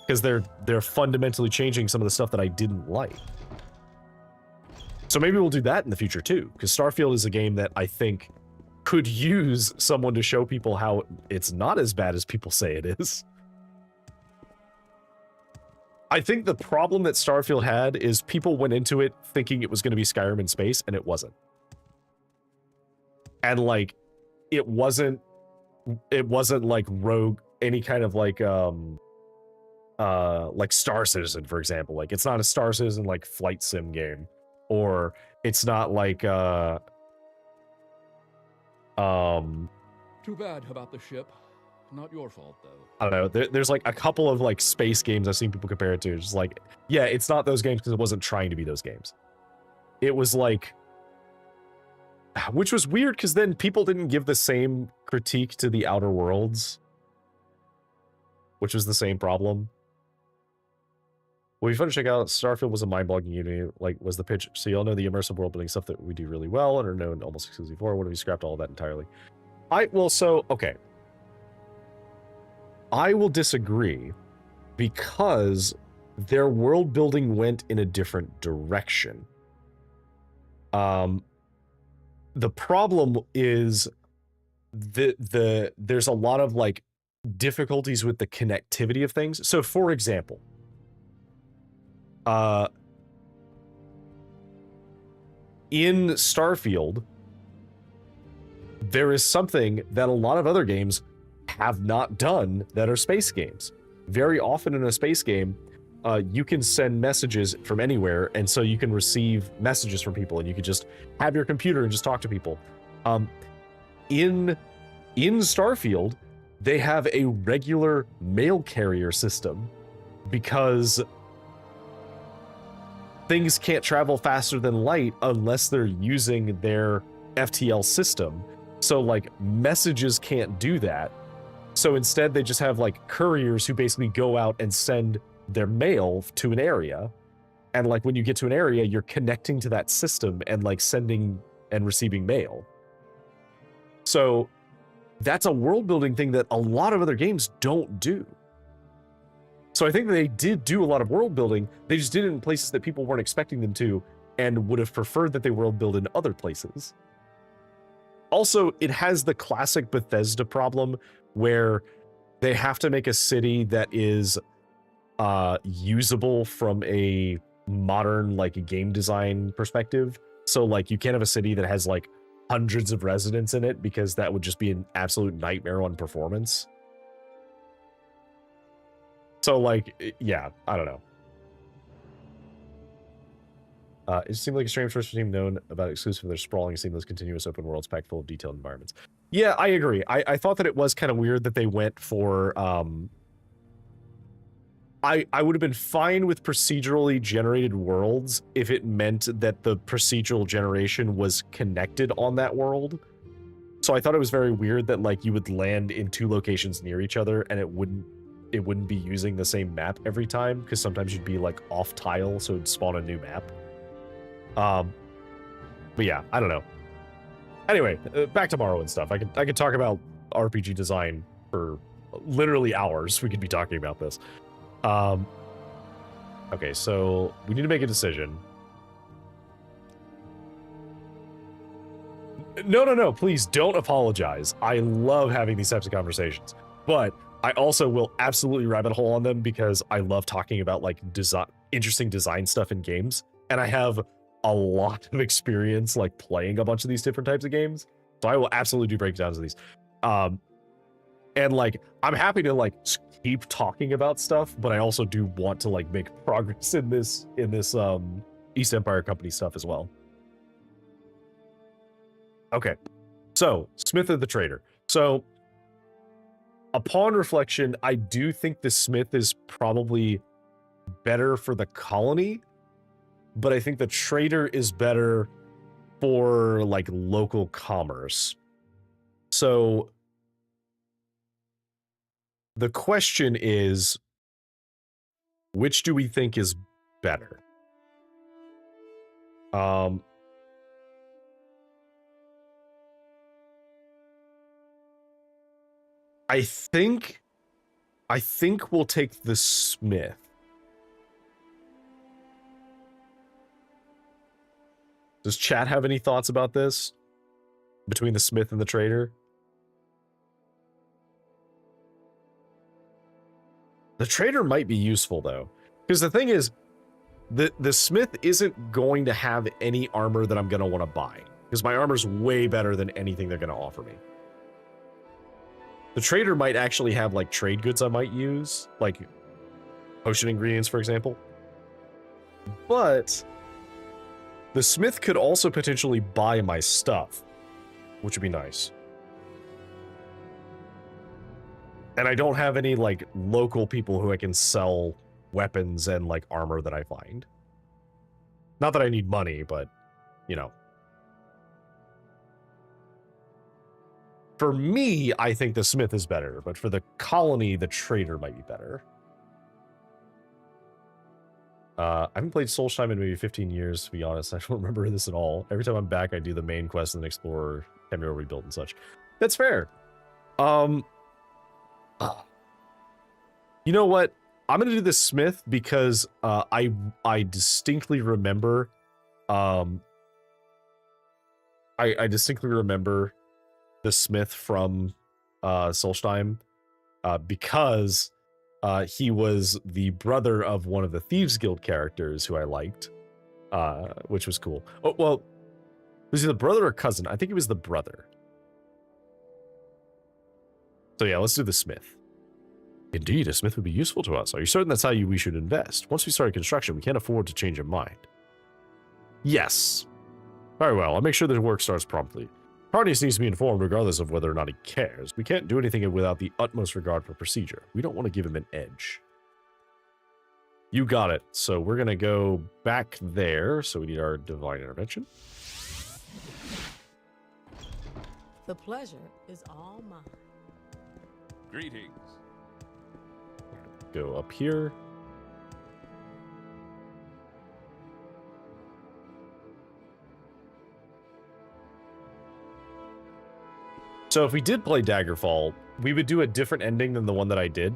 because they're fundamentally changing some of the stuff that I didn't like. So maybe we'll do that in the future too, because Starfield is a game that I think could use someone to show people how it's not as bad as people say it is. I think the problem that Starfield had is people went into it thinking it was going to be Skyrim in space, and it wasn't. And like, it wasn't like Rogue, any kind of like Star Citizen, for example. Like, it's not a Star Citizen like flight sim game, or it's not like Too bad about the ship. Not your fault, though. I don't know. There's like a couple of like space games I've seen people compare it to. It's just like, yeah, it's not those games because it wasn't trying to be those games. It was like, which was weird because then people didn't give the same critique to the Outer Worlds, which was the same problem. Well, you fun to check out. Starfield was a mind-boggling unity, like was the pitch. So you all know the immersive world building stuff that we do really well and are known almost exclusively for. What if we scrapped all of that entirely? Okay. I will disagree because their world building went in a different direction. The problem is there's a lot of like difficulties with the connectivity of things. So for example, in Starfield, there is something that a lot of other games have not done that are space games. Very often in a space game, you can send messages from anywhere, and so you can receive messages from people, and you can just have your computer and just talk to people. In Starfield, they have a regular mail carrier system because things can't travel faster than light unless they're using their FTL system. So like messages can't do that. So instead they just have like couriers who basically go out and send their mail to an area. And like when you get to an area, you're connecting to that system and like sending and receiving mail. So that's a world building thing that a lot of other games don't do. So I think they did do a lot of world building. They just did it in places that people weren't expecting them to and would have preferred that they world build in other places. Also, it has the classic Bethesda problem where they have to make a city that is usable from a modern like game design perspective. So like you can't have a city that has like hundreds of residents in it because that would just be an absolute nightmare on performance. So like, yeah, I don't know. It seemed like a strange first team known about exclusive for their sprawling, seamless, continuous open worlds packed full of detailed environments. Yeah, I agree. I thought that it was kind of weird that they went for I would have been fine with procedurally generated worlds if it meant that the procedural generation was connected on that world. So I thought it was very weird that like you would land in two locations near each other and it wouldn't be using the same map every time, because sometimes you'd be like off tile, so it'd spawn a new map. But yeah, I don't know. Anyway, back to Morrowind stuff. I could talk about RPG design for literally hours. We could be talking about this. Okay, so we need to make a decision. No, please don't apologize. I love having these types of conversations, but I also will absolutely rabbit hole on them because I love talking about like interesting design stuff in games, and I have a lot of experience like playing a bunch of these different types of games, so I will absolutely do breakdowns of these. And like I'm happy to like keep talking about stuff, but I also do want to like make progress in this East Empire Company stuff as well. Okay, so Smith of the Trader. So upon reflection, I do think the Smith is probably better for the colony, but I think the Trader is better for like local commerce. So the question is, which do we think is better? I think we'll take the Smith. Does chat have any thoughts about this? Between the Smith and the Trader? The Trader might be useful though, because the thing is, the Smith isn't going to have any armor that I'm going to want to buy, because my armor's way better than anything they're going to offer me. The Trader might actually have like trade goods I might use, like potion ingredients, for example. But the Smith could also potentially buy my stuff, which would be nice. And I don't have any like local people who I can sell weapons and like armor that I find. Not that I need money, but you know. For me, I think the Smith is better, but for the colony, the Trader might be better. I haven't played Solstheim in maybe 15 years, to be honest. I don't remember this at all. Every time I'm back, I do the main quest and explore Cameo Rebuilt and such. That's fair. You know what? I'm gonna do the smith because I distinctly remember I distinctly remember the smith from Solstheim because he was the brother of one of the Thieves Guild characters who I liked, which was cool. Oh, well, was he the brother or cousin? I think he was the brother. So yeah, let's do the smith. Indeed, a smith would be useful to us. Are you certain that's how we should invest? Once we start construction, we can't afford to change our mind. Yes. Very well, I'll make sure the work starts promptly. Carnius needs to be informed regardless of whether or not he cares. We can't do anything without the utmost regard for procedure. We don't want to give him an edge. You got it. So we're going to go back there. So we need our divine intervention. The pleasure is all mine. Greetings. Go up here. So if we did play Daggerfall, we would do a different ending than the one that I did.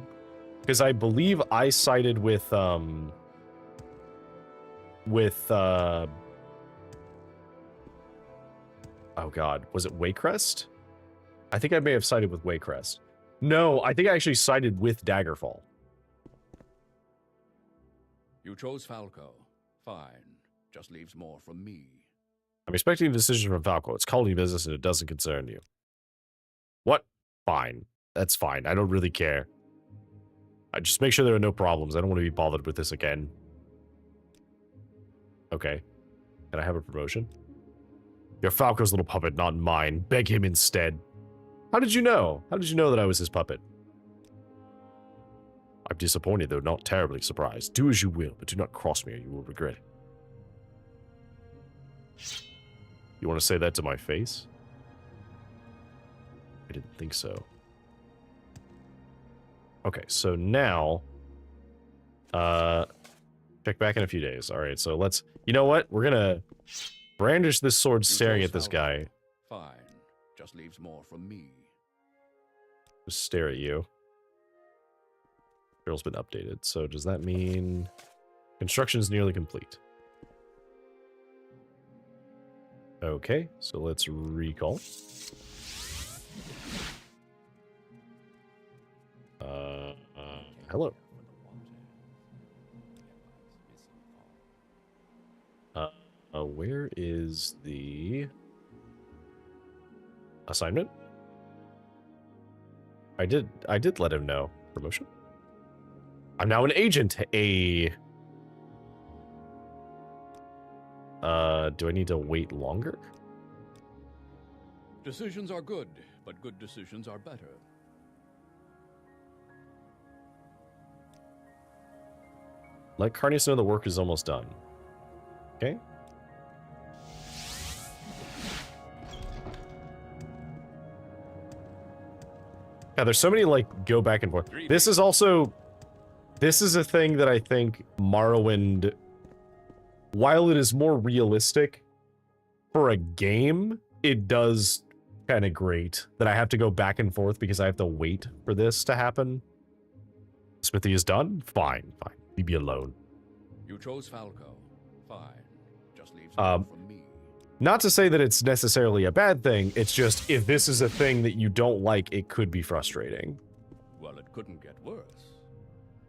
Because I believe I sided with oh god, was it Waycrest? I think I may have sided with Waycrest. No, I think I actually sided with Daggerfall. You chose Falco. Fine. Just leaves more from me. I'm expecting a decision from Falco. It's colony business and it doesn't concern you. What? Fine. That's fine. I don't really care. I just make sure there are no problems. I don't want to be bothered with this again. Okay. Can I have a promotion? You're Falco's little puppet, not mine. Beg him instead. How did you know? How did you know that I was his puppet? I'm disappointed, though not terribly surprised. Do as you will, but do not cross me or you will regret it. You want to say that to my face? I didn't think so. Okay, so now, check back in a few days. All right, so let's, you know what? We're gonna brandish this sword staring at this guy. Fine. Just leaves more from me. Just stare at you. Barrel's been updated, so does that mean construction is nearly complete? Okay, so let's recall. Hello. Where is the assignment? I did let him know. Promotion? I'm now an agent. Do I need to wait longer? Decisions are good, but good decisions are better. Let Carnius know the work is almost done. Okay. Yeah, there's so many, like, go back and forth. This is also... This is a thing that I think Morrowind... While it is more realistic for a game, it does kind of great that I have to go back and forth because I have to wait for this to happen. Smithy is done? Fine, fine. Leave me alone. You chose Falco. Fine. Just leaves more from me. Not to say that it's necessarily a bad thing, it's just if this is a thing that you don't like, it could be frustrating. Well, it couldn't get worse.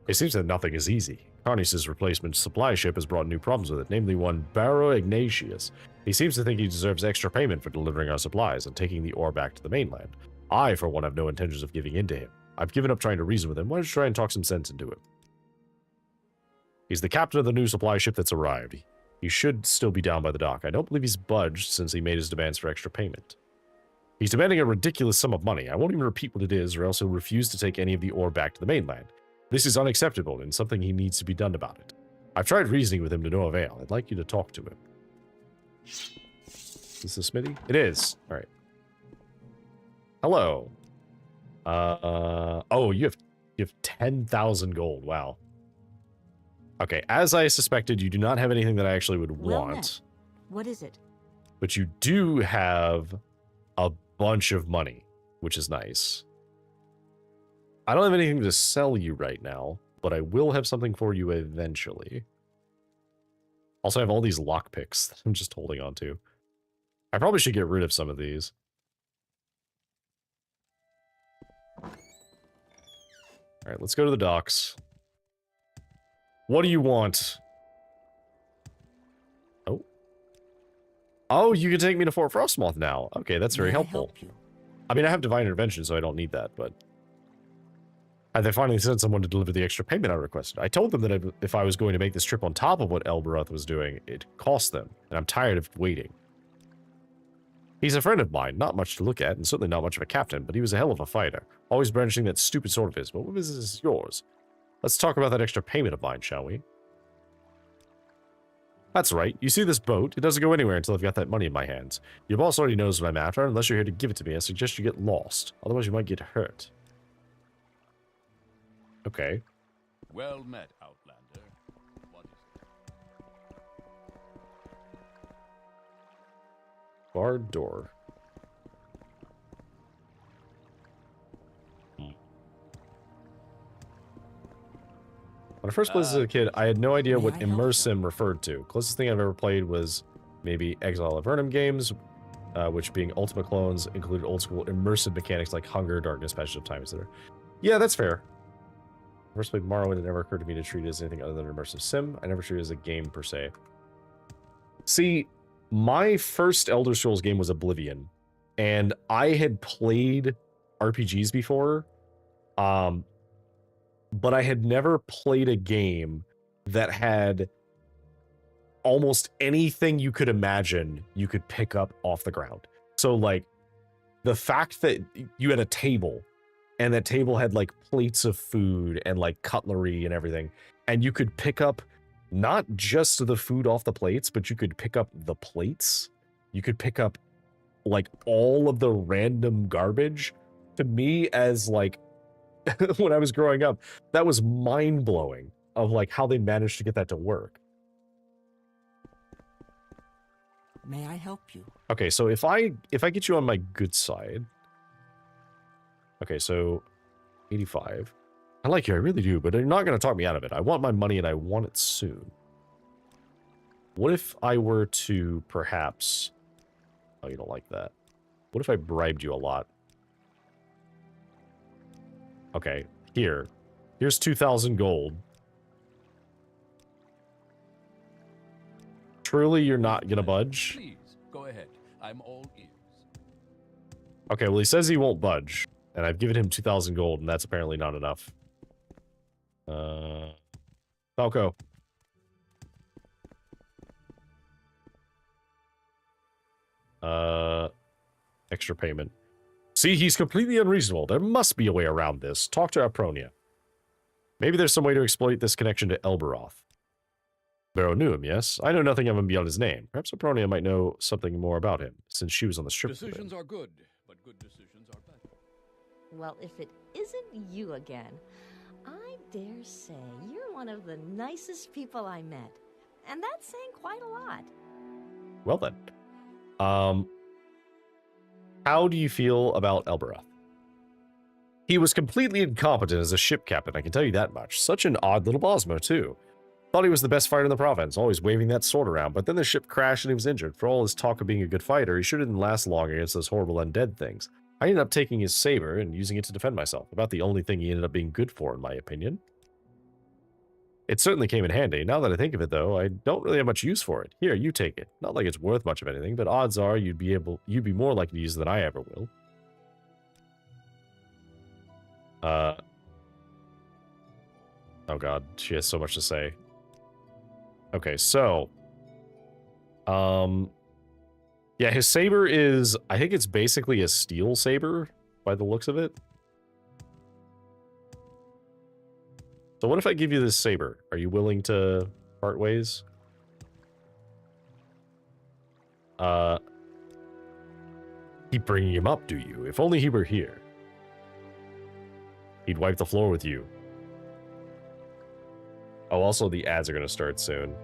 It seems that nothing is easy. Carnius' replacement supply ship has brought new problems with it, namely one Barrow Ignatius. He seems to think he deserves extra payment for delivering our supplies and taking the ore back to the mainland. I, for one, have no intentions of giving in to him. I've given up trying to reason with him. Why don't you try and talk some sense into him? He's the captain of the new supply ship that's arrived. He should still be down by the dock. I don't believe he's budged since he made his demands for extra payment. He's demanding a ridiculous sum of money. I won't even repeat what it is, or else he'll refuse to take any of the ore back to the mainland. This is unacceptable, and something he needs to be done about it. I've tried reasoning with him to no avail. I'd like you to talk to him. Is this a Smitty? It is. All right. Hello. Oh, you have 10,000 gold. Wow. Okay, as I suspected, you do not have anything that I actually would want. What is it? But you do have a bunch of money, which is nice. I don't have anything to sell you right now. but I will have something for you eventually. Also, I have all these lockpicks that I'm just holding on to. I probably should get rid of some of these. Alright, let's go to the docks. What do you want? Oh. Oh, you can take me to Fort Frostmoth now. Okay, that's very May I helpful. help you? I mean, I have Divine Intervention, so I don't need that, but... They finally sent someone to deliver the extra payment I requested. I told them that if I was going to make this trip on top of what Elberoth was doing, it cost them, and I'm tired of waiting. He's a friend of mine, not much to look at, and certainly not much of a captain, but he was a hell of a fighter, always brandishing that stupid sword of his. But what business is yours? Let's talk about that extra payment of mine, shall we? That's right. You see this boat? It doesn't go anywhere until I've got that money in my hands. Your boss already knows what I'm after. Unless you're here to give it to me, I suggest you get lost. Otherwise, you might get hurt. Okay. Well met, Outlander. What is it? Barred door. When I first played as a kid, I had no idea what Immerse Sim referred to. Closest thing I've ever played was maybe Exile of Vernum games, which being Ultima clones included old school immersive mechanics like Hunger, Darkness, Passage of Time, etc. Yeah, that's fair. First played Morrowind, it never occurred to me to treat it as anything other than an immersive sim. I never treated it as a game per se. See, my first Elder Scrolls game was Oblivion, and I had played RPGs before, but I had never played a game that had almost anything you could imagine you could pick up off the ground. So, like, the fact that you had a table, and that table had like plates of food and like cutlery and everything, and you could pick up not just the food off the plates, but you could pick up the plates. You could pick up like all of the random garbage. To me, as like when I was growing up, that was mind-blowing of like how they managed to get that to work. May I help you? Okay, so if I get you on my good side. Okay, so 85. I like you, I really do, but you're not going to talk me out of it. I want my money and I want it soon. What if I were to perhaps... Oh, you don't like that. What if I bribed you a lot? Okay, here's 2,000 gold. Truly, you're not going to budge? Please, go ahead. I'm all ears. Okay, well, he says he won't budge. And I've given him 2,000 gold, and that's apparently not enough. Falco. Extra payment. See, he's completely unreasonable. There must be a way around this. Talk to Apronia. Maybe there's some way to exploit this connection to Elberoth. Barrow knew him, yes? I know nothing of him beyond his name. Perhaps Apronia might know something more about him, since she was on the strip with him. Decisions are good, but good decisions are better. Well, if it isn't you again, I dare say you're one of the nicest people I met. And that's saying quite a lot. Well then. How do you feel about Elberoth? He was completely incompetent as a ship captain, I can tell you that much. Such an odd little Bosmo, too. Thought he was the best fighter in the province, always waving that sword around, but then the ship crashed and he was injured. For all his talk of being a good fighter, he sure didn't last long against those horrible undead things. I ended up taking his saber and using it to defend myself. About the only thing he ended up being good for, in my opinion. It certainly came in handy. Now that I think of it, though, I don't really have much use for it. Here, you take it. Not like it's worth much of anything, but odds are you'd be more likely to use it than I ever will. Oh god, she has so much to say. Okay, so... yeah, his saber is... I think it's basically a steel saber, by the looks of it. So what if I give you this saber? Are you willing to part ways? Keep bringing him up, do you? If only he were here. He'd wipe the floor with you. Oh, also the ads are going to start soon.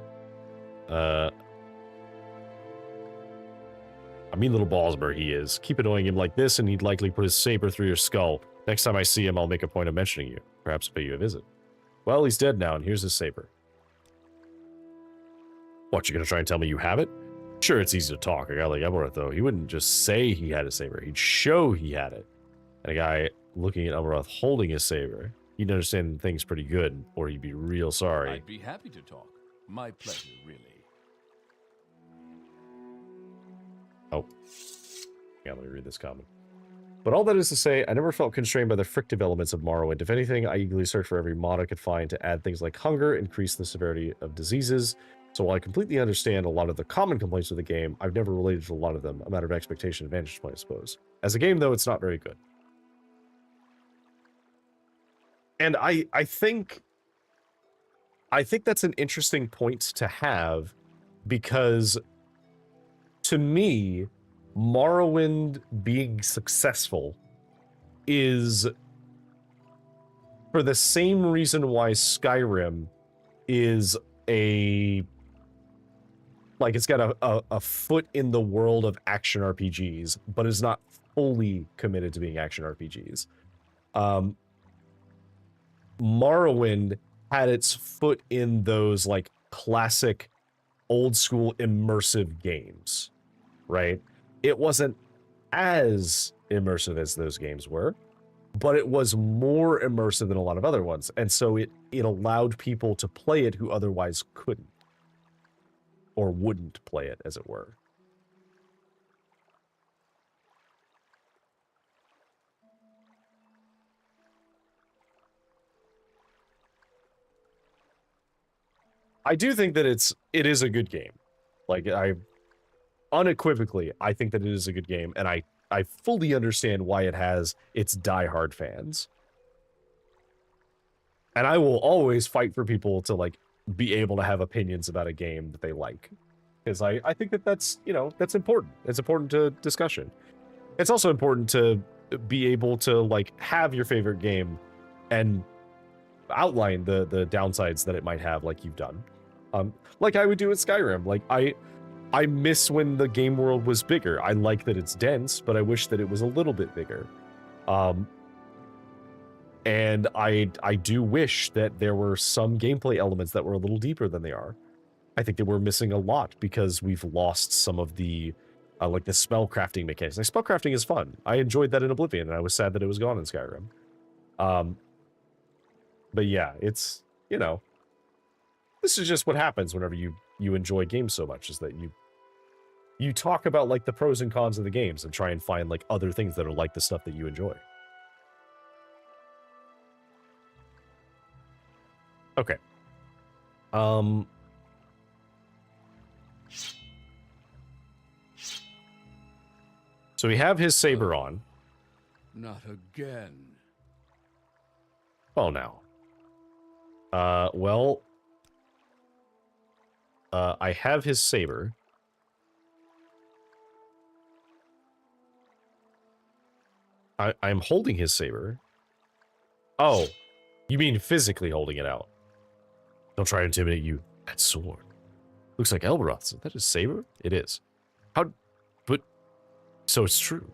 A mean little ballsber he is. Keep annoying him like this and he'd likely put his saber through your skull. Next time I see him, I'll make a point of mentioning you. Perhaps pay you a visit. Well, he's dead now, and here's his saber. What, you gonna try and tell me you have it? Sure, it's easy to talk. A guy like Elroth, though, he wouldn't just say he had a saber. He'd show he had it. And a guy looking at Elroth holding his saber, he'd understand things pretty good, or he'd be real sorry. I'd be happy to talk. My pleasure, really. Oh. Yeah, let me read this comment. But all that is to say, I never felt constrained by the frictive elements of Morrowind. If anything, I eagerly searched for every mod I could find to add things like hunger, increase the severity of diseases. So while I completely understand a lot of the common complaints of the game, I've never related to a lot of them. A matter of expectation and vantage point, I suppose. As a game, though, it's not very good. And I think that's an interesting point to have, because to me, Morrowind being successful is for the same reason why Skyrim is it's got a foot in the world of action RPGs, but is not fully committed to being action RPGs. Morrowind had its foot in those like classic old school immersive games, right? It wasn't as immersive as those games were, but it was more immersive than a lot of other ones. And so it allowed people to play it who otherwise couldn't or wouldn't play it, as it were. I do think that it is a good game. Like, unequivocally, I think that it is a good game, and I fully understand why it has its diehard fans. And I will always fight for people to, like, be able to have opinions about a game that they like. Because I think that that's important. It's important to discussion. It's also important to be able to, like, have your favorite game and outline the downsides that it might have, like you've done. Like I would do with Skyrim. Like, I miss when the game world was bigger. I like that it's dense, but I wish that it was a little bit bigger. And I do wish that there were some gameplay elements that were a little deeper than they are. I think that we're missing a lot because we've lost some of the, like the spell crafting mechanics. Like, spell crafting is fun. I enjoyed that in Oblivion, and I was sad that it was gone in Skyrim. But yeah, it's, this is just what happens whenever you enjoy games so much, is that you talk about, like, the pros and cons of the games and try and find, like, other things that are like the stuff that you enjoy. Okay. So we have his saber on. Not again. Oh, now. I have his saber. I'm holding his saber. Oh, you mean physically holding it out? Don't try to intimidate you. That sword. Looks like Elberoth's. Is that his saber? It is. How? But, so it's true.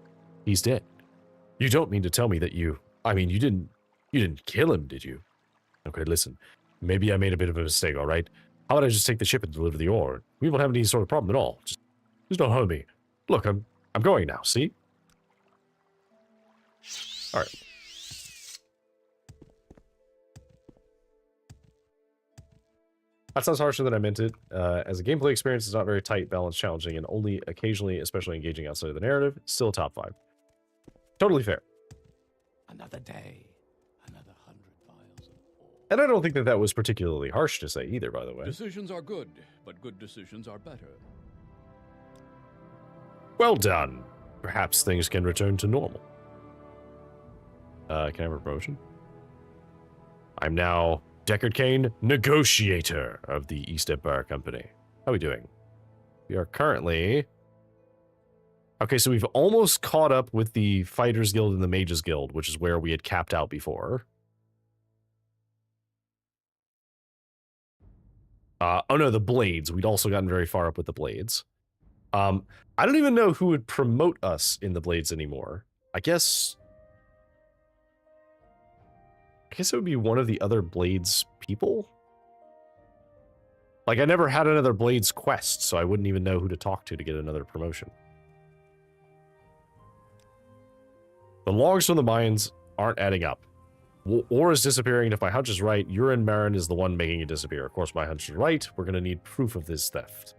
He's dead. You don't mean to tell me that you didn't kill him, did you? Okay, listen. Maybe I made a bit of a mistake, all right? How about I just take the ship and deliver the ore? We won't have any sort of problem at all. Just don't hurt me. Look, I'm going now, see? All right. That sounds harsher than I meant it. As a gameplay experience, it's not very tight, balanced, challenging, and only occasionally, especially engaging outside of the narrative, still a top 5. Totally fair. Another day, another 100 vials of ore. And I don't think that was particularly harsh to say either, by the way. Decisions are good, but good decisions are better. Well done. Perhaps things can return to normal. Can I have a promotion? I'm now Deckard Cain, negotiator of the East Empire Company. How are we doing? We are currently... Okay, so we've almost caught up with the Fighters Guild and the Mages Guild, which is where we had capped out before. Oh no, the Blades. We'd also gotten very far up with the Blades. I don't even know who would promote us in the Blades anymore. I guess... I guess it would be one of the other Blades people? Like, I never had another Blades quest, so I wouldn't even know who to talk to get another promotion. The logs from the mines aren't adding up. Ore is disappearing, and if my hunch is right, Urin Marin is the one making it disappear. Of course, my hunch is right. We're going to need proof of this theft.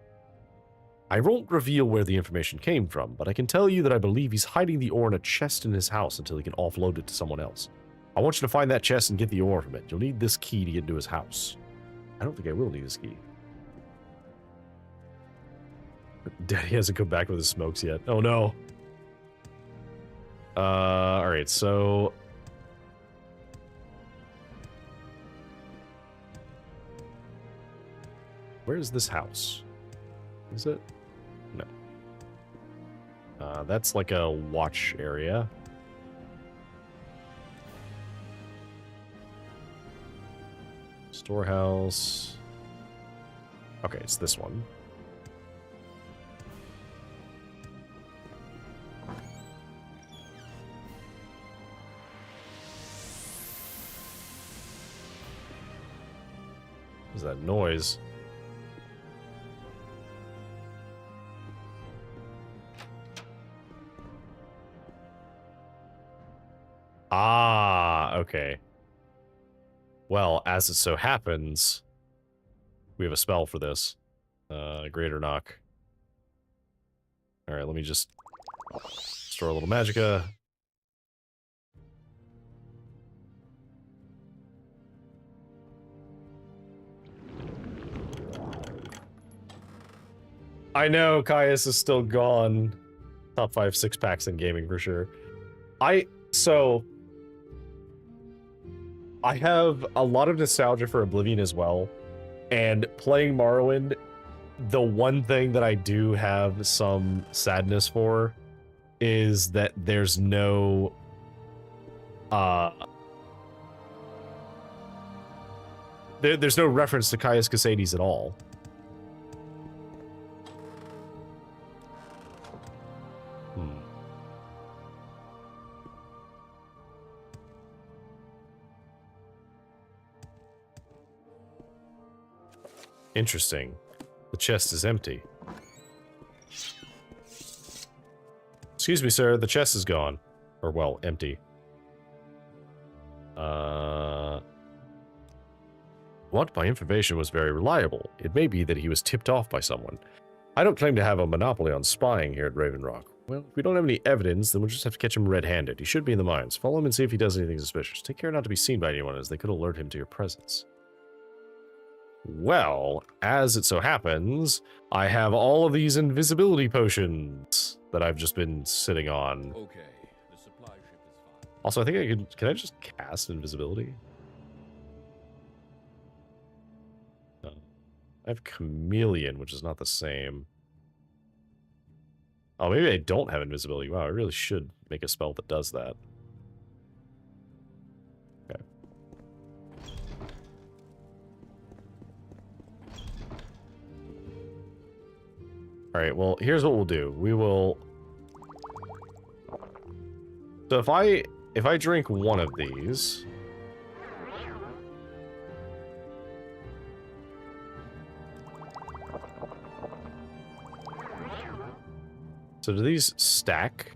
I won't reveal where the information came from, but I can tell you that I believe he's hiding the ore in a chest in his house until he can offload it to someone else. I want you to find that chest and get the ore from it. You'll need this key to get into his house. I don't think I will need this key. Daddy hasn't come back with his smokes yet. Oh no. Alright, so... where is this house? Is it? No. That's like a watch area. Storehouse. Okay, it's this one. What's that noise? Ah, okay. Well, as it so happens, we have a spell for this. Greater Knock. Alright, let me just store a little magicka. I know, Caius is still gone. Top 5 6-packs in gaming for sure. I have a lot of nostalgia for Oblivion as well, and playing Morrowind, the one thing that I do have some sadness for is that there's no there's no reference to Caius Casades at all. Interesting. The chest is empty. Excuse me, sir. The chest is gone. Or, well, empty. What? My information was very reliable. It may be that he was tipped off by someone. I don't claim to have a monopoly on spying here at Raven Rock. Well, if we don't have any evidence, then we'll just have to catch him red-handed. He should be in the mines. Follow him and see if he does anything suspicious. Take care not to be seen by anyone, as they could alert him to your presence. Well, as it so happens, I have all of these invisibility potions that I've just been sitting on. Okay, the supply ship is fine. Also, I think I can I just cast invisibility? No. I have Chameleon, which is not the same. Oh, maybe I don't have invisibility. Wow, I really should make a spell that does that. Okay. Alright, well, here's what we'll do. We will... So if I drink one of these... So do these stack?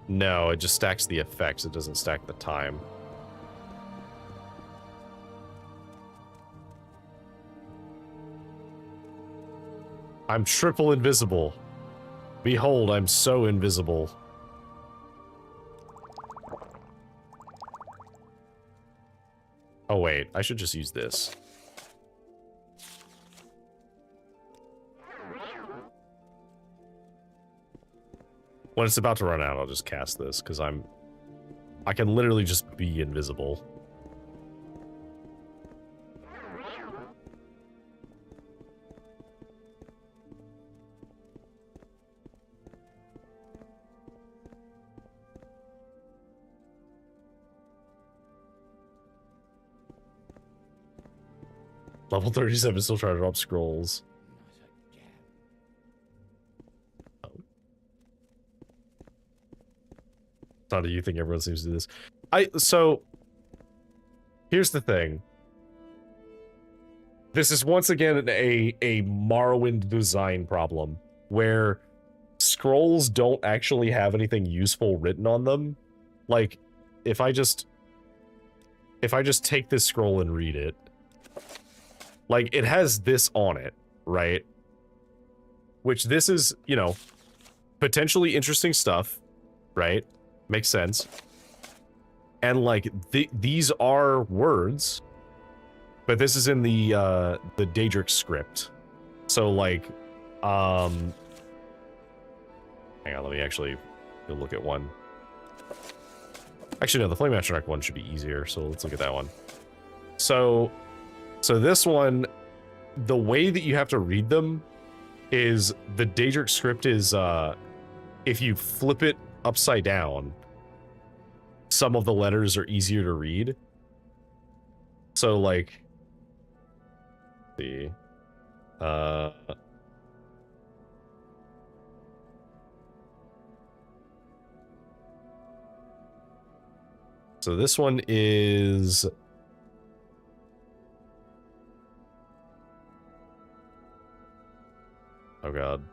No, it just stacks the effects. It doesn't stack the time. I'm triple invisible. Behold, I'm so invisible. Oh wait, I should just use this. When it's about to run out, I'll just cast this, because I can literally just be invisible. Level 37, still trying to drop scrolls. How do you think everyone seems to do this? So here's the thing. This is once again a Morrowind design problem where scrolls don't actually have anything useful written on them. Like, if I just take this scroll and read it, like, it has this on it, right? Which this is, you know, potentially interesting stuff, right? Makes sense. And like these are words, but this is in the Daedric script. So like, hang on, let me actually go look at one. Actually, no, the Flame Atronach one should be easier, so let's look at that one. So this one, the way that you have to read them is the Daedric script is, if you flip it upside down, some of the letters are easier to read. So like, let's see, so this one is, oh god.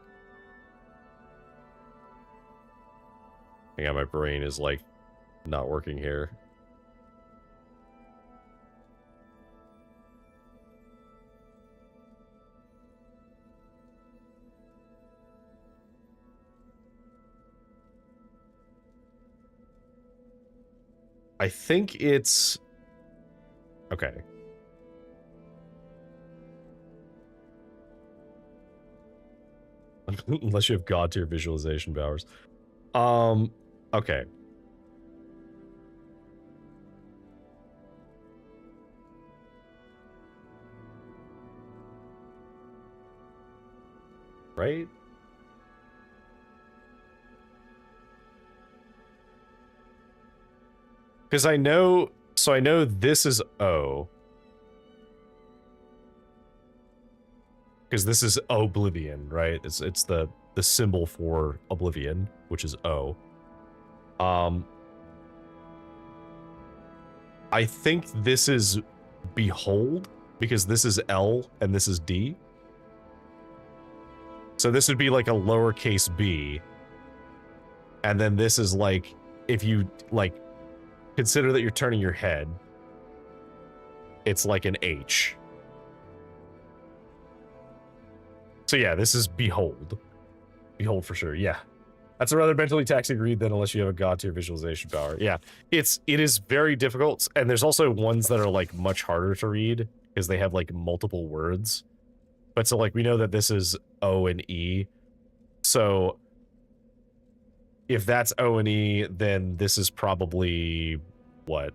Yeah, my brain is like not working here. I think it's okay. Unless you have god tier visualization powers. Okay. Right? Because I know, so I know this is O. Because this is Oblivion, right? It's the symbol for Oblivion, which is O. I think this is Behold, because this is L and this is D. So this would be like a lowercase b. And then this is like, if you like, consider that you're turning your head, it's like an H. So yeah, this is Behold. Behold for sure, yeah. That's a rather mentally taxing read then, unless you have a god tier visualization power. Yeah, it is very difficult, and there's also ones that are like much harder to read because they have like multiple words. But so like we know that this is O and E. So if that's O and E, then this is probably what?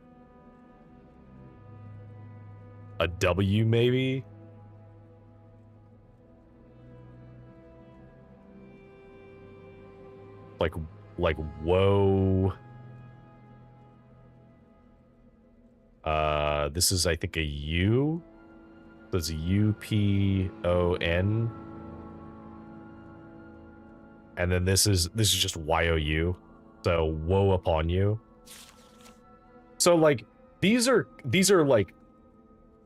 A W maybe? Like whoa. This is I think a U. So it's UPON. And then this is just YOU. So woe upon you. So like these are like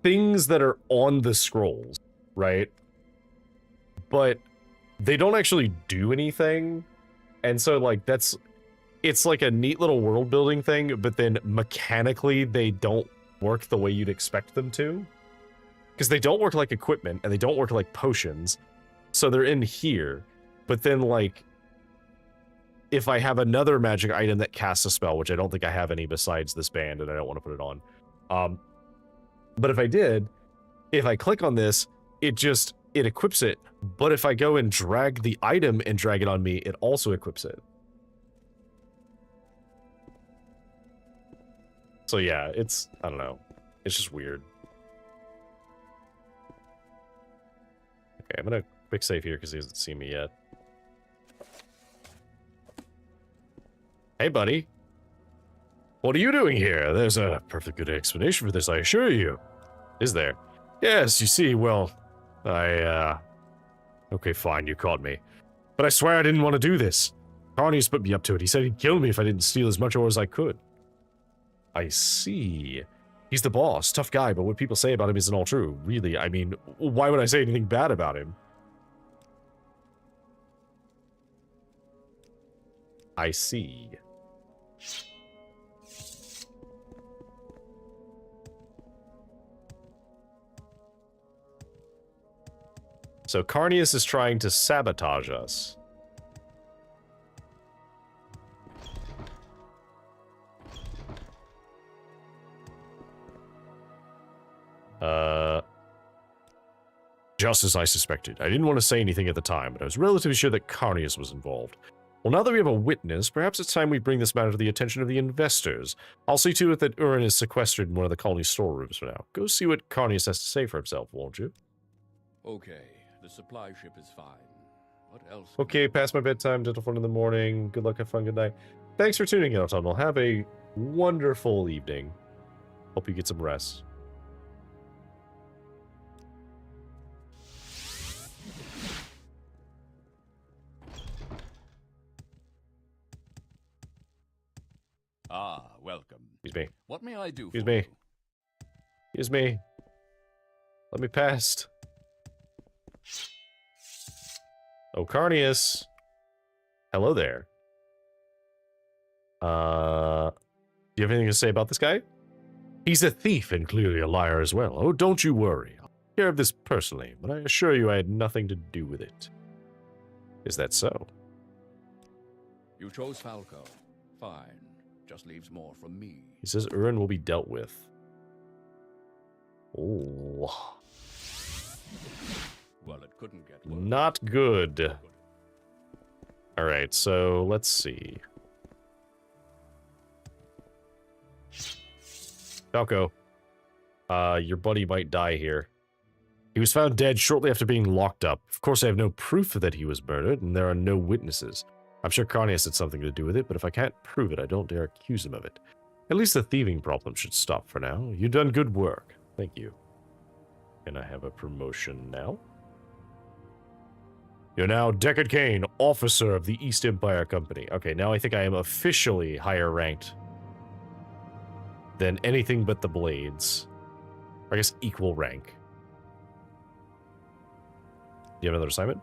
things that are on the scrolls, right? But they don't actually do anything. And so like it's like a neat little world building thing, but then mechanically they don't work the way you'd expect them to. Because they don't work like equipment and they don't work like potions. So they're in here. But then like if I have another magic item that casts a spell, which I don't think I have any besides this band and I don't want to put it on. But if I did, if I click on this, it equips it. But if I go and drag the item and drag it on me, it also equips it. So yeah, I don't know. It's just weird. Okay, I'm gonna quick save here because he hasn't seen me yet. Hey, buddy. What are you doing here? There's a perfect good explanation for this, I assure you. Is there? Yes, you see, well, okay, fine, you caught me. But I swear I didn't want to do this. Carney's put me up to it. He said he'd kill me if I didn't steal as much ore as I could. I see. He's the boss, tough guy, but what people say about him isn't all true. Really, I mean, why would I say anything bad about him? I see. So Carnius is trying to sabotage us. Just as I suspected. I didn't want to say anything at the time, but I was relatively sure that Carnius was involved. Well, now that we have a witness, perhaps it's time we bring this matter to the attention of the investors. I'll see to it that Urin is sequestered in one of the colony's storerooms for now. Go see what Carnius has to say for himself, won't you? Okay, the supply ship is fine. What else? Okay, past my bedtime, dental fun in the morning. Good luck, have fun, good night. Thanks for tuning in, Autumnal. Have a wonderful evening. Hope you get some rest. Ah, welcome. Excuse me. What may I do Excuse for me. you? Excuse me. Let me past. Oh, Carnius. Hello there. Do you have anything to say about this guy? He's a thief and clearly a liar as well. Oh, don't you worry. I'll take care of this personally, but I assure you I had nothing to do with it. Is that so? You chose Falco. Fine. Just leaves more from me. He says Urin will be dealt with. Oh. Well, it couldn't get worse. Not good. Alright, so let's see. Falco, your buddy might die here. He was found dead shortly after being locked up. Of course, I have no proof that he was murdered, and there are no witnesses. I'm sure Carnius had something to do with it, but if I can't prove it, I don't dare accuse him of it. At least the thieving problem should stop for now. You've done good work. Thank you. Can I have a promotion now? You're now Deckard Cain, officer of the East Empire Company. Okay, now I think I am officially higher ranked than anything but the Blades. Or I guess equal rank. Do you have another assignment?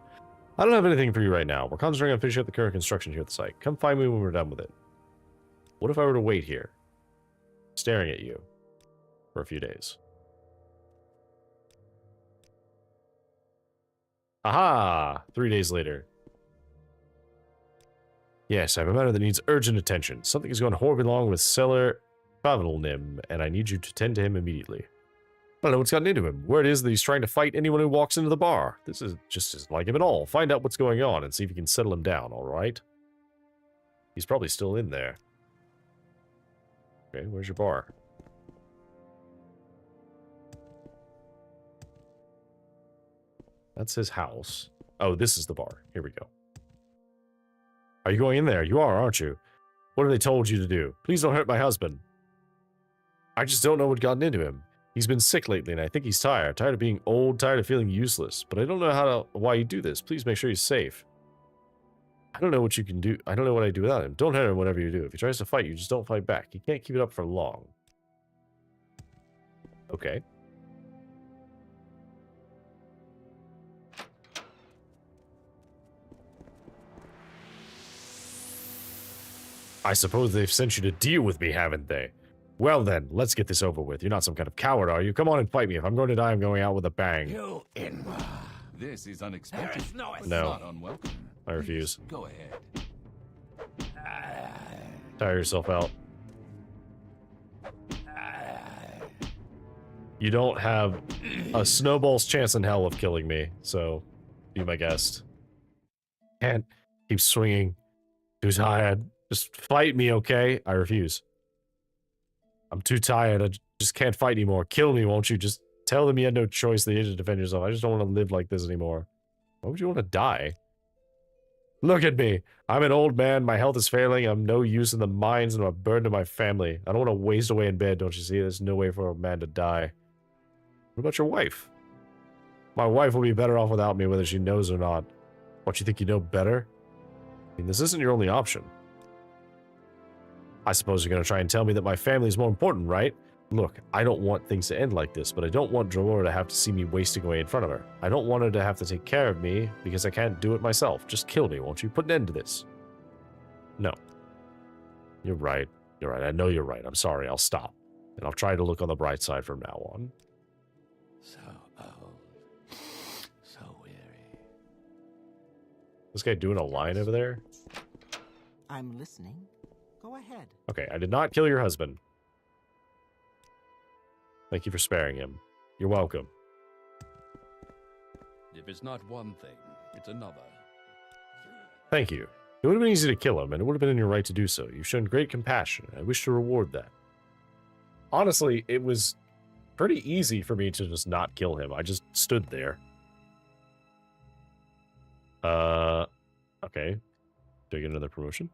I don't have anything for you right now. We're concentrating on finishing up the current construction here at the site. Come find me when we're done with it. What if I were to wait here, staring at you, for a few days? Aha! 3 days later. Yes, I have a matter that needs urgent attention. Something is going horribly wrong with Cellar Favelnim, and I need you to tend to him immediately. I don't know what's gotten into him. Word is that he's trying to fight anyone who walks into the bar. This is just isn't like him at all. Find out what's going on and see if you can settle him down, alright? He's probably still in there. Okay, where's your bar? That's his house. Oh, this is the bar. Here we go. Are you going in there? You are, aren't you? What have they told you to do? Please don't hurt my husband. I just don't know what gotten into him. He's been sick lately, and I think he's tired. Tired of being old, tired of feeling useless. But I don't know why you do this. Please make sure he's safe. I don't know what you can do. I don't know what I do without him. Don't hurt him whatever you do. If he tries to fight you, just don't fight back. He can't keep it up for long. Okay. I suppose they've sent you to deal with me, haven't they? Well then, let's get this over with. You're not some kind of coward, are you? Come on and fight me. If I'm going to die, I'm going out with a bang. You in. This is unexpected. no No. Not unwelcome. I refuse. Go ahead. Tire yourself out. You don't have a snowball's chance in hell of killing me, so be my guest. Can't keep swinging. Too tired. Just fight me, okay? I refuse. I'm too tired. I just can't fight anymore. Kill me, won't you? Just tell them you had no choice. That you had to defend yourself. I just don't want to live like this anymore. Why would you want to die? Look at me. I'm an old man. My health is failing. I'm no use in the mines and I'm a burden to my family. I don't want to waste away in bed, don't you see? There's no way for a man to die. What about your wife? My wife will be better off without me, whether she knows or not. What, you think you know better? I mean, this isn't your only option. I suppose you're going to try and tell me that my family is more important, right? Look, I don't want things to end like this, but I don't want Drolora to have to see me wasting away in front of her. I don't want her to have to take care of me because I can't do it myself. Just kill me, won't you? Put an end to this. No. You're right. You're right. I know you're right. I'm sorry. I'll stop. And I'll try to look on the bright side from now on. So old. So weary. This guy doing a line over there? I'm listening. Go ahead. Okay, I did not kill your husband. Thank you for sparing him. You're welcome. If it's not one thing, it's another. Thank you. It would have been easy to kill him, and it would have been in your right to do so. You've shown great compassion, and I wish to reward that. Honestly, it was pretty easy for me to just not kill him. I just stood there. Okay. Do I get another promotion?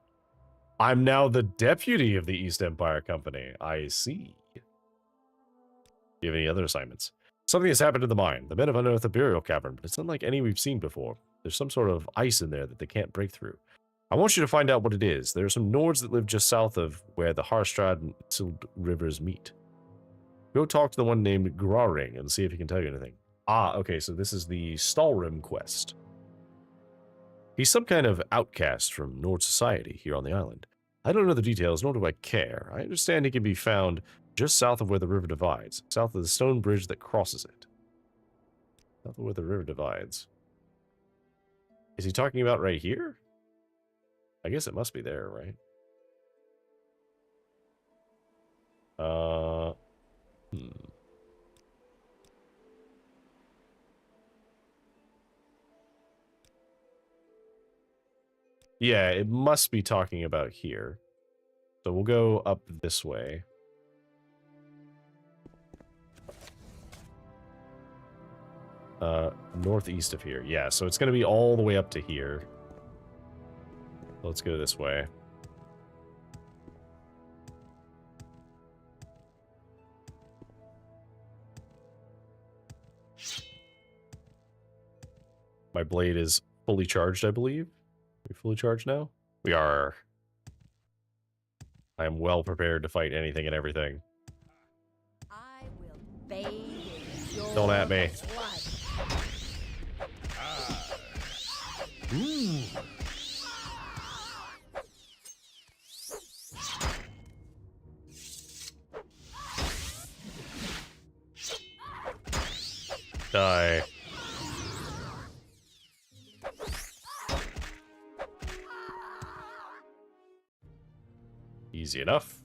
I'm now the deputy of the East Empire Company. I see. Do you have any other assignments? Something has happened to the mine. The men have unearthed a burial cavern, but it's unlike any we've seen before. There's some sort of ice in there that they can't break through. I want you to find out what it is. There are some Nords that live just south of where the Harstrad and Sild rivers meet. Go talk to the one named Graring and see if he can tell you anything. Ah, okay, so this is the Stalrim quest. He's some kind of outcast from Nord society here on the island. I don't know the details, nor do I care. I understand he can be found just south of where the river divides, south of the stone bridge that crosses it. South of where the river divides. Is he talking about right here? I guess it must be there, right? Yeah, it must be talking about here. So we'll go up this way. Northeast of here. Yeah, so it's going to be all the way up to here. Let's go this way. My blade is fully charged, I believe. Are we fully charged now? We are. I am well prepared to fight anything and everything. I will bathe in your Don't at me. blood. Ooh. Die. Easy enough.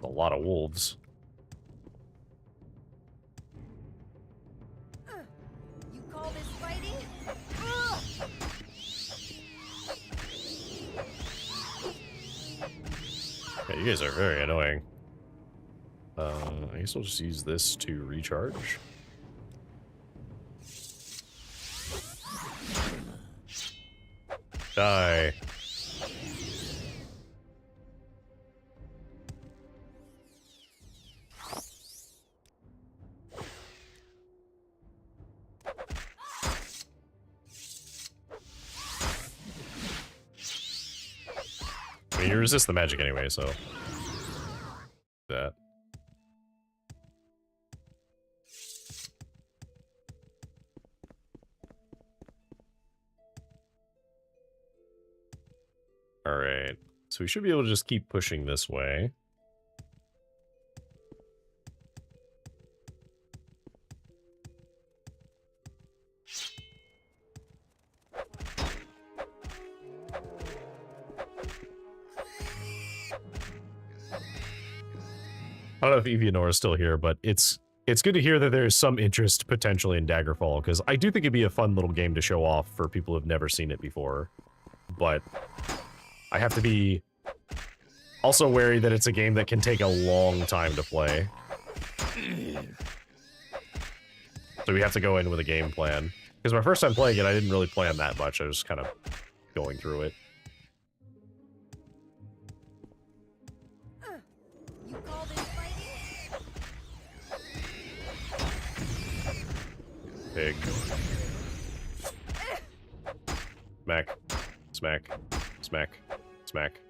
A lot of wolves. You call this fighting? Yeah, you guys are very annoying. I guess I'll just use this to recharge. Die. I mean, you resist the magic anyway, so that. Alright, so we should be able to just keep pushing this way. I don't know if Evianor is still here, but it's good to hear that there's some interest potentially in Daggerfall, because I do think it'd be a fun little game to show off for people who've never seen it before. But I have to be also wary that it's a game that can take a long time to play. So we have to go in with a game plan. Because my first time playing it, I didn't really plan that much. I was kind of going through it. You call this fighting? pig. Smack. Smack. Smack. Smack.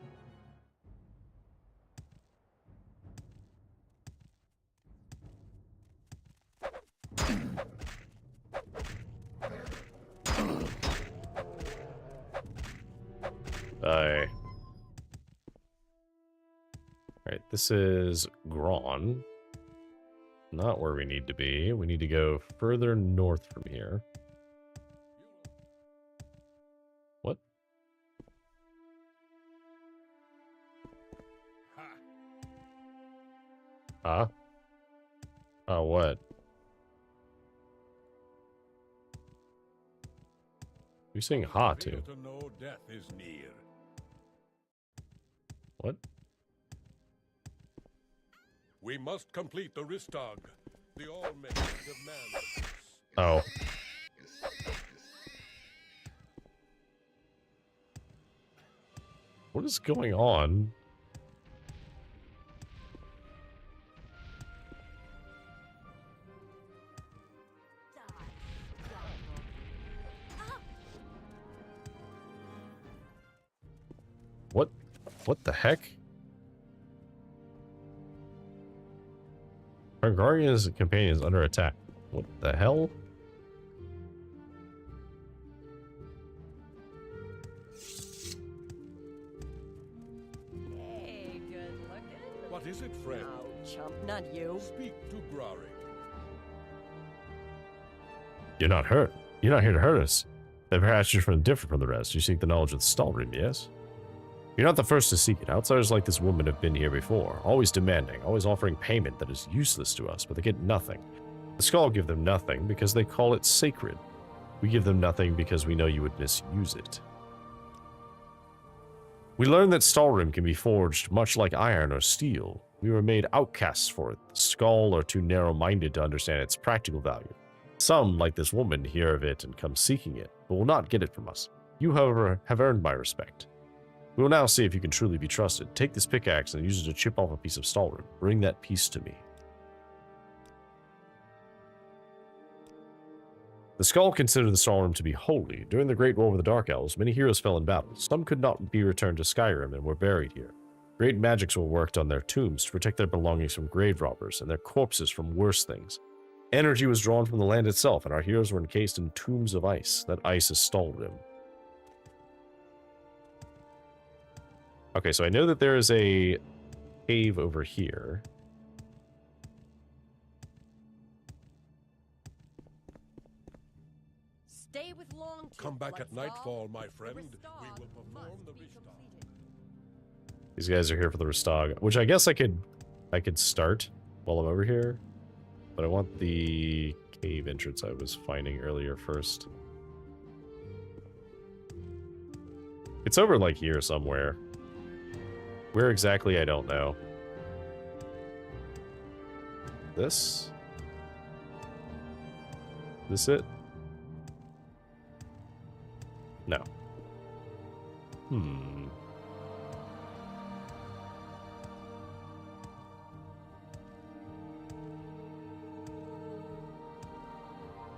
Alright, this is Grawn. Not where we need to be. We need to go further north from here. What? Huh? Oh, what? You're saying ha to? Fear to know death is near. What? We must complete the Ristag. The Allmaker demands this. Oh. What is going on? What the heck? Our guardian's companion is under attack. What the hell? Hey, good looking. What is it, friend? Oh, chump, not you. Speak to Grari. You're not hurt. You're not here to hurt us. Then perhaps you're different from the rest. You seek the knowledge of the Stallroom, yes? You're not the first to seek it. Outsiders like this woman have been here before, always demanding, always offering payment that is useless to us, but they get nothing. The Skull give them nothing because they call it sacred. We give them nothing because we know you would misuse it. We learned that Stallroom can be forged much like iron or steel. We were made outcasts for it. The Skull are too narrow-minded to understand its practical value. Some, like this woman, hear of it and come seeking it, but will not get it from us. You, however, have earned my respect. We will now see if you can truly be trusted. Take this pickaxe and use it to chip off a piece of Stallroom. Bring that piece to me. The Skull considered the Stallroom to be holy. During the Great War with the Dark Elves, many heroes fell in battle. Some could not be returned to Skyrim and were buried here. Great magics were worked on their tombs to protect their belongings from grave robbers and their corpses from worse things. Energy was drawn from the land itself, and our heroes were encased in tombs of ice. That ice is Stallroom. Okay, so I know that there is a cave over here. Stay with long. Come back at Let's nightfall, my The friend. We Ristog will perform must the be Ristag. completed. These guys are here for the Ristog, which I guess I could start while I'm over here, but I want the cave entrance I was finding earlier first. It's over like here somewhere. Where exactly, I don't know. This? This it? No.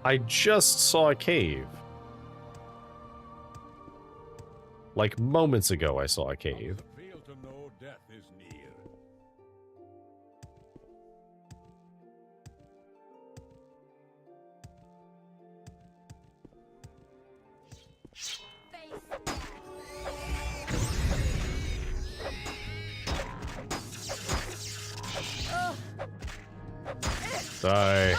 I just saw a cave. Like moments ago I saw a cave. Fail to know death is near. Die.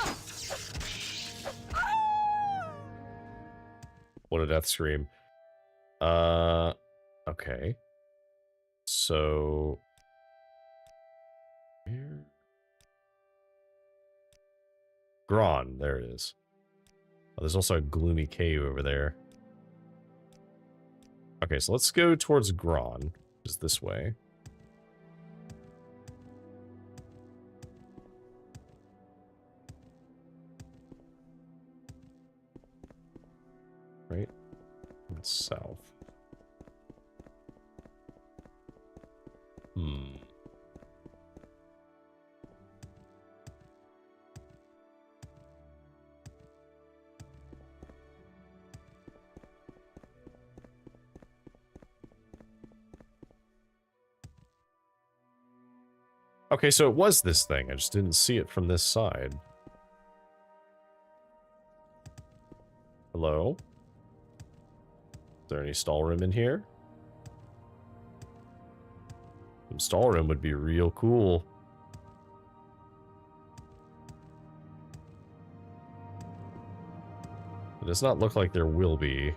What a death scream. Okay. So... Where? Grawn, there it is. Oh, there's also a gloomy cave over there. Okay, so let's go towards Grawn, which is this way. Right? And south. Okay, so it was this thing. I just didn't see it from this side. Hello? Is there any stall room in here? Some stall room would be real cool. It does not look like there will be.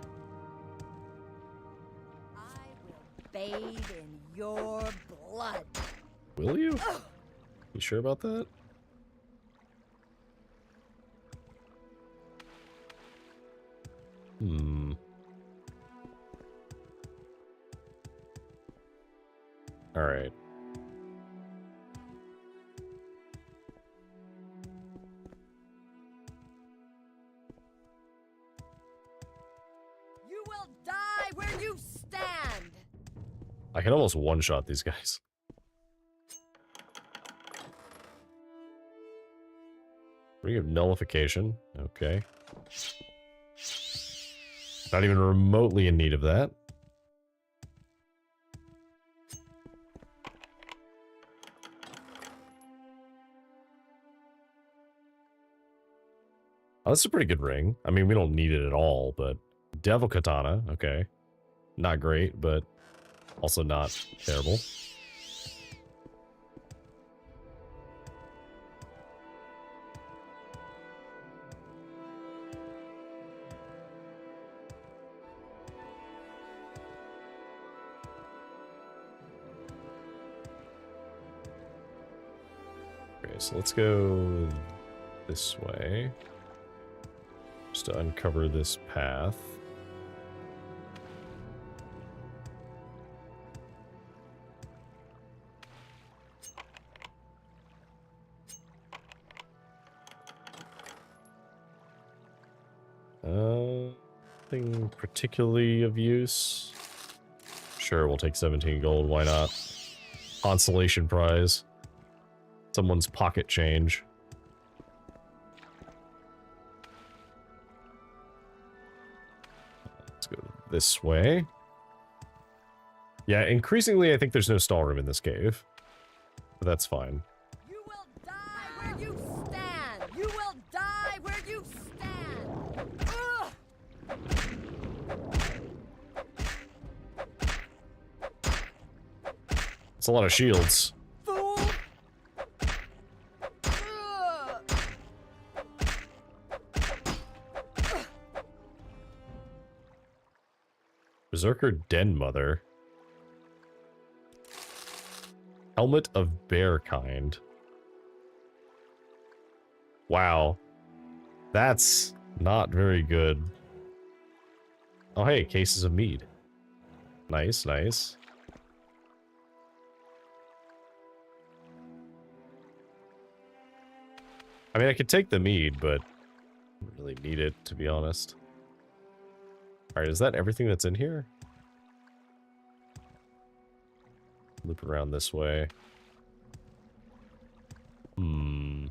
I will bathe in your blood. Will you? You sure about that? Hmm. All right. You will die where you stand. I can almost one-shot these guys. Ring of nullification. Okay. Not even remotely in need of that. Oh, that's a pretty good ring. I mean, we don't need it at all, but... Devil Katana, okay. Not great, but also not terrible. Okay, so let's go this way. Just to uncover this path. Nothing particularly of use. Sure, we'll take 17 gold, why not? Consolation prize. Someone's pocket change. Let's go this way. Yeah, increasingly I think there's no stall room in this cave. But that's fine. You will die where you stand. You will die where you stand. Ugh! It's a lot of shields. Fool! Ugh! Berserker Den Mother. Helmet of Bear Kind. Wow. That's not very good. Oh hey, cases of mead. Nice, nice. I mean, I could take the mead, but I don't really need it, to be honest. Alright, is that everything that's in here? Loop around this way. Hmm.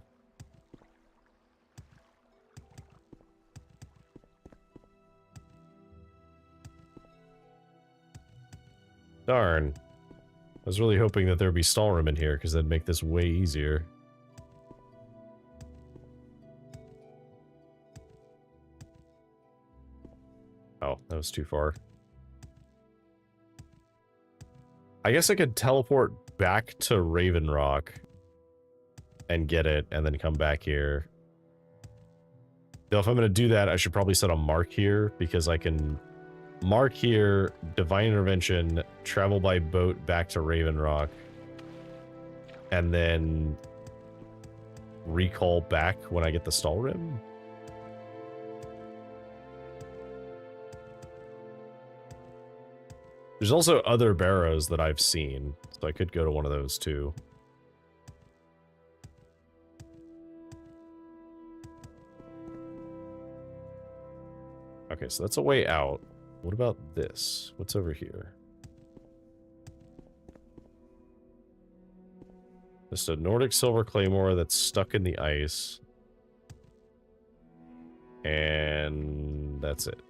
Darn. I was really hoping that there'd be stall room in here, because that'd make this way easier. Oh, that was too far. I guess I could teleport back to Raven Rock and get it, and then come back here. Though if I'm going to do that, I should probably set a mark here, because I can mark here, Divine Intervention, travel by boat back to Raven Rock, and then recall back when I get the stall rim. There's also other barrows that I've seen, so I could go to one of those too. Okay, so that's a way out. What about this? What's over here? Just a Nordic Silver Claymore that's stuck in the ice. And that's it.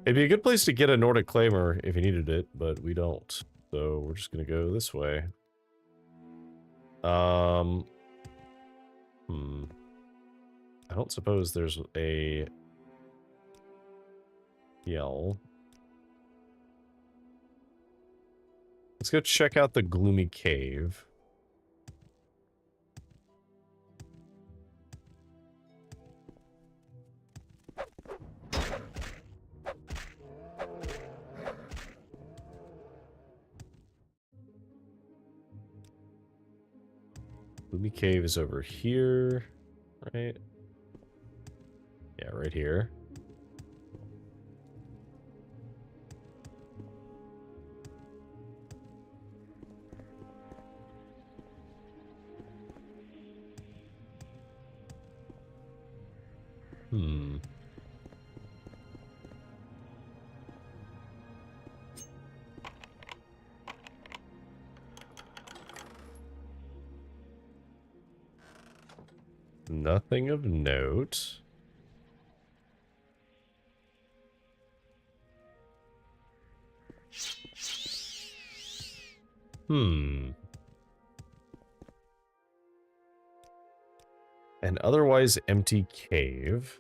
It'd be a good place to get a Nordic Claymore if you needed it, but we don't. So we're just gonna go this way. I don't suppose there's a yell. Let's go check out the gloomy cave. Gloomy cave is over here, right? Yeah, right here. Hmm. Nothing of note. Hmm. An otherwise empty cave.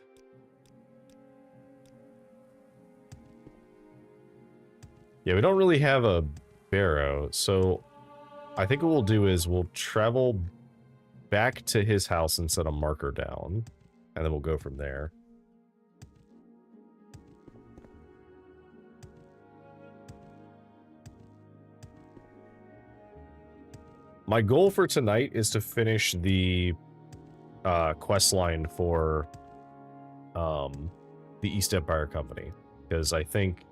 Yeah, we don't really have a barrow, so I think what we'll do is we'll travel back to his house and set a marker down, and then we'll go from there. My goal for tonight is to finish the quest line for the East Empire Company, because I think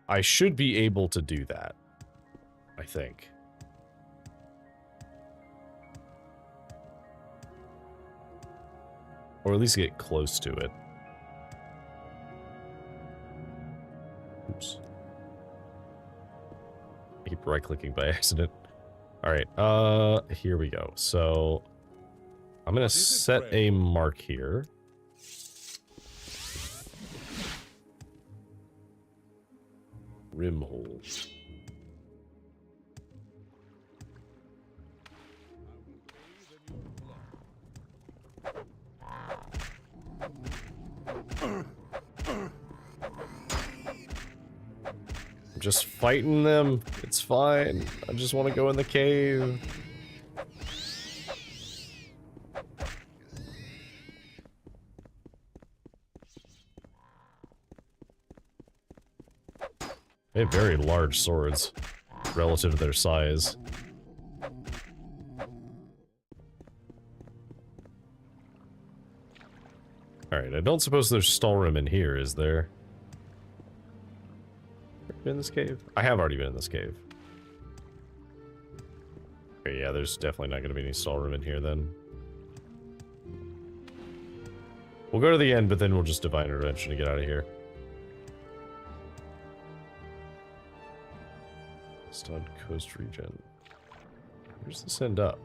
I should be able to do that. I think. Or at least get close to it. Oops. I keep right-clicking by accident. Alright, here we go. So, I'm gonna set a mark here. Rim hole. I'm just fighting them. It's fine. I just want to go in the cave. They have very large swords relative to their size. Alright, I don't suppose there's Stalrim in here, is there? Been in this cave? I have already been in this cave. Okay, yeah, there's definitely not going to be any Stalrim in here then. We'll go to the end, but then we'll just Divine Intervention to get out of here. Stud Coast Region. Where's this end up?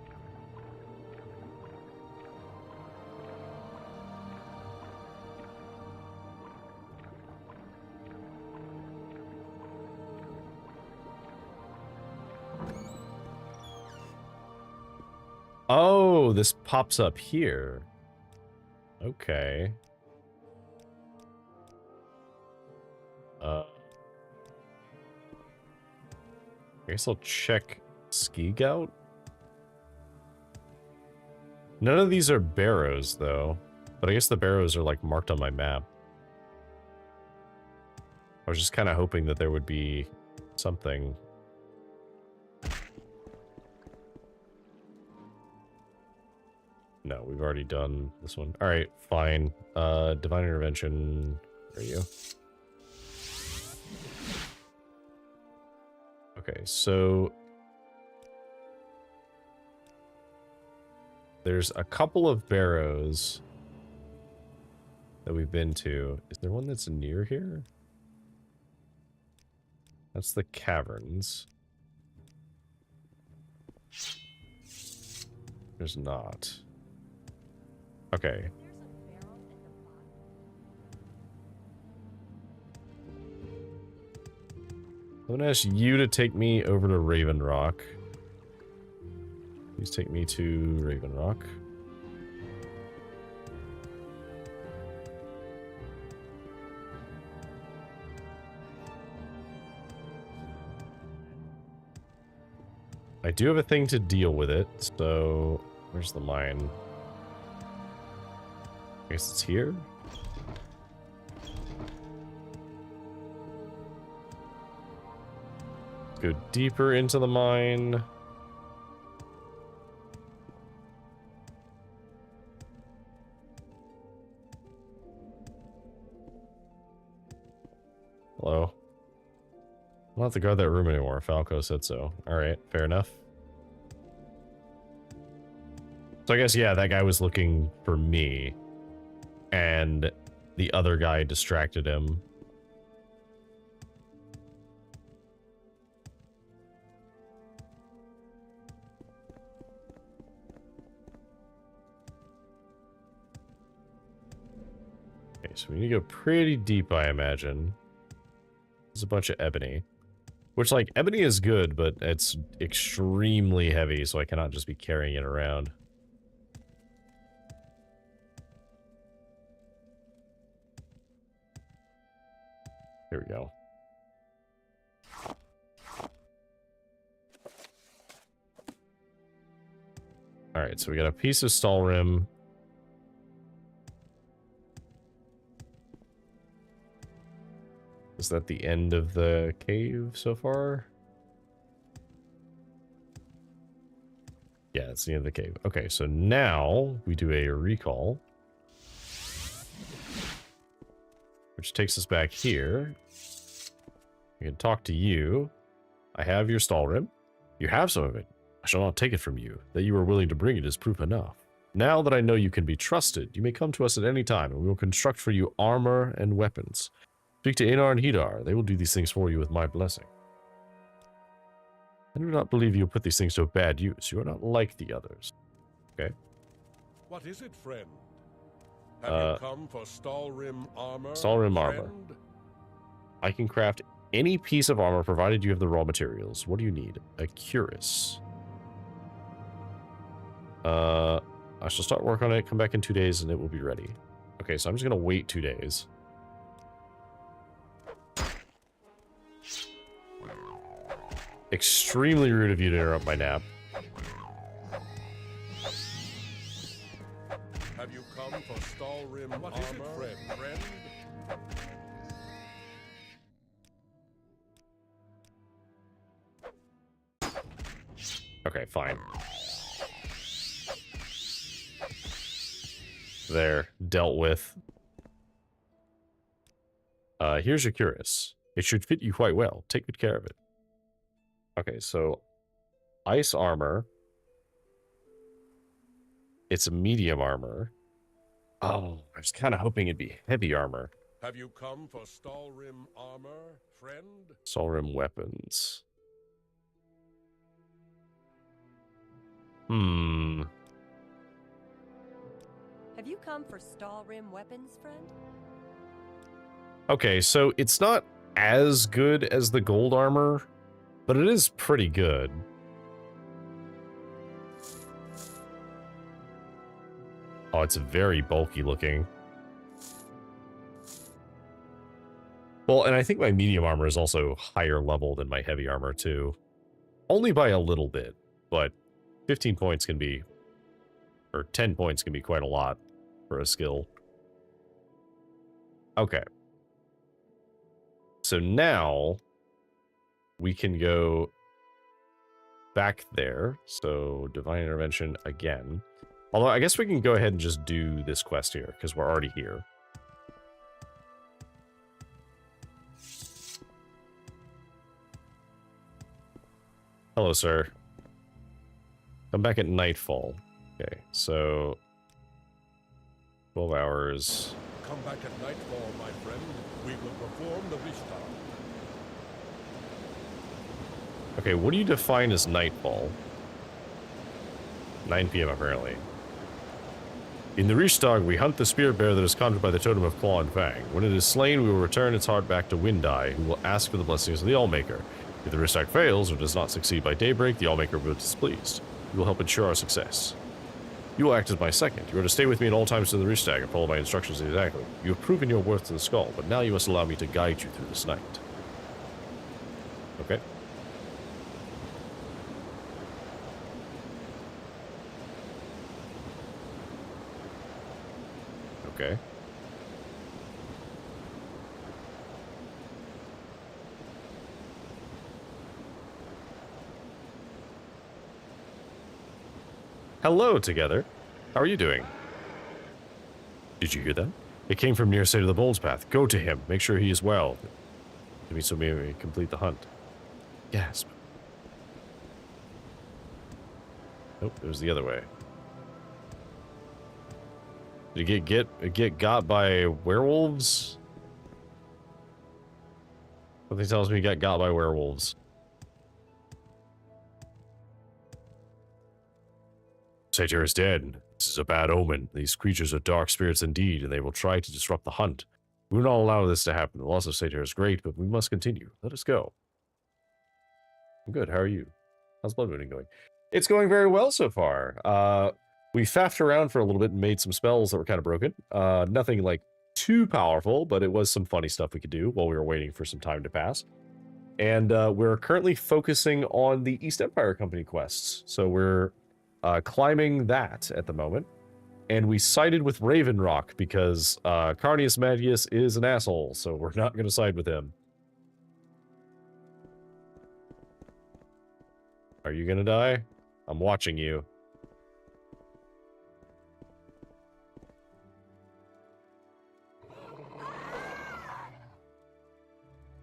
Oh, this pops up here. Okay. I guess I'll check Ski Gout. None of these are barrows, though. But I guess the barrows are, like, marked on my map. I was just kind of hoping that there would be something. No, we've already done this one. Alright, fine. Divine Intervention. Where are you? Okay, so there's a couple of barrows that we've been to. Is there one that's near here? That's the caverns. There's not. Okay. I'm gonna ask you to take me over to Raven Rock. Please take me to Raven Rock. I do have a thing to deal with it, so where's the mine? I guess it's here? Let's go deeper into the mine. Hello? I don't have to guard that room anymore. Falco said so. Alright, fair enough. So I guess, yeah, that guy was looking for me. And the other guy distracted him. Okay, so we need to go pretty deep, I imagine. There's a bunch of ebony. Which, like, ebony is good, but it's extremely heavy, so I cannot just be carrying it around. Here we go. Alright, so we got a piece of stall rim. Is that the end of the cave so far? Yeah, it's the end of the cave. Okay, so now we do a recall. Which takes us back here. We can talk to you. I have your stall rim. You have some of it. I shall not take it from you. That you are willing to bring it is proof enough. Now that I know you can be trusted, you may come to us at any time, and we will construct for you armor and weapons. Speak to Einar and Hidar. They will do these things for you with my blessing. I do not believe you'll put these things to a bad use. You are not like the others. Okay. What is it, friend? Have you come for stall rim armor? Stall rim armor. Friend? I can craft any piece of armor provided you have the raw materials. What do you need? A cuirass. I shall start work on it, come back in 2 days, and it will be ready. Okay, so I'm just going to wait 2 days. Extremely rude of you to interrupt my nap. Have you come for stall rim armor? Is it, friend? Okay, fine. There, dealt with. Here's your cuirass. It should fit you quite well. Take good care of it. Okay, so ice armor. It's a medium armor. Oh, I was kind of hoping it'd be heavy armor. Have you come for stall rim armor, friend? Stall rim weapons. Have you come for stall rim weapons, friend? Okay, so it's not as good as the gold armor, but it is pretty good. Oh, it's very bulky looking. Well, and I think my medium armor is also higher level than my heavy armor, too. Only by a little bit, but 15 points can be, or 10 points can be quite a lot for a skill. Okay. So now we can go back there. So divine intervention again. Although I guess we can go ahead and just do this quest here because we're already here. Hello, sir. Come back at nightfall. Okay, so 12 hours. Come back at nightfall, my friend. We will perform the Rishtag. Okay, what do you define as nightfall? 9 p.m. apparently. In the Rishtag, we hunt the spirit bear that is conjured by the totem of Claw and Fang. When it is slain, we will return its heart back to Windeye, who will ask for the blessings of the Allmaker. If the Rishtag fails or does not succeed by daybreak, the Allmaker will be displeased. You will help ensure our success. You will act as my second. You are to stay with me at all times to the Richtag and follow my instructions exactly. You have proven your worth to the Skull, but now you must allow me to guide you through this night. Okay. Okay. Hello, together. How are you doing? Did you hear that? It came from near side of the Bold's Path. Go to him. Make sure he is well. So maybe we complete the hunt. Gasp. Nope, it was the other way. Did he get got by werewolves? Something tells me he got got by werewolves. Satyr is dead. This is a bad omen. These creatures are dark spirits indeed, and they will try to disrupt the hunt. We will not allow this to happen. The loss of Satyr is great, but we must continue. Let us go. I'm good. How are you? How's Blood Mooning going? It's going very well so far. We faffed around for a little bit and made some spells that were kind of broken. Nothing like too powerful, but it was some funny stuff we could do while we were waiting for some time to pass. And we're currently focusing on the East Empire Company quests. So we're climbing that at the moment. And we sided with Raven Rock because Carnius Magius is an asshole, so we're not going to side with him. Are you going to die? I'm watching you.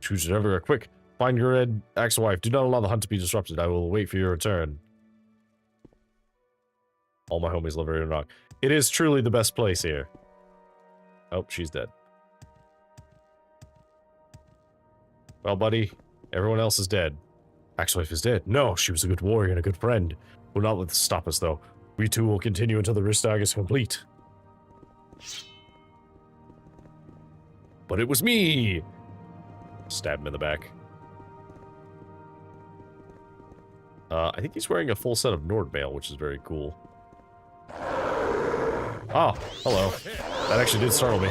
Choose it everywhere. Quick, find your red ex-wife. Do not allow the hunt to be disrupted. I will wait for your return. All my homies love Raven Rock. It is truly the best place here. Oh, she's dead. Well, buddy, everyone else is dead. Ex-wife is dead. No, she was a good warrior and a good friend. Will not let this stop us, though. We too will continue until the Richtag is complete. But it was me! Stab him in the back. I think he's wearing a full set of Nord mail, which is very cool. Oh, hello. That actually did startle me.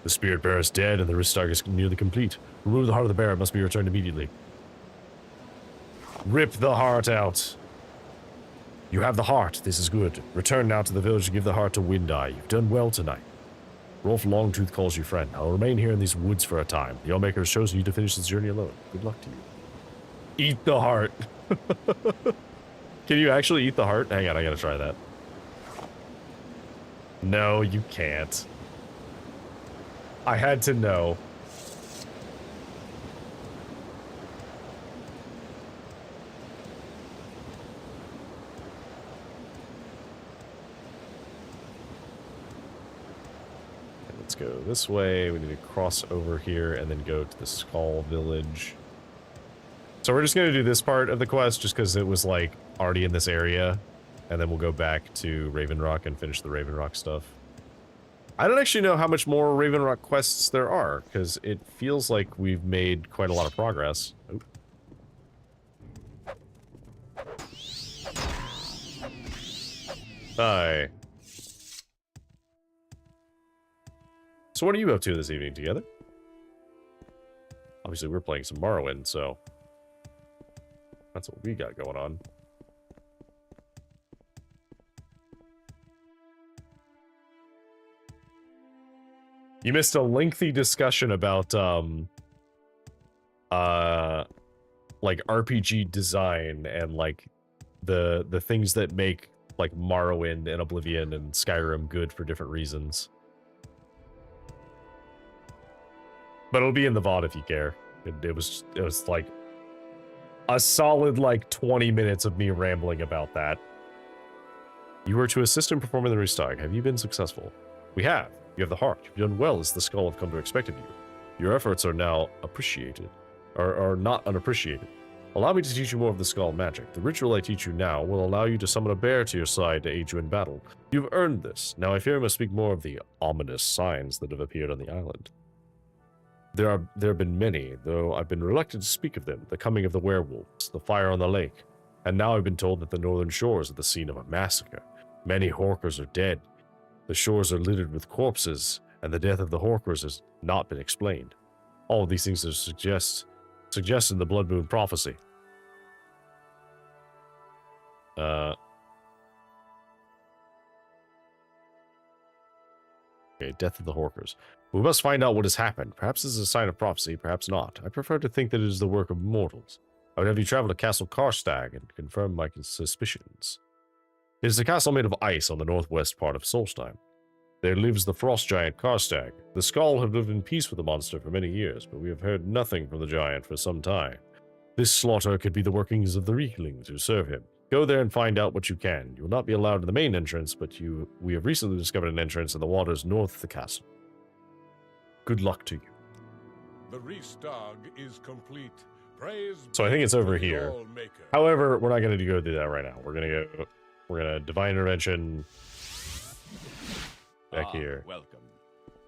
The spirit bearer is dead and the Richtag is nearly complete. Remove the heart of the bearer. It must be returned immediately. Rip the heart out. You have the heart. This is good. Return now to the village and give the heart to Windeye. You've done well tonight. Rolf Longtooth calls you friend. I'll remain here in these woods for a time. The Allmaker has chosen you to finish this journey alone. Good luck to you. Eat the heart. Can you actually eat the heart? Hang on, I gotta try that. No, you can't. I had to know. Let's go this way. We need to cross over here and then go to the Skull Village. So we're just going to do this part of the quest just because it was like already in this area. And then we'll go back to Raven Rock and finish the Raven Rock stuff. I don't actually know how much more Raven Rock quests there are, because it feels like we've made quite a lot of progress. Oop. Hi. So what are you up to this evening together? Obviously we're playing some Morrowind, so that's what we got going on. You missed a lengthy discussion about, like, RPG design and, like, the things that make, like, Morrowind and Oblivion and Skyrim good for different reasons. But it'll be in the VOD if you care. It was, like, a solid, like, 20 minutes of me rambling about that. You were to assist in performing the Richtag. Have you been successful? We have. You have the heart. You've done well as the Skull have come to expect of you. Your efforts are now appreciated. Are not unappreciated. Allow me to teach you more of the skull magic. The ritual I teach you now will allow you to summon a bear to your side to aid you in battle. You've earned this. Now I fear I must speak more of the ominous signs that have appeared on the island. There have been many, though I've been reluctant to speak of them. The coming of the werewolves, the fire on the lake, and now I've been told that the northern shores are the scene of a massacre. Many Horkers are dead. The shores are littered with corpses, and the death of the Horkers has not been explained. All of these things are suggesting the Blood Moon prophecy. Okay, death of the Horkers. We must find out what has happened. Perhaps this is a sign of prophecy, perhaps not. I prefer to think that it is the work of mortals. I would have you travel to Castle Karstag and confirm my suspicions. It is a castle made of ice on the northwest part of Solstheim. There lives the frost giant Karstag. The Skald have lived in peace with the monster for many years, but we have heard nothing from the giant for some time. This slaughter could be the workings of the Rieklings who serve him. Go there and find out what you can. You will not be allowed to the main entrance, but we have recently discovered an entrance in the waters north of the castle. Good luck to you. The Restag is complete. Praise So I think it's over be to the here. Allmaker. However, we're not going to go do that right now. We're gonna divine intervention back here. Welcome.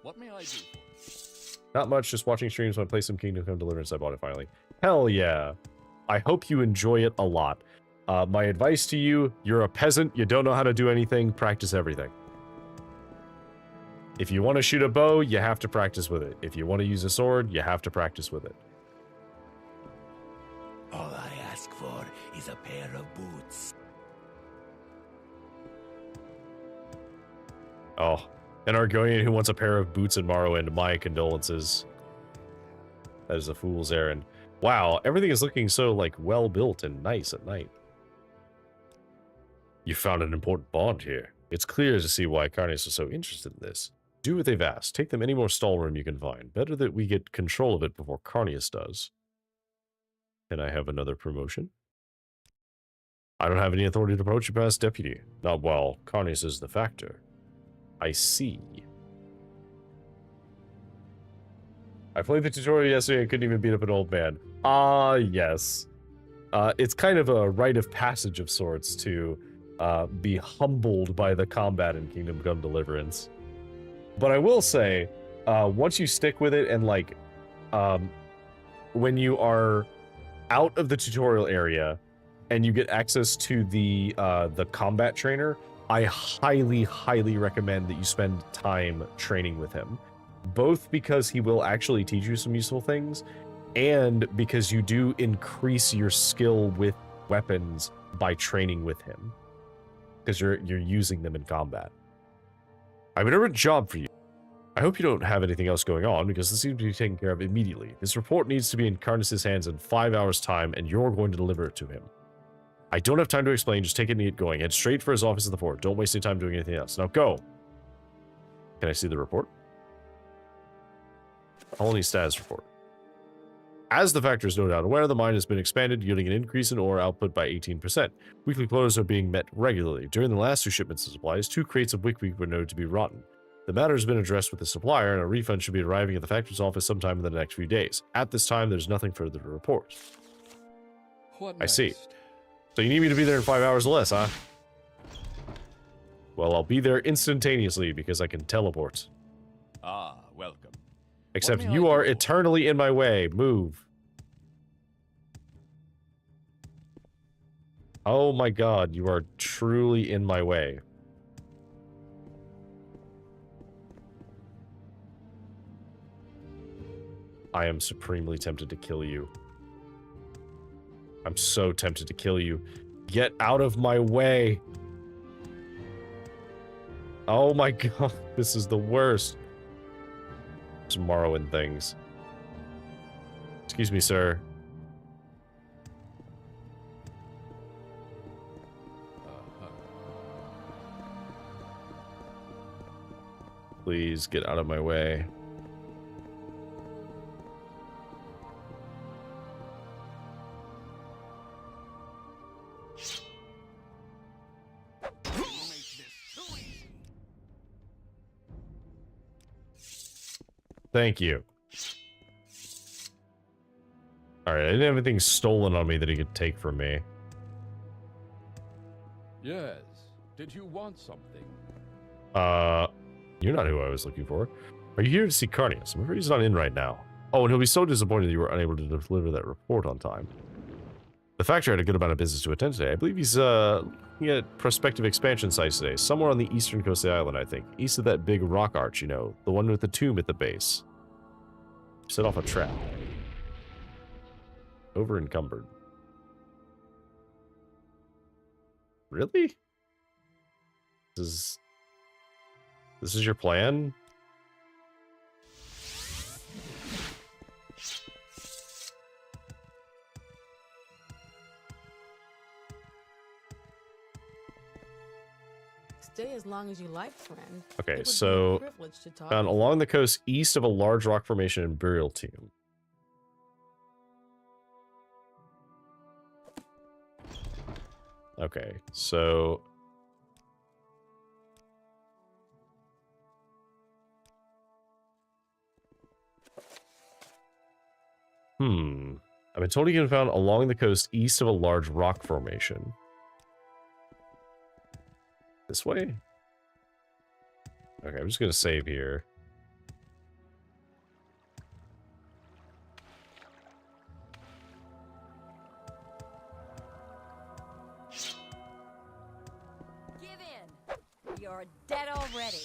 What may I do for you? Not much, just watching streams when I play some Kingdom Come Deliverance. I bought it finally. Hell yeah. I hope you enjoy it a lot. My advice to you, you're a peasant, you don't know how to do anything, practice everything. If you want to shoot a bow, you have to practice with it. If you want to use a sword, you have to practice with it. All I ask for is a pair of boots. Oh, an Argonian who wants a pair of boots in Morrowind, my condolences. That is a fool's errand. Wow, everything is looking so, like, well-built and nice at night. You found an important bond here. It's clear to see why Carnius was so interested in this. Do what they've asked. Take them any more stall room you can find. Better that we get control of it before Carnius does. Can I have another promotion? I don't have any authority to approach you past deputy. Not while Carnius is the factor. I see. I played the tutorial yesterday and couldn't even beat up an old man. Ah, yes. It's kind of a rite of passage of sorts to be humbled by the combat in Kingdom Come Deliverance. But I will say, once you stick with it and like, when you are out of the tutorial area and you get access to the combat trainer, I highly, highly recommend that you spend time training with him. Both because he will actually teach you some useful things, and because you do increase your skill with weapons by training with him. Because you're using them in combat. I have an urgent job for you. I hope you don't have anything else going on, because this seems to be taken care of immediately. This report needs to be in Carnius' hands in 5 hours' time, and you're going to deliver it to him. I don't have time to explain, just take it and get going. Head straight for his office at the fort. Don't waste any time doing anything else. Now go! Can I see the report? Colony status report. As the factor is no doubt aware, the mine has been expanded, yielding an increase in ore output by 18%. Weekly quotas are being met regularly. During the last 2 shipments of supplies, 2 crates of Wick were noted to be rotten. The matter has been addressed with the supplier, and a refund should be arriving at the factory's office sometime in the next few days. At this time, there's nothing further to report. What I see. next? So you need me to be there in 5 hours or less, huh? Well, I'll be there instantaneously because I can teleport. Ah, welcome. Except may you I are do? eternally in my way. Move. Oh my god, you are truly in my way. I am supremely tempted to kill you. I'm so tempted to kill you. Get out of my way. Oh my god, this is the worst. Some Morrowind things. Excuse me, sir. Please get out of my way. Thank you. Alright, I didn't have anything stolen on me that he could take from me. Yes. Did you want something? You're not who I was looking for. Are you here to see Carnius? I'm afraid he's not in right now. Oh, and he'll be so disappointed that you were unable to deliver that report on time. The factory had a good amount of business to attend today. I believe he's, looking at prospective expansion sites today. Somewhere on the eastern coast of the island, I think. East of that big rock arch, you know. The one with the tomb at the base. Set off a trap. Over encumbered. Really? This is your plan? Stay as long as you like, friend. Okay, It would be a so privilege to talk found with along the coast east of a large rock formation and burial tomb. Okay, so I've been told you can be found along the coast east of a large rock formation. This way? Okay, I'm just gonna save here. Give in. You're dead already.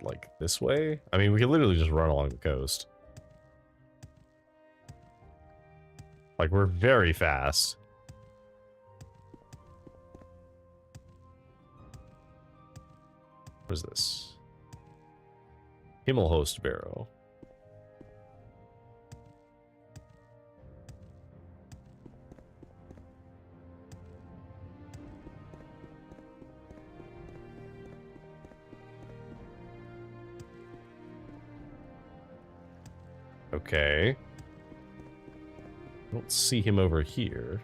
Like this way? I mean, we could literally just run along the coast. Like, we're very fast. What is this? Himmelhost Barrow. Okay. I don't see him over here.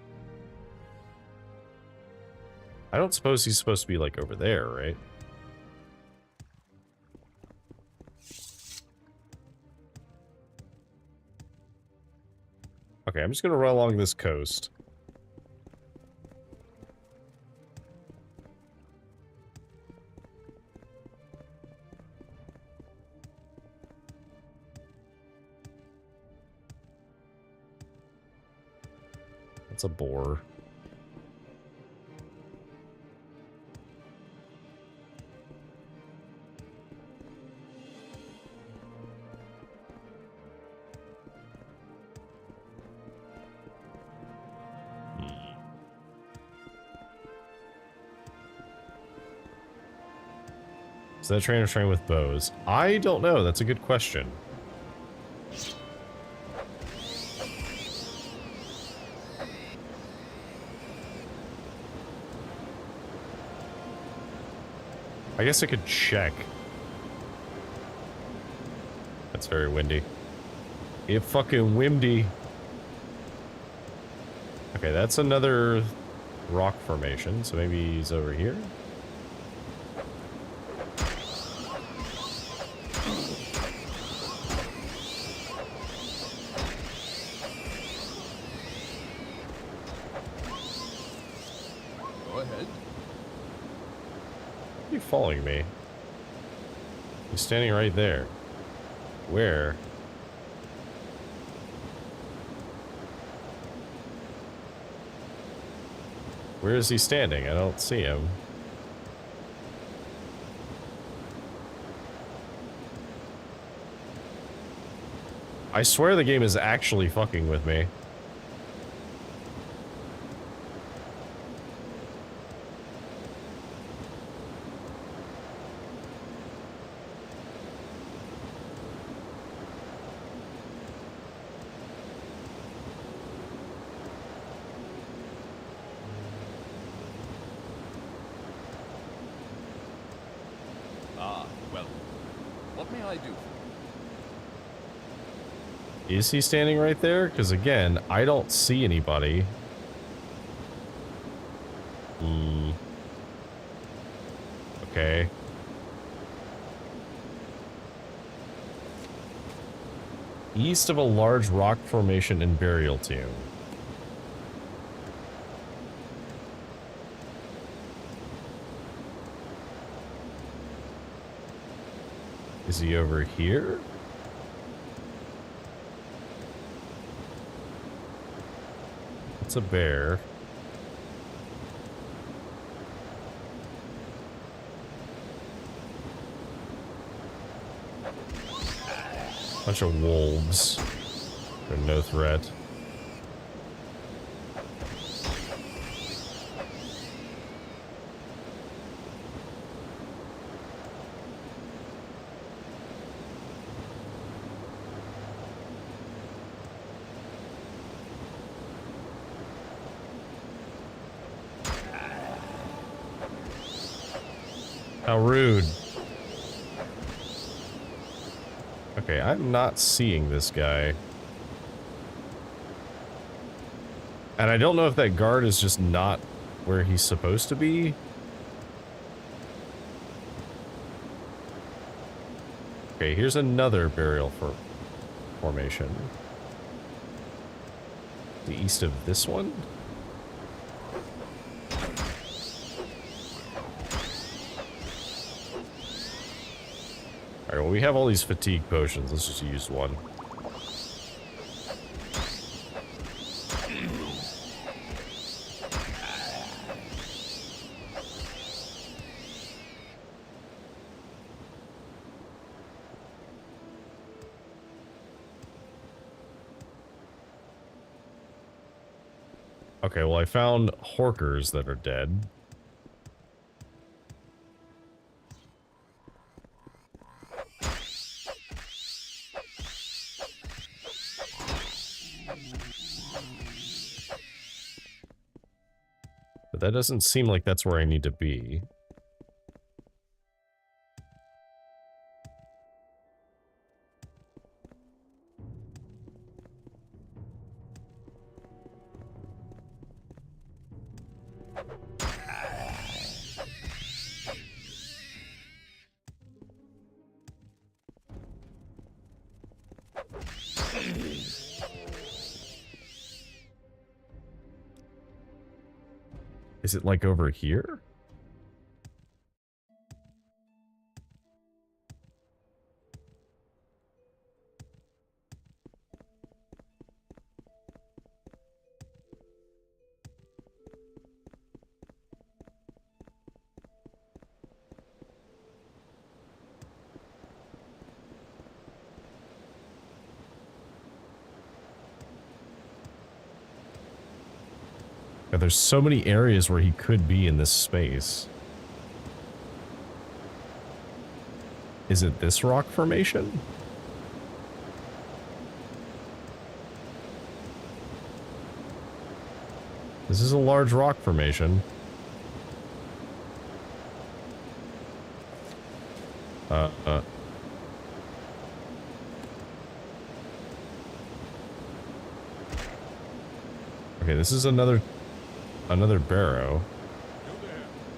I don't suppose he's supposed to be, like, over there, right? Okay, I'm just gonna run along this coast. That's a boar. Is that trainer trained with bows? I don't know. That's a good question. I guess I could check. That's very windy. It fucking windy. Okay, that's another rock formation, so maybe he's over here? Go ahead. Are you following me? He's standing right there. Where? Where is he standing? I don't see him. I swear the game is actually fucking with me. Ah, well. What may I do for you? Is he standing right there? Because again, I don't see anybody. Hmm. Okay. East of a large rock formation and burial tomb. Is he over here? It's a bear. Bunch of wolves. They're no threat. How rude. Okay, I'm not seeing this guy. And I don't know if that guard is just not where he's supposed to be. Okay, here's another burial formation. The east of this one? Alright, well, we have all these fatigue potions. Let's just use one. Okay, well, I found Horkers that are dead. But that doesn't seem like that's where I need to be. Is it like over here? Yeah, there's so many areas where he could be in this space. Is it this rock formation? This is a large rock formation. Okay, this is another barrow. You there?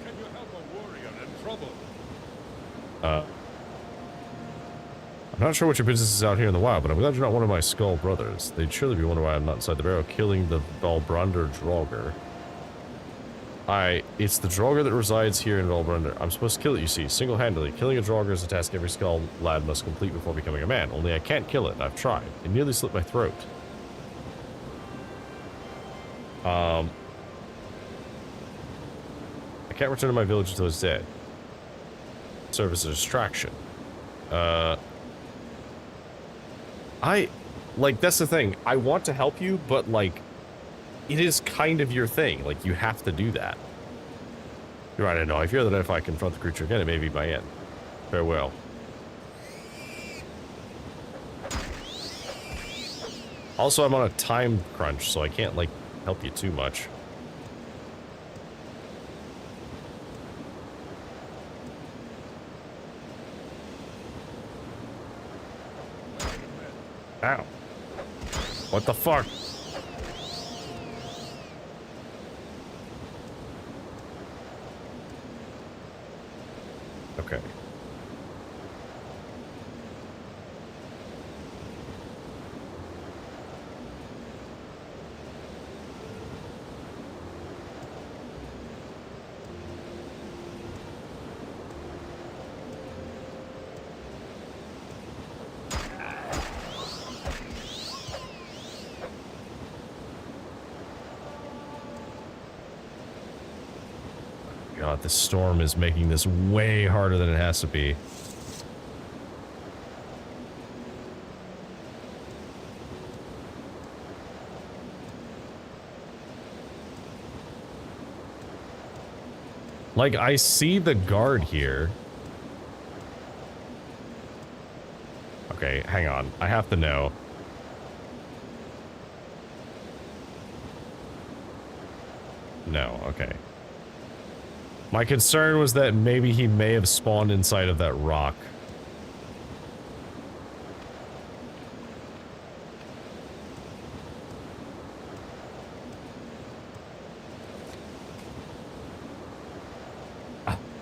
Can you help a warrior in trouble? I'm not sure what your business is out here in the wild, but I'm glad you're not one of my skull brothers. They'd surely be wondering why I'm not inside the barrow killing the Valbrander Draugr. It's the Draugr that resides here in Valbrander. I'm supposed to kill it, you see, single-handedly. Killing a Draugr is a task every skull lad must complete before becoming a man. Only I can't kill it. I've tried. It nearly slit my throat. I can't return to my village until it's dead. Serve as a distraction. That's the thing. I want to help you, but, like, it is kind of your thing. Like, you have to do that. You're right, I know. I fear that if I confront the creature again, it may be my end. Farewell. Also, I'm on a time crunch, so I can't, like, help you too much. Ow. What the fuck? Okay. God, this storm is making this way harder than it has to be. Like, I see the guard here. Okay, hang on. I have to know. No, okay. My concern was that maybe he may have spawned inside of that rock.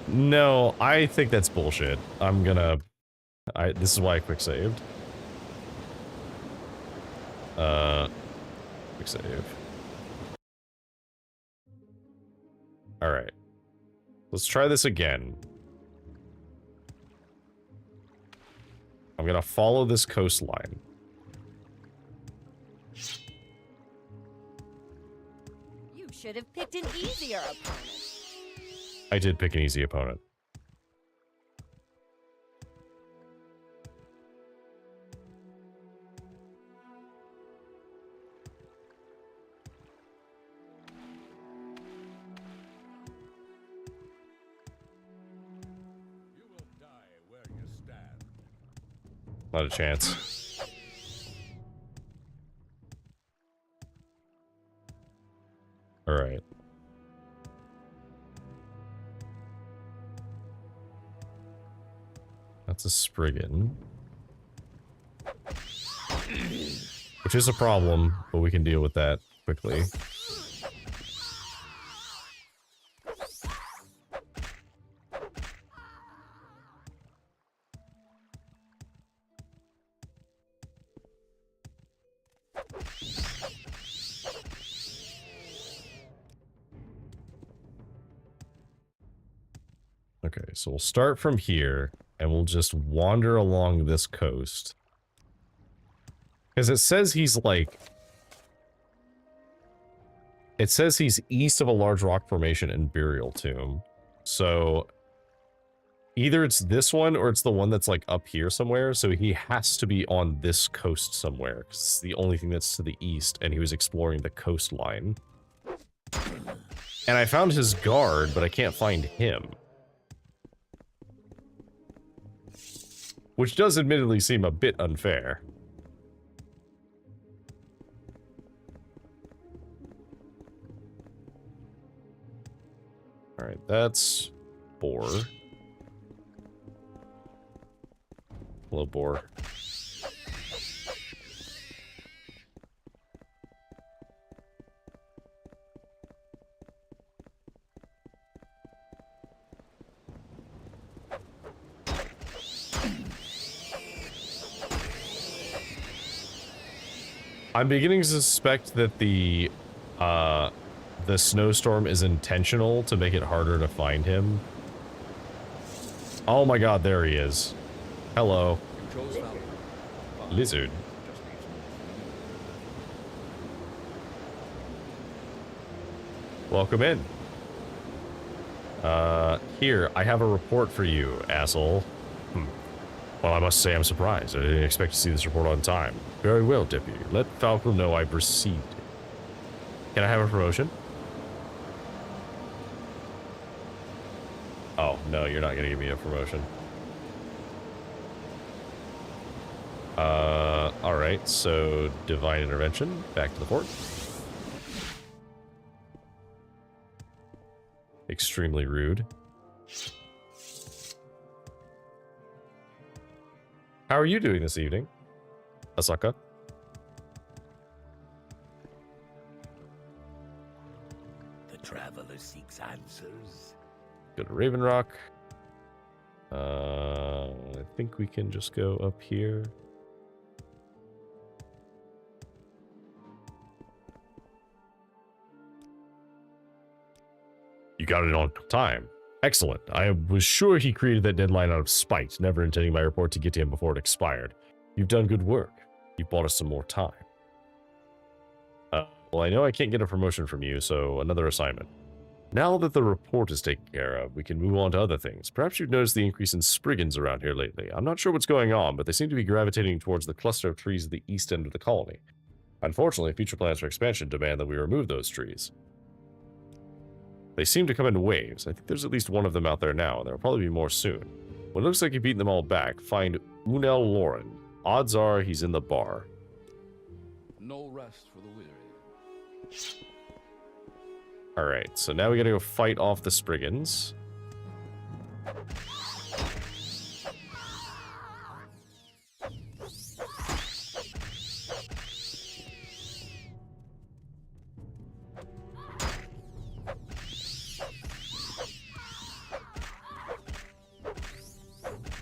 No, I think that's bullshit. I'm gonna... this is why I quick saved. Quick save. Alright. Let's try this again. I'm gonna follow this coastline. You should have picked an easier opponent. I did pick an easy opponent. You will die where you stand. Not a chance. Alright. That's a Spriggan. Which is a problem, but we can deal with that quickly. Okay, so we'll start from here, and we'll just wander along this coast. Because it says he's like... It says he's east of a large rock formation and burial tomb. So... either it's this one, or it's the one that's like up here somewhere, so he has to be on this coast somewhere, because it's the only thing that's to the east, and he was exploring the coastline. And I found his guard, but I can't find him. Which does admittedly seem a bit unfair. Alright, that's Boar. Hello, Boar. I'm beginning to suspect that the snowstorm is intentional to make it harder to find him. Oh my god, there he is. Hello. You chose valor. Lizard. Just needs more from you. Welcome in. Here, I have a report for you, asshole. Well, I must say I'm surprised. I didn't expect to see this report on time. Very well, Deputy. Let Falco know I've received it. Can I have a promotion? Oh, no, you're not gonna give me a promotion. Alright, so Divine Intervention, back to the fort. Extremely rude. How are you doing this evening, Asaka? seeks answers. Go to Raven Rock. I think we can just go up here. You got it on time. Excellent. I was sure he created that deadline out of spite, never intending my report to get to him before it expired. You've done good work. You bought us some more time. Well, I know I can't get a promotion from you, so another assignment. Now that the report is taken care of, we can move on to other things. Perhaps you've noticed the increase in spriggans around here lately. I'm not sure what's going on, but they seem to be gravitating towards the cluster of trees at the east end of the colony. Unfortunately, future plans for expansion demand that we remove those trees. They seem to come in waves. I think there's at least one of them out there now, and there will probably be more soon. When it looks like you've beaten them all back, find Unel Lauren. Odds are he's in the bar. No rest for the weary. Alright, so now we gotta go fight off the Spriggans.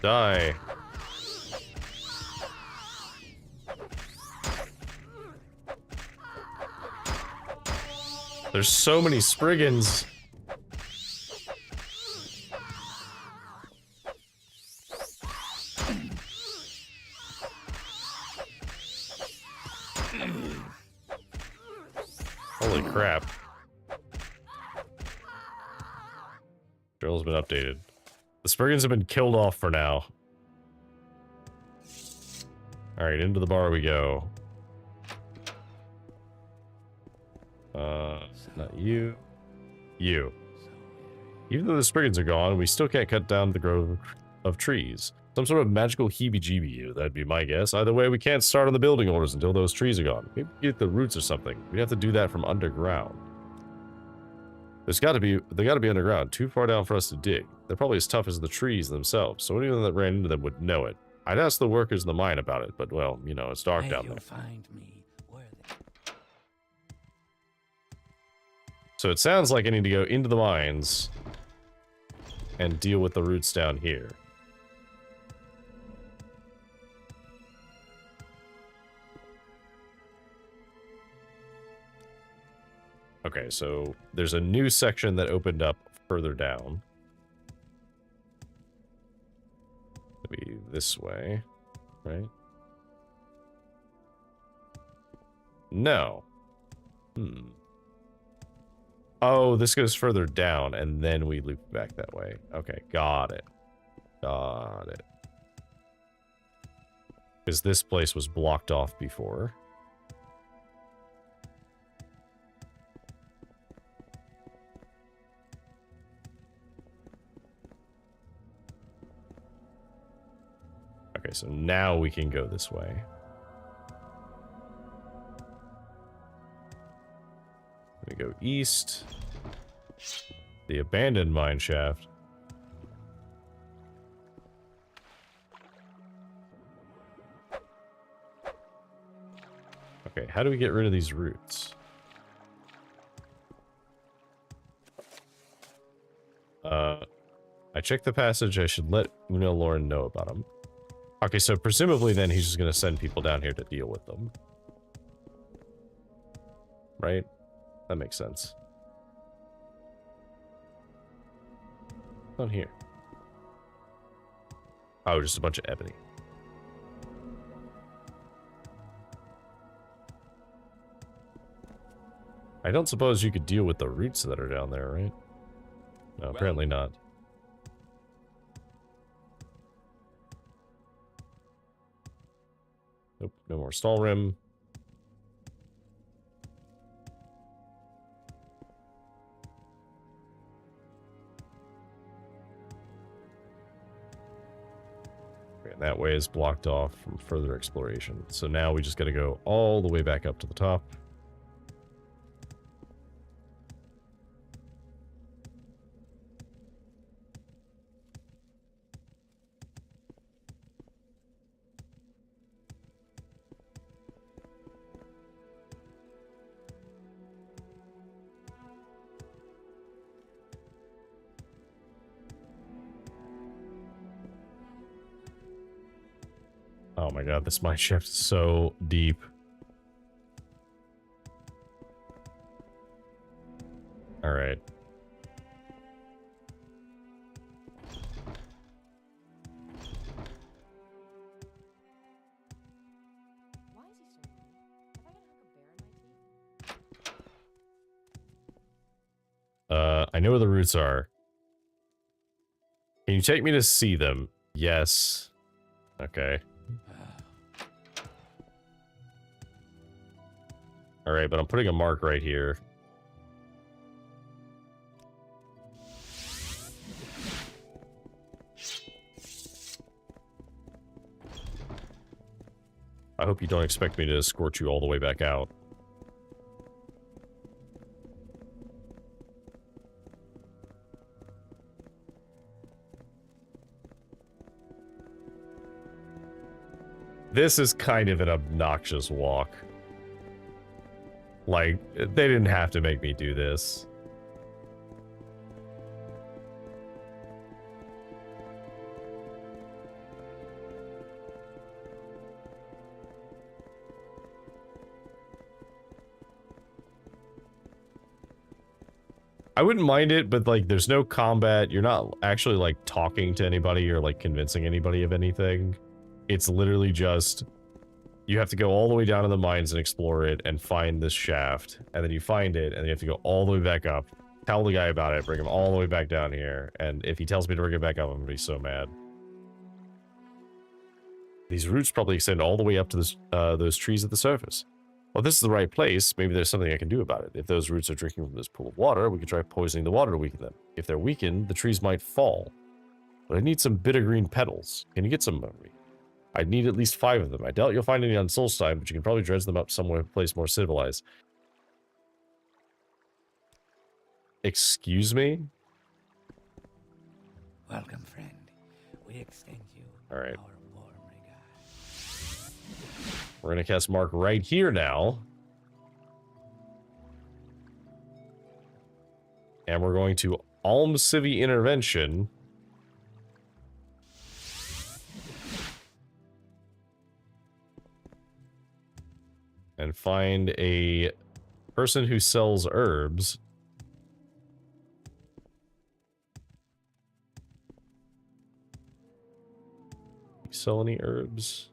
Die. There's so many Spriggans. Holy crap. Drill's been updated. The Spriggans have been killed off for now. Alright, into the bar we go. Not you. You. Even though the Spriggans are gone, we still can't cut down the grove of trees. Some sort of magical heebie-jeebie, that'd be my guess. Either way, we can't start on the building orders until those trees are gone. Maybe get the roots or something. We'd have to do that from underground. They gotta be underground, too far down for us to dig. They're probably as tough as the trees themselves, so anyone that ran into them would know it. I'd ask the workers in the mine about it, but well, you know, it's dark down there. Find me. So it sounds like I need to go into the mines and deal with the roots down here. Okay, so there's a new section that opened up further down. Maybe this way, right? No. Oh, this goes further down, and then we loop back that way. Okay, got it. Got it. Because this place was blocked off before. Okay, so now we can go this way. We go east. The abandoned mine shaft. Okay, how do we get rid of these roots? I checked the passage. I should let Una Lauren know about them. Okay, so presumably then he's just going to send people down here to deal with them. Right? That makes sense. On here. Oh, just a bunch of ebony. I don't suppose you could deal with the roots that are down there, right? No, apparently not. Nope, no more stall rim. And that way is blocked off from further exploration. So now we just gotta go all the way back up to the top. Oh my god, this mine shaft is so deep. Alright. Why is he staring at me? Have I got a hook of bear in my teeth? I know where the roots are. Can you take me to see them? Yes. Okay. Alright, but I'm putting a mark right here. I hope you don't expect me to escort you all the way back out. This is kind of an obnoxious walk. Like, they didn't have to make me do this. I wouldn't mind it, but like, there's no combat. You're not actually like talking to anybody or like convincing anybody of anything. It's literally just, you have to go all the way down to the mines and explore it and find this shaft. And then you find it, and you have to go all the way back up. Tell the guy about it, bring him all the way back down here. And if he tells me to bring it back up, I'm gonna be so mad. These roots probably extend all the way up to this, those trees at the surface. Well, if this is the right place, maybe there's something I can do about it. If those roots are drinking from this pool of water, we could try poisoning the water to weaken them. If they're weakened, the trees might fall. But I need some bitter green petals. Can you get some of me? I'd need at least 5 of them. I doubt you'll find any on Solstein, but you can probably dredge them up somewhere place more civilized. Excuse me? Welcome, friend. We extend you All right. our warm regards. We're going to cast Mark right here now. And we're going to Alm Civi Intervention. And find a person who sells herbs. You sell any herbs?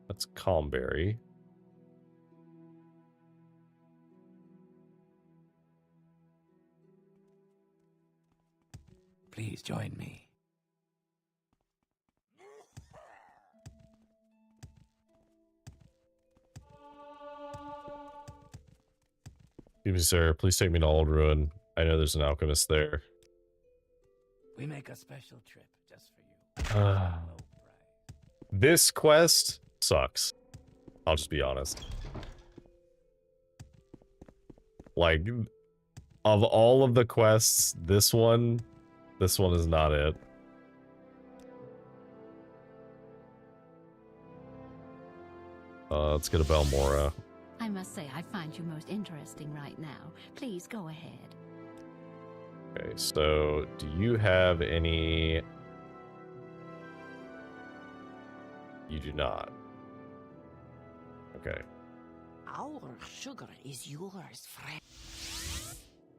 That's Calmberry. Please join me. Excuse me, sir. Please take me to Old Ruin. I know there's an alchemist there. We make a special trip just for you. Uh. Low price. This quest sucks. I'll just be honest. Like, of all of the quests, this one is not it. Let's get a Balmora. I must say, I find you most interesting right now. Please go ahead. Okay, so do you have any... You do not. Okay. Our sugar is yours, friend.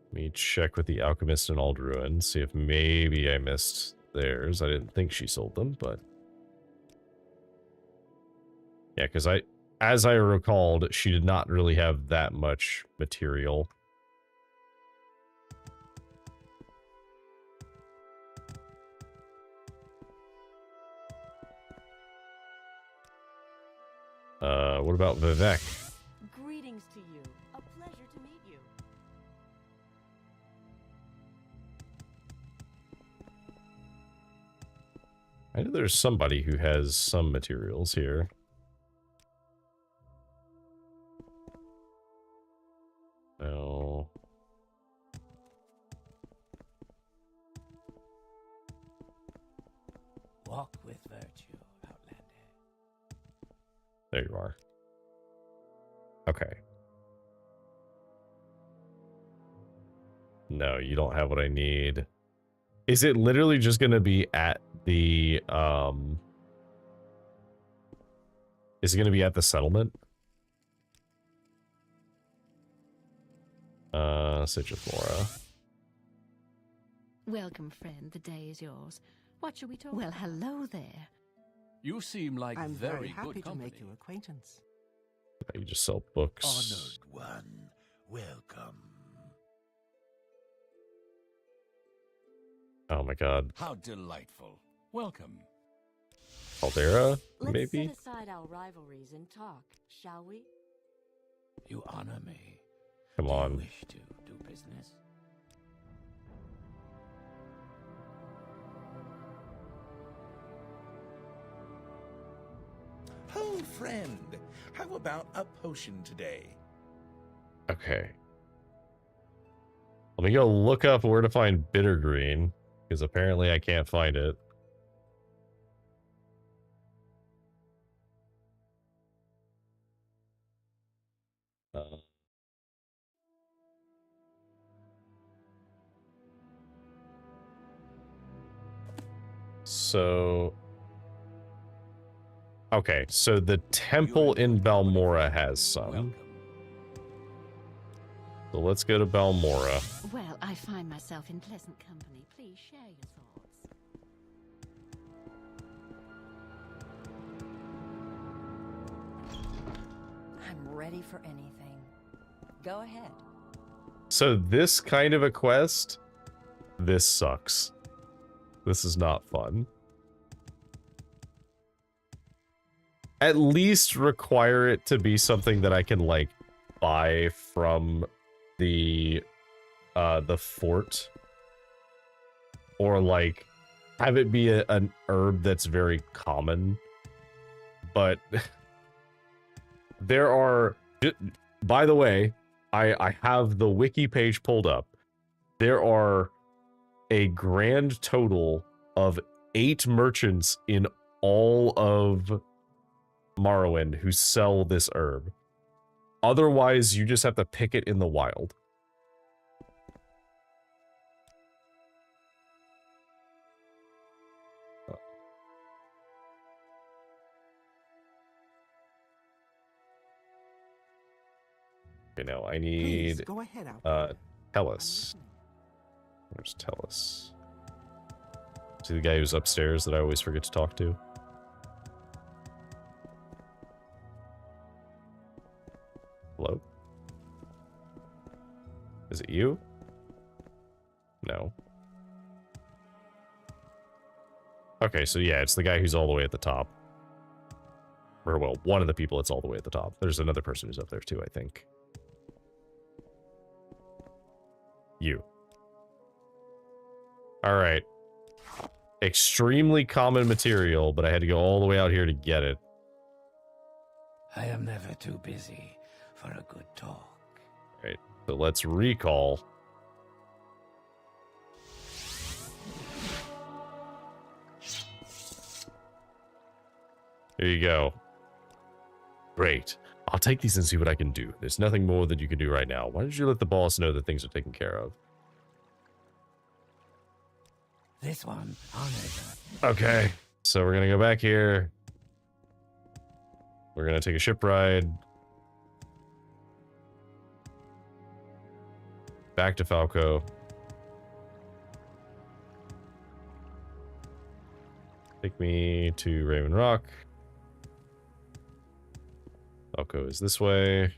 Let me check with the alchemist in Aldruin, see if maybe I missed theirs. I didn't think she sold them, but... Yeah, because as I recalled, she did not really have that much material. What about Vivek? Greetings to you. A pleasure to meet you. I know there's somebody who has some materials here. No. Walk with virtue, Outlander. There you are. Okay. No, you don't have what I need. Is it literally just going to be at the is it going to be at the settlement? Citrus Mora. Welcome, friend. The day is yours. What shall we talk Well, hello there. You seem like I'm very happy good to company. make your acquaintance. You just sell books. Honored one, welcome. Oh my god. How delightful. Welcome. Caldera, Let's maybe? set aside our rivalries and talk, shall we? You honor me. Come Do you on. wish to do business? Oh, friend, how about a potion today? Okay. Let me go look up where to find bitter green, because apparently I can't find it. So, okay, so the temple in Balmora has some. Welcome. So let's go to Balmora. Well, I find myself in pleasant company. Please share your thoughts. I'm ready for anything. Go ahead. So this kind of a quest, this sucks. This is not fun. At least require it to be something that I can, like, buy from the fort. Or, like, have it be an herb that's very common. But there are... By the way, I have the wiki page pulled up. There are a grand total of 8 merchants in all of Morrowind who sell this herb. Otherwise, you just have to pick it in the wild. Okay, now I Please need go ahead, Outlander. Tellus. Where's Tellus? See the guy who's upstairs that I always forget to talk to? Hello? Is it you? No. Okay, so yeah, it's the guy who's all the way at the top. Or, well, one of the people that's all the way at the top. There's another person who's up there too, I think. You. Alright. Extremely common material, but I had to go all the way out here to get it. I am never too busy for a good talk. Right, so let's recall. Here you go. Great. I'll take these and see what I can do. There's nothing more that you can do right now. Why don't you let the boss know that things are taken care of? This one, honored. Okay, so we're gonna go back here. We're gonna take a ship ride. Back to Falco. Take me to Raven Rock. Falco is this way.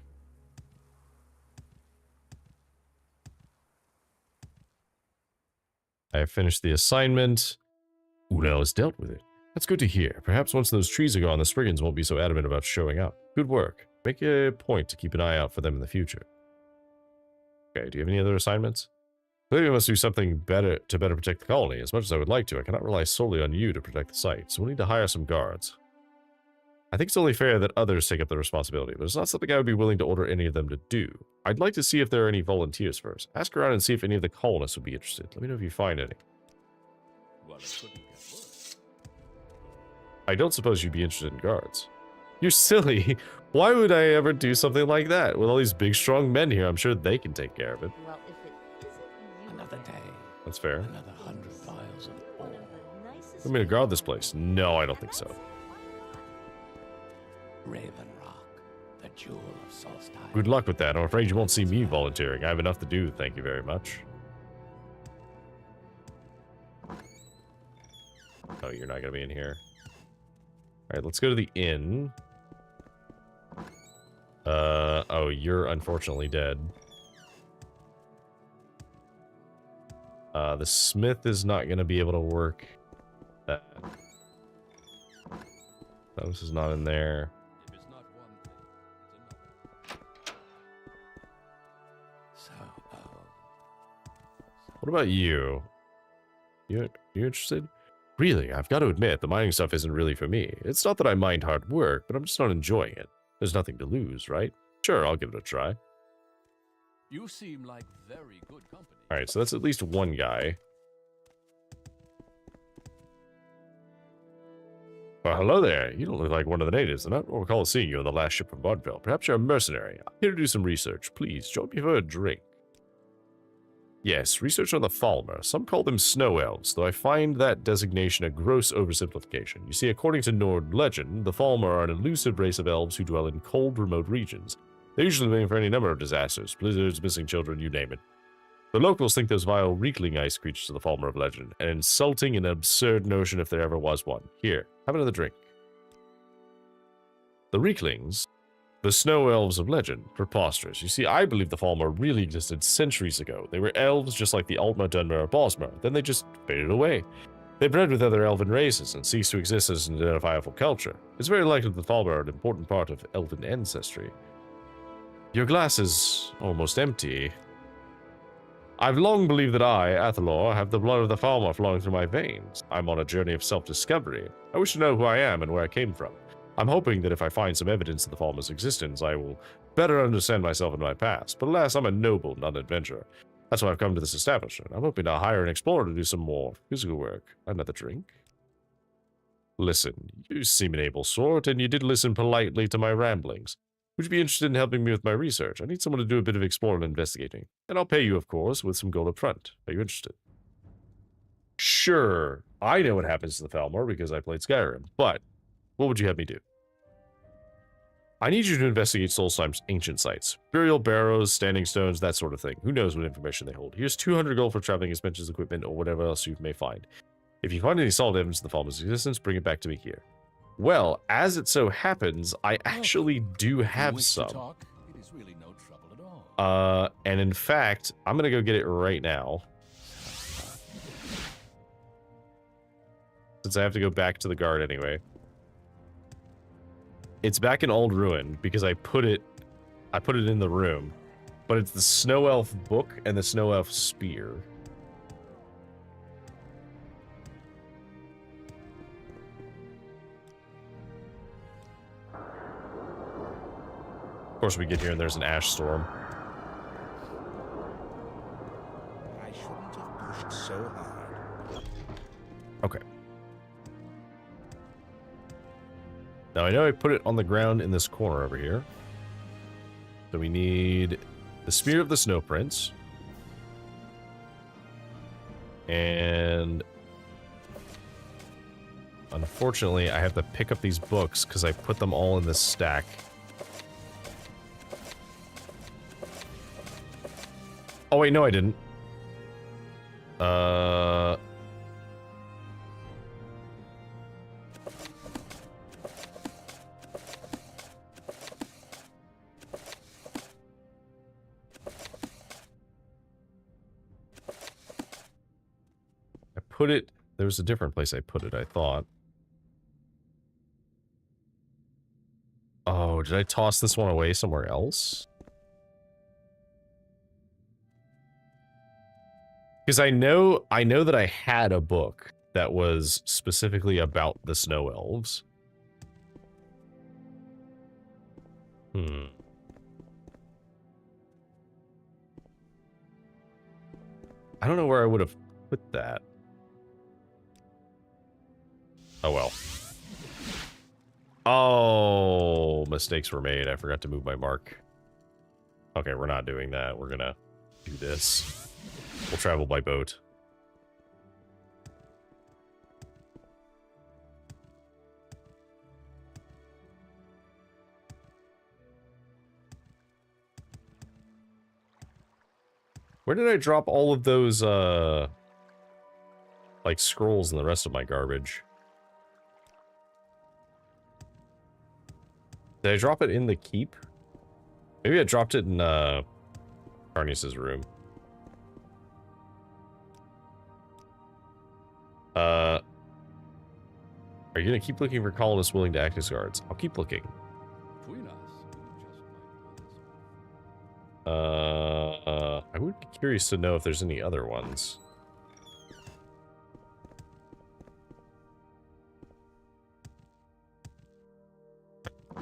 I have finished the assignment. Unel has dealt with it. That's good to hear. Perhaps once those trees are gone, the Spriggans won't be so adamant about showing up. Good work. Make a point to keep an eye out for them in the future. Okay, do you have any other assignments? Clearly we must do something better to better protect the colony. As much as I would like to, I cannot rely solely on you to protect the site, so we'll need to hire some guards. I think it's only fair that others take up the responsibility, but it's not something I would be willing to order any of them to do. I'd like to see if there are any volunteers first. Ask around and see if any of the colonists would be interested. Let me know if you find any. Well, it couldn't get worse. I don't suppose you'd be interested in guards. You're silly. Why would I ever do something like that? With all these big, strong men here, I'm sure they can take care of it. Well, if it isn't you Another again, day, That's fair. another 100 vials of one ore. of the nicest Want me to guard this place? No, I don't think so. Raven Rock, the jewel of Solstice. Good luck with that. I'm afraid you won't see me volunteering. I have enough to do, thank you very much. Oh, you're not going to be in here. Alright, let's go to the inn. Oh, you're unfortunately dead. The smith is not going to be able to work that. This is not in there. If it's not one thing, it's another. What about you? You interested? Really, I've got to admit, the mining stuff isn't really for me. It's not that I mind hard work, but I'm just not enjoying it. There's nothing to lose, right? Sure, I'll give it a try. You seem like very good company. Alright, so that's at least one guy. Well, hello there. You don't look like one of the natives. I don't recall seeing you on the last ship from Vaudeville. Perhaps you're a mercenary. I'm here to do some research. Please, join me for a drink. Yes, research on the Falmer. Some call them snow elves, though I find that designation a gross oversimplification. You see, according to Nord legend, the Falmer are an elusive race of elves who dwell in cold, remote regions. They're usually blamed for any number of disasters, blizzards, missing children, you name it. The locals think those vile, reekling ice creatures are the Falmer of legend, an insulting and absurd notion if there ever was one. Here, have another drink. The reeklings, the snow elves of legend, preposterous. You see, I believe the Falmer really existed centuries ago. They were elves just like the Altmer, Dunmer, or Bosmer, then they just faded away. They bred with other elven races and ceased to exist as an identifiable culture. It's very likely that the Falmer are an important part of elven ancestry. Your glass is almost empty. I've long believed that I, Athalor, have the blood of the Falmer flowing through my veins. I'm on a journey of self-discovery. I wish to know who I am and where I came from. I'm hoping that if I find some evidence of the Falmer's existence, I will better understand myself and my past. But alas, I'm a noble, not an adventurer. That's why I've come to this establishment. I'm hoping to hire an explorer to do some more physical work. Another drink? Listen, you seem an able sort, and you did listen politely to my ramblings. Would you be interested in helping me with my research? I need someone to do a bit of exploring and investigating. And I'll pay you, of course, with some gold up front. Are you interested? Sure. I know what happens to the Falmer because I played Skyrim, but what would you have me do? I need you to investigate Solstheim's ancient sites. Burial barrows, standing stones, that sort of thing. Who knows what information they hold. Here's 200 gold for traveling expenses, equipment, or whatever else you may find. If you find any solid evidence of the Falmer's existence, bring it back to me here. Well, as it so happens, I actually do have some. It is really no trouble at all. And in fact, I'm gonna go get it right now. Since I have to go back to the guard anyway. It's back in Old Ruin because I put it in the room. But it's the Snow Elf book and the Snow Elf spear. Of course, we get here and there's an ash storm. I shouldn't have pushed so hard. Okay. Now, I know I put it on the ground in this corner over here. So we need the Spear of the Snow Prince. And unfortunately, I have to pick up these books because I put them all in this stack. Oh, wait, no, I didn't. I put it... There was a different place I put it, I thought. Oh, did I toss this one away somewhere else? Because I know that I had a book that was specifically about the Snow Elves. I don't know where I would have put that. Oh well. Oh, mistakes were made. I forgot to move my mark. Okay, we're not doing that. We're gonna do this. We'll travel by boat. Where did I drop all of those, like, scrolls and the rest of my garbage? Did I drop it in the keep? Maybe I dropped it in, Carnius's room. Are you gonna keep looking for colonists willing to act as guards? I'll keep looking. Between us, we just might pull this off. I would be curious to know if there's any other ones.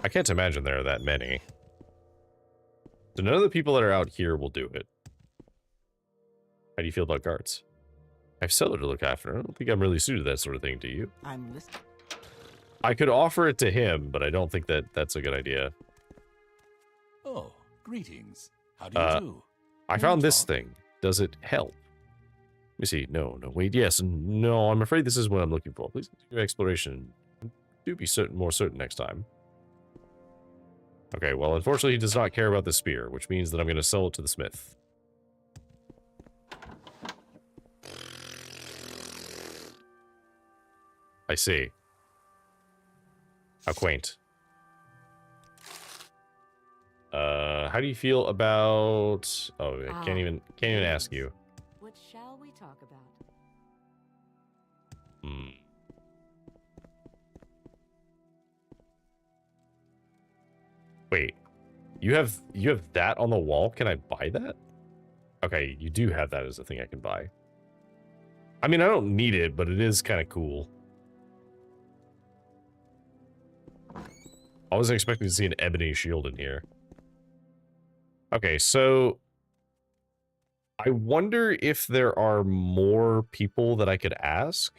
I can't imagine there are that many. So none of the people that are out here will do it. How do you feel about guards? I have Seller to look after. I don't think I'm really suited to that sort of thing, do you? I'm listening. I could offer it to him, but I don't think that that's a good idea. Oh, greetings. How do you do? I found this thing. Does it help? Let me see. No, wait, yes. No, I'm afraid this is what I'm looking for. Please continue your exploration. Do be more certain next time. Okay, well, unfortunately, he does not care about the spear, which means that I'm going to sell it to the smith. I see. How quaint. How do you feel about... Oh, I can't even ask you. What shall we talk about? Wait. You have that on the wall? Can I buy that? Okay, you do have that as a thing I can buy. I mean, I don't need it, but it is kind of cool. I wasn't expecting to see an ebony shield in here. Okay, so I wonder if there are more people that I could ask,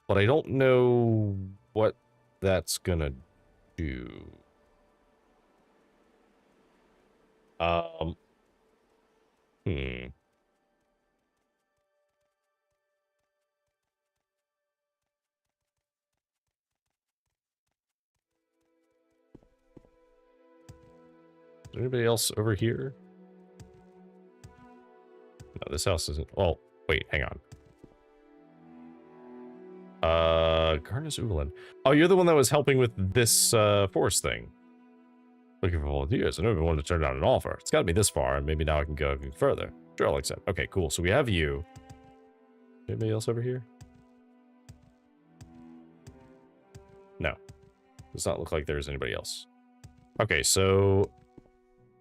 but I don't know what that's gonna do. Is there anybody else over here? No, this house isn't... Well, wait, hang on. Garnus Ulan. Oh, you're the one that was helping with this, forest thing. Looking for volunteers. I never wanted to turn down an offer. It's got me this far, and maybe now I can go even further. Sure, I'll accept. Okay, cool. So we have you. Anybody else over here? No. Does not look like there's anybody else. Okay, so...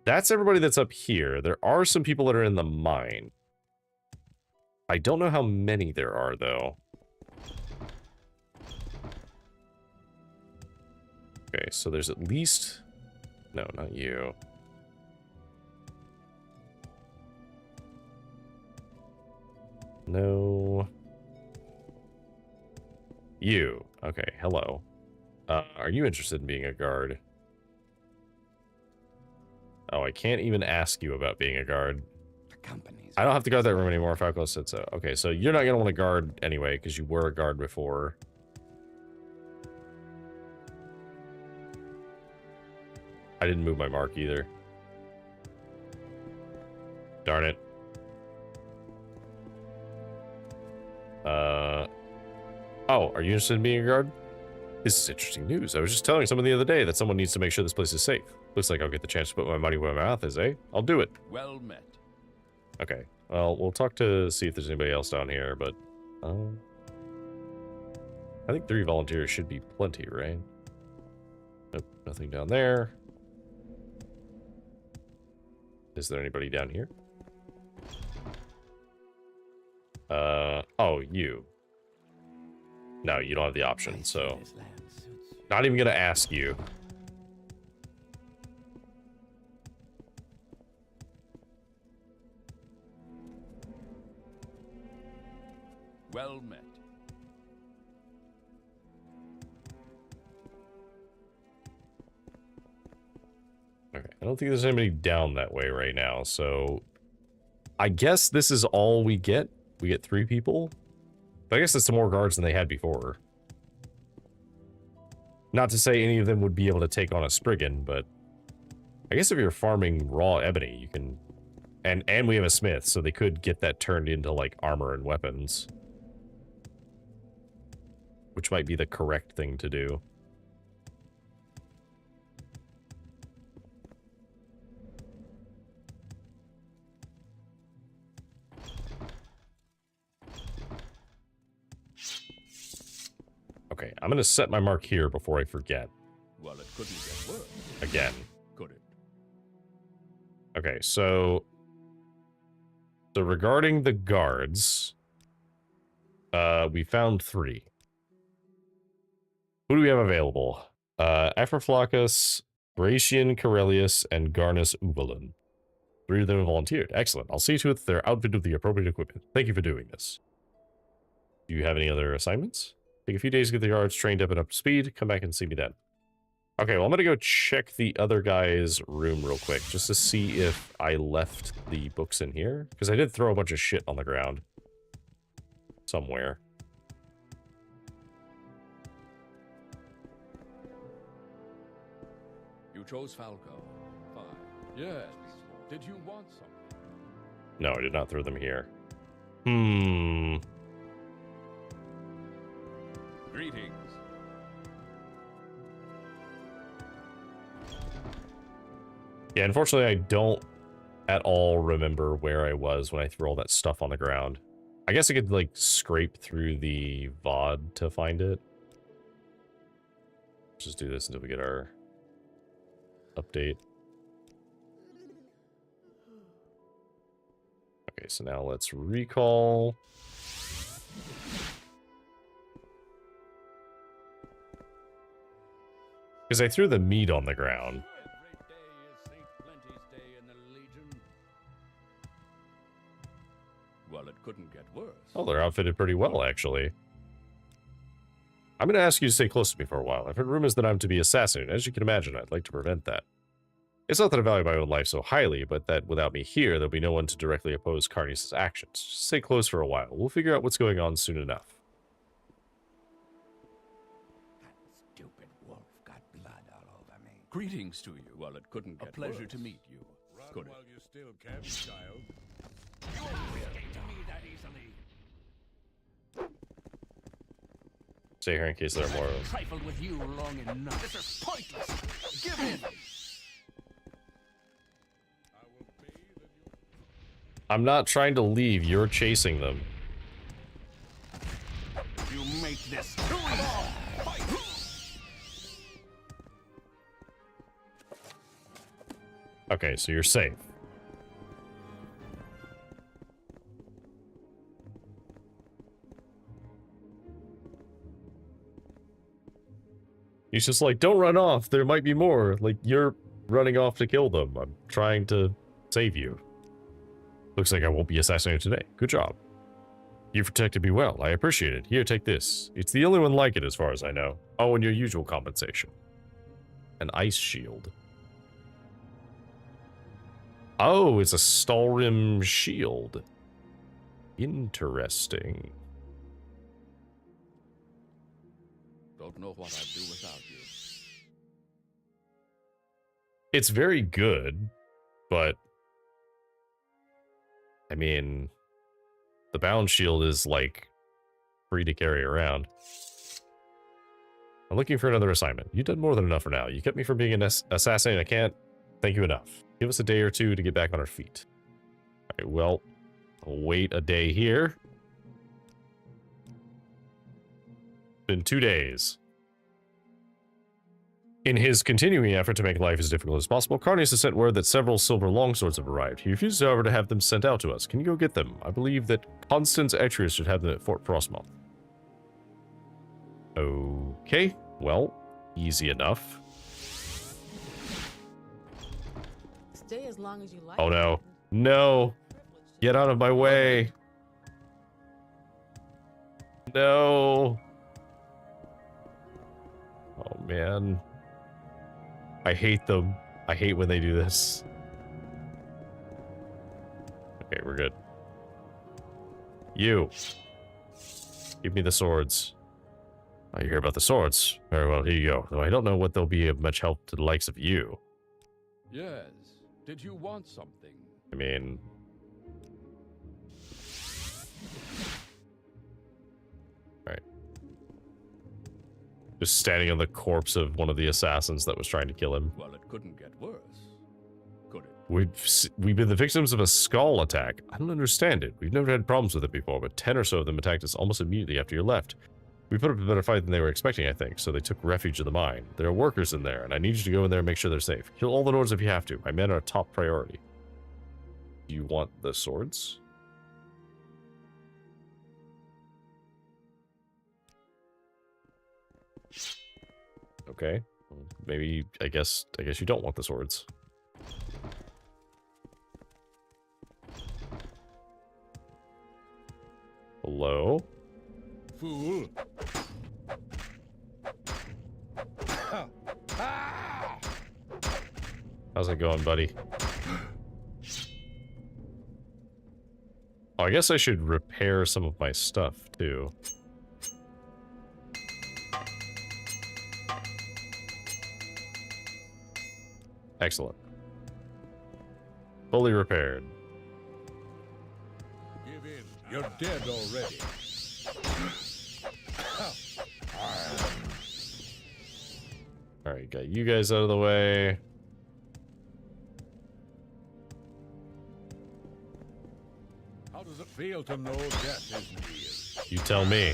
That's everybody that's up here. There are some people that are in the mine. I don't know how many there are, though. Okay, so there's at least... No, not you. No. You. Okay, hello. Are you interested in being a guard? Oh, I can't even ask you about being a guard. I don't have to guard that room anymore. Falco said so. Okay, so you're not going to want to guard anyway, because you were a guard before. I didn't move my mark either. Darn it. Oh, are you interested in being a guard? This is interesting news. I was just telling someone the other day that someone needs to make sure this place is safe. Looks like I'll get the chance to put my money where my mouth is, eh? I'll do it. Well met. Okay. Well, we'll talk to see if there's anybody else down here, but... I think 3 volunteers should be plenty, right? Nope, nothing down there. Is there anybody down here? Oh, you. No, you don't have the option, so... Not even gonna ask you. Well met. Okay, I don't think there's anybody down that way right now, so... I guess this is all we get. We get 3 people. But I guess it's some more guards than they had before. Not to say any of them would be able to take on a Spriggan, but... I guess if you're farming raw ebony, you can And we have a smith, so they could get that turned into, like, armor and weapons. Which might be the correct thing to do. Okay, I'm gonna set my mark here before I forget. Well, it couldn't get worse. Again. Could it? Okay, so regarding the guards, we found 3. Who do we have available? Afroflocus, Gratian Corellius, and Garnus Ubalin. 3 of them have volunteered. Excellent. I'll see to it that they're outfitted with the appropriate equipment. Thank you for doing this. Do you have any other assignments? Take a few days to get the guards trained up and up to speed. Come back and see me then. Okay, well, I'm gonna go check the other guy's room real quick, just to see if I left the books in here. Because I did throw a bunch of shit on the ground. Somewhere. You chose Falco. Fine. Yes. Did you want something? No, I did not throw them here. Greetings. Yeah, unfortunately, I don't at all remember where I was when I threw all that stuff on the ground. I guess I could, like, scrape through the VOD to find it. Just do this until we get our update. Okay, so now let's recall. Because I threw the meat on the ground. Well, it couldn't get worse. Oh, they're outfitted pretty well, actually. I'm going to ask you to stay close to me for a while. I've heard rumors that I'm to be assassinated. As you can imagine, I'd like to prevent that. It's not that I value my own life so highly, but that without me here, there'll be no one to directly oppose Carnice's actions. Just stay close for a while. We'll figure out what's going on soon enough. That stupid wolf got blood all over me. Greetings to you. Well, it couldn't get worse. A pleasure to meet you. Run Could while it? you still can, child. You won't escape to me that easily. Stay here in case there are more. Trifled with you long enough. This is pointless. Give in. I will bathe in your... I'm not trying to leave. You're chasing them. You make this too easy. Fight. Okay, so you're safe. He's just like, don't run off. There might be more. Like, you're running off to kill them. I'm trying to save you. Looks like I won't be assassinated today. Good job. You protected me well. I appreciate it. Here, take this. It's the only one like it as far as I know. Oh, and your usual compensation. An ice shield. Oh, it's a Stalrim shield. Interesting. Don't know what I'd do without you. It's very good, but I mean, the bound shield is like free to carry around. I'm looking for another assignment. You've done more than enough for now. You kept me from being an assassin. I can't thank you enough. Give us a day or two to get back on our feet. All right, well, I'll wait a day here. Been 2 days. In his continuing effort to make life as difficult as possible, Carnice has sent word that several silver longswords have arrived. He refuses, however, to have them sent out to us. Can you go get them? I believe that Constance Etrius should have them at Fort Frostmoth. Okay, well, easy enough. Stay as long as you like. Oh no. No! Get out of my way! No! Oh man. I hate them. I hate when they do this. Okay, we're good. You. Give me the swords. Oh, you hear about the swords? Very well, here you go. Though I don't know what they'll be of much help to the likes of you. Yes. Did you want something? I mean... Alright. Just standing on the corpse of one of the assassins that was trying to kill him. Well, it couldn't get worse, could it? We've been the victims of a skull attack. I don't understand it. We've never had problems with it before, but 10 or so of them attacked us almost immediately after you left. We put up a better fight than they were expecting, I think, so they took refuge in the mine. There are workers in there, and I need you to go in there and make sure they're safe. Kill all the Nords if you have to. My men are a top priority. Do you want the swords? Okay. Maybe, I guess you don't want the swords. Hello? Fool. How's it going, buddy? Oh, I guess I should repair some of my stuff, too. Excellent. Fully repaired. Give in. You're dead already. Alright, got you guys out of the way. How does it feel to know death is near? You tell me.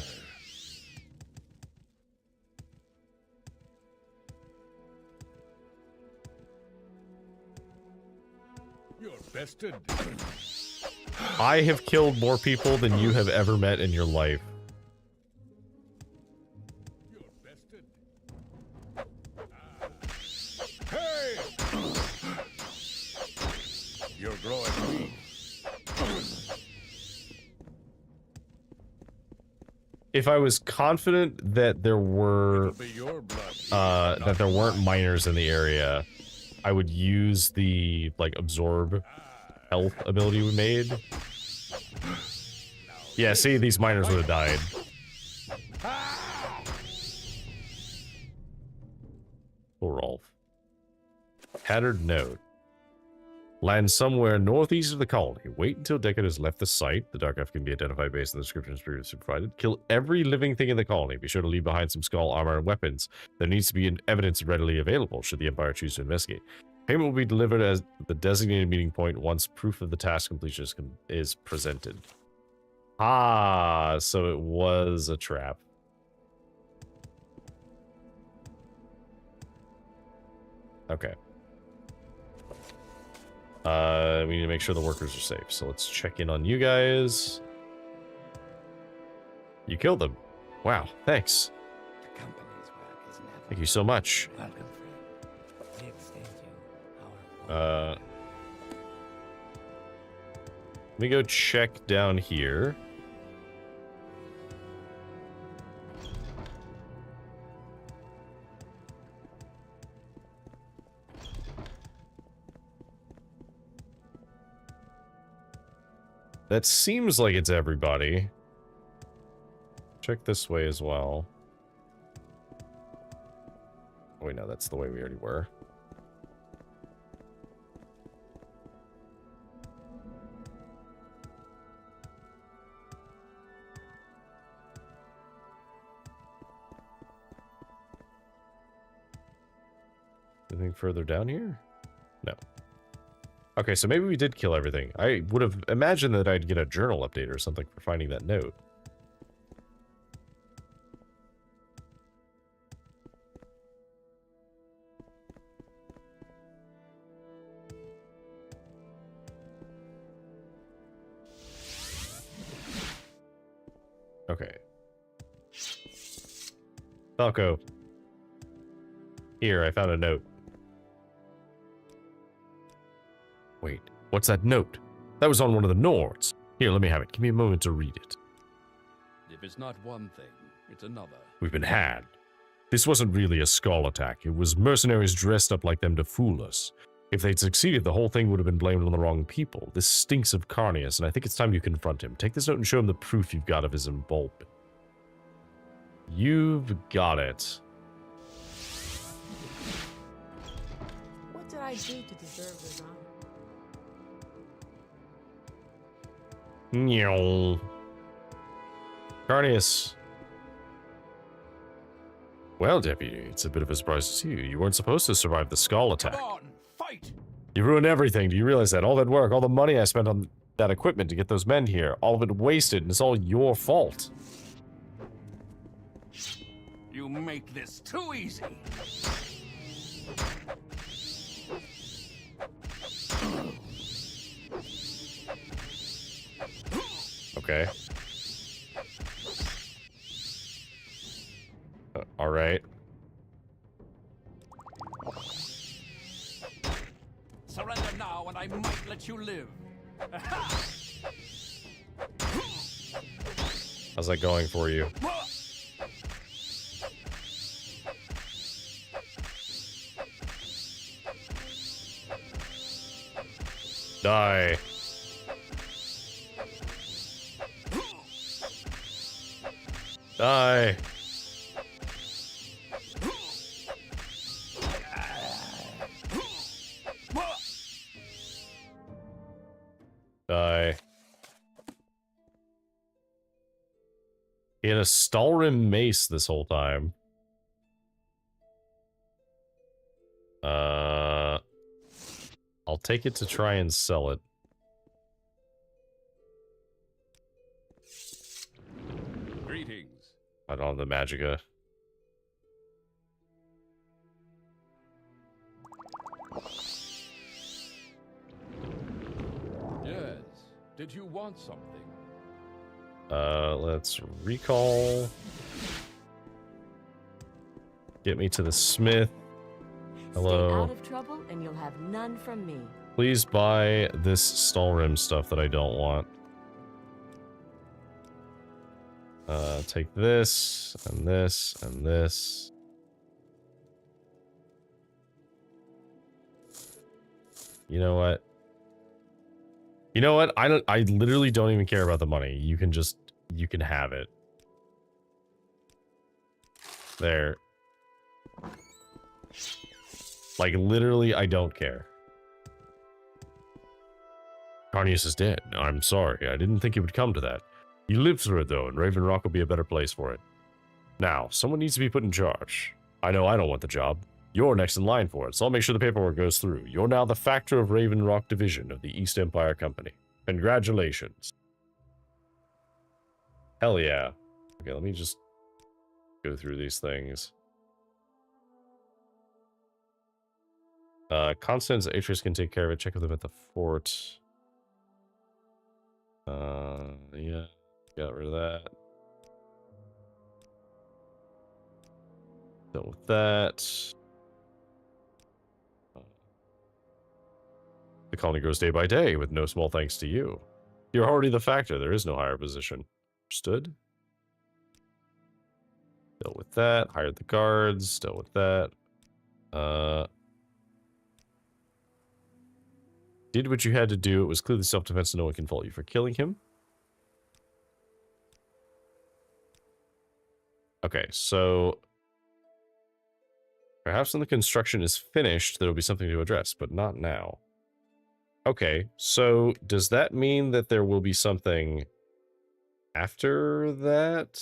You're bested. I have killed more people than you have ever met in your life. You're bested. Hey! You're growing weak. If I was confident that there were It'll be your blood. that there weren't miners in the area, I would use the like absorb health ability we made. Yeah, see, these miners would have died. Poor Rolf. Tattered note. Land somewhere northeast of the colony. Wait until Deckard has left the site. The Dark Elf can be identified based on the descriptions previously provided. Kill every living thing in the colony. Be sure to leave behind some skull armor and weapons. There needs to be evidence readily available should the Empire choose to investigate. Payment will be delivered at the designated meeting point once proof of the task completion is presented. Ah, so it was a trap. Okay. We need to make sure the workers are safe. So let's check in on you guys. You killed them. Wow, thanks. The company's work is never Thank you so much. welcome, friend. We extend you our Let me go check down here. That seems like it's everybody. Check this way as well. Oh, wait, no, that's the way we already were. Anything further down here? No. Okay, so maybe we did kill everything. I would have imagined that I'd get a journal update or something for finding that note. Okay. Falco. Here, I found a note. Wait, what's that note? That was on one of the Nords. Here, let me have it. Give me a moment to read it. If it's not one thing, it's another. We've been had. This wasn't really a skull attack. It was mercenaries dressed up like them to fool us. If they'd succeeded, the whole thing would have been blamed on the wrong people. This stinks of Carnius, and I think it's time you confront him. Take this note and show him the proof you've got of his involvement. You've got it. What did I do to deserve this honor? Meow. Carnius. Well, Deputy, it's a bit of a surprise to see you. You weren't supposed to survive the skull attack. Come on, fight! You ruined everything. Do you realize that? All that work, all the money I spent on that equipment to get those men here, all of it wasted, and it's all your fault. You make this too easy. Okay. All right. Surrender now, and I might let you live. How's that going for you? Die. Die. Die. He had a Stalrim mace this whole time. I'll take it to try and sell it. Greetings. I don't have the Magicka. Yes. Did you want something? Let's recall. Get me to the smith. Hello. Stay out of trouble and you'll have none from me. Please buy this Stalrim stuff that I don't want. Take this, and this, and this. You know what? You know what? I literally don't even care about the money. You can have it. There. Like, literally, I don't care. Carnius is dead. I'm sorry. I didn't think it would come to that. You lived through it, though, and Raven Rock will be a better place for it. Now, someone needs to be put in charge. I know I don't want the job. You're next in line for it, so I'll make sure the paperwork goes through. You're now the Factor of Raven Rock Division of the East Empire Company. Congratulations. Hell yeah. Okay, let me just go through these things. Constance, Atreus can take care of it. Check with them at the fort. Yeah. Got rid of that. Dealt with that. The colony grows day by day, with no small thanks to you. You're already the Factor. There is no higher position. Understood? Dealt with that. Hired the guards. Dealt with that. Did what you had to do. It was clearly self-defense, and no one can fault you for killing him. Okay, so perhaps when the construction is finished, there will be something to address, but not now. Okay, so does that mean that there will be something after that?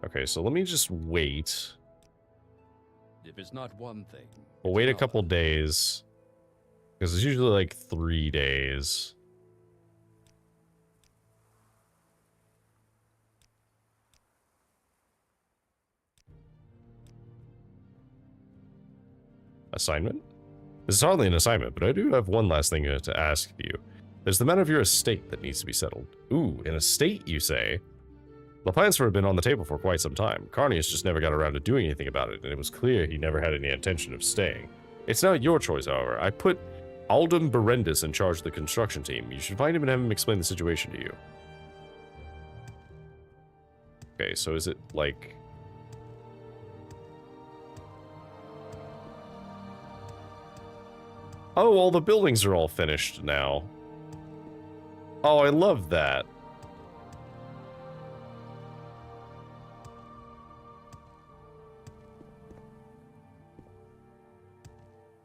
Okay, so let me just wait. If it's not one thing, We'll it's wait a another. couple days. Because it's usually like 3 days. Assignment? This is hardly an assignment, but I do have one last thing to ask you. There's the matter of your estate that needs to be settled. Ooh, an estate, you say? The plans for it have been on the table for quite some time. Carnius just never got around to doing anything about it, and it was clear he never had any intention of staying. It's now your choice, however. I put Aldum Berendis in charge of the construction team. You should find him and have him explain the situation to you. Okay, so is it like... Oh, all the buildings are all finished now. Oh, I love that.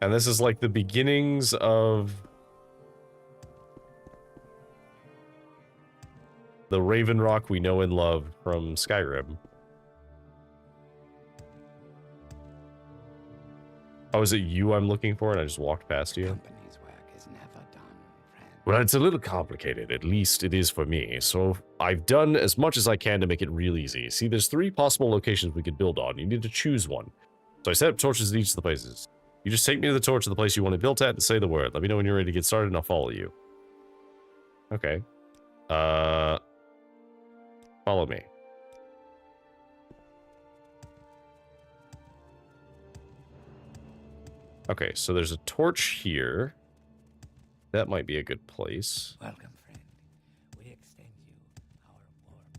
And this is like the beginnings of the Raven Rock we know and love from Skyrim. Oh, is it you I'm looking for and I just walked past you? Company's work is never done, friend. Well, it's a little complicated, at least it is for me. So I've done as much as I can to make it real easy. See, there's 3 possible locations we could build on. You need to choose one. So I set up torches at each of the places. You just take me to the torch of the place you want it built at and say the word. Let me know when you're ready to get started and I'll follow you. Okay. Follow me. Okay, so there's a torch here. That might be a good place. Welcome, friend. We extend you our warm.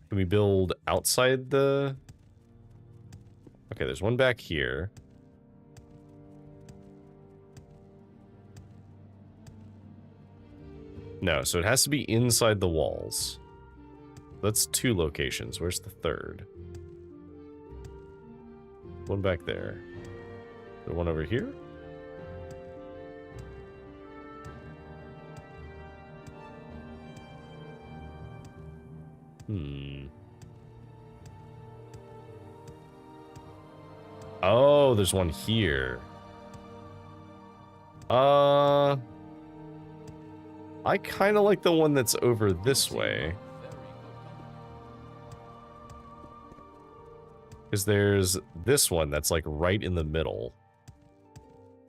Can we build outside the... Okay, there's one back here. No, so it has to be inside the walls. That's 2 locations. Where's the 3rd? One back there. Is there one over here? Oh, there's one here. I kind of like the one that's over this way. Because there's this one that's like right in the middle.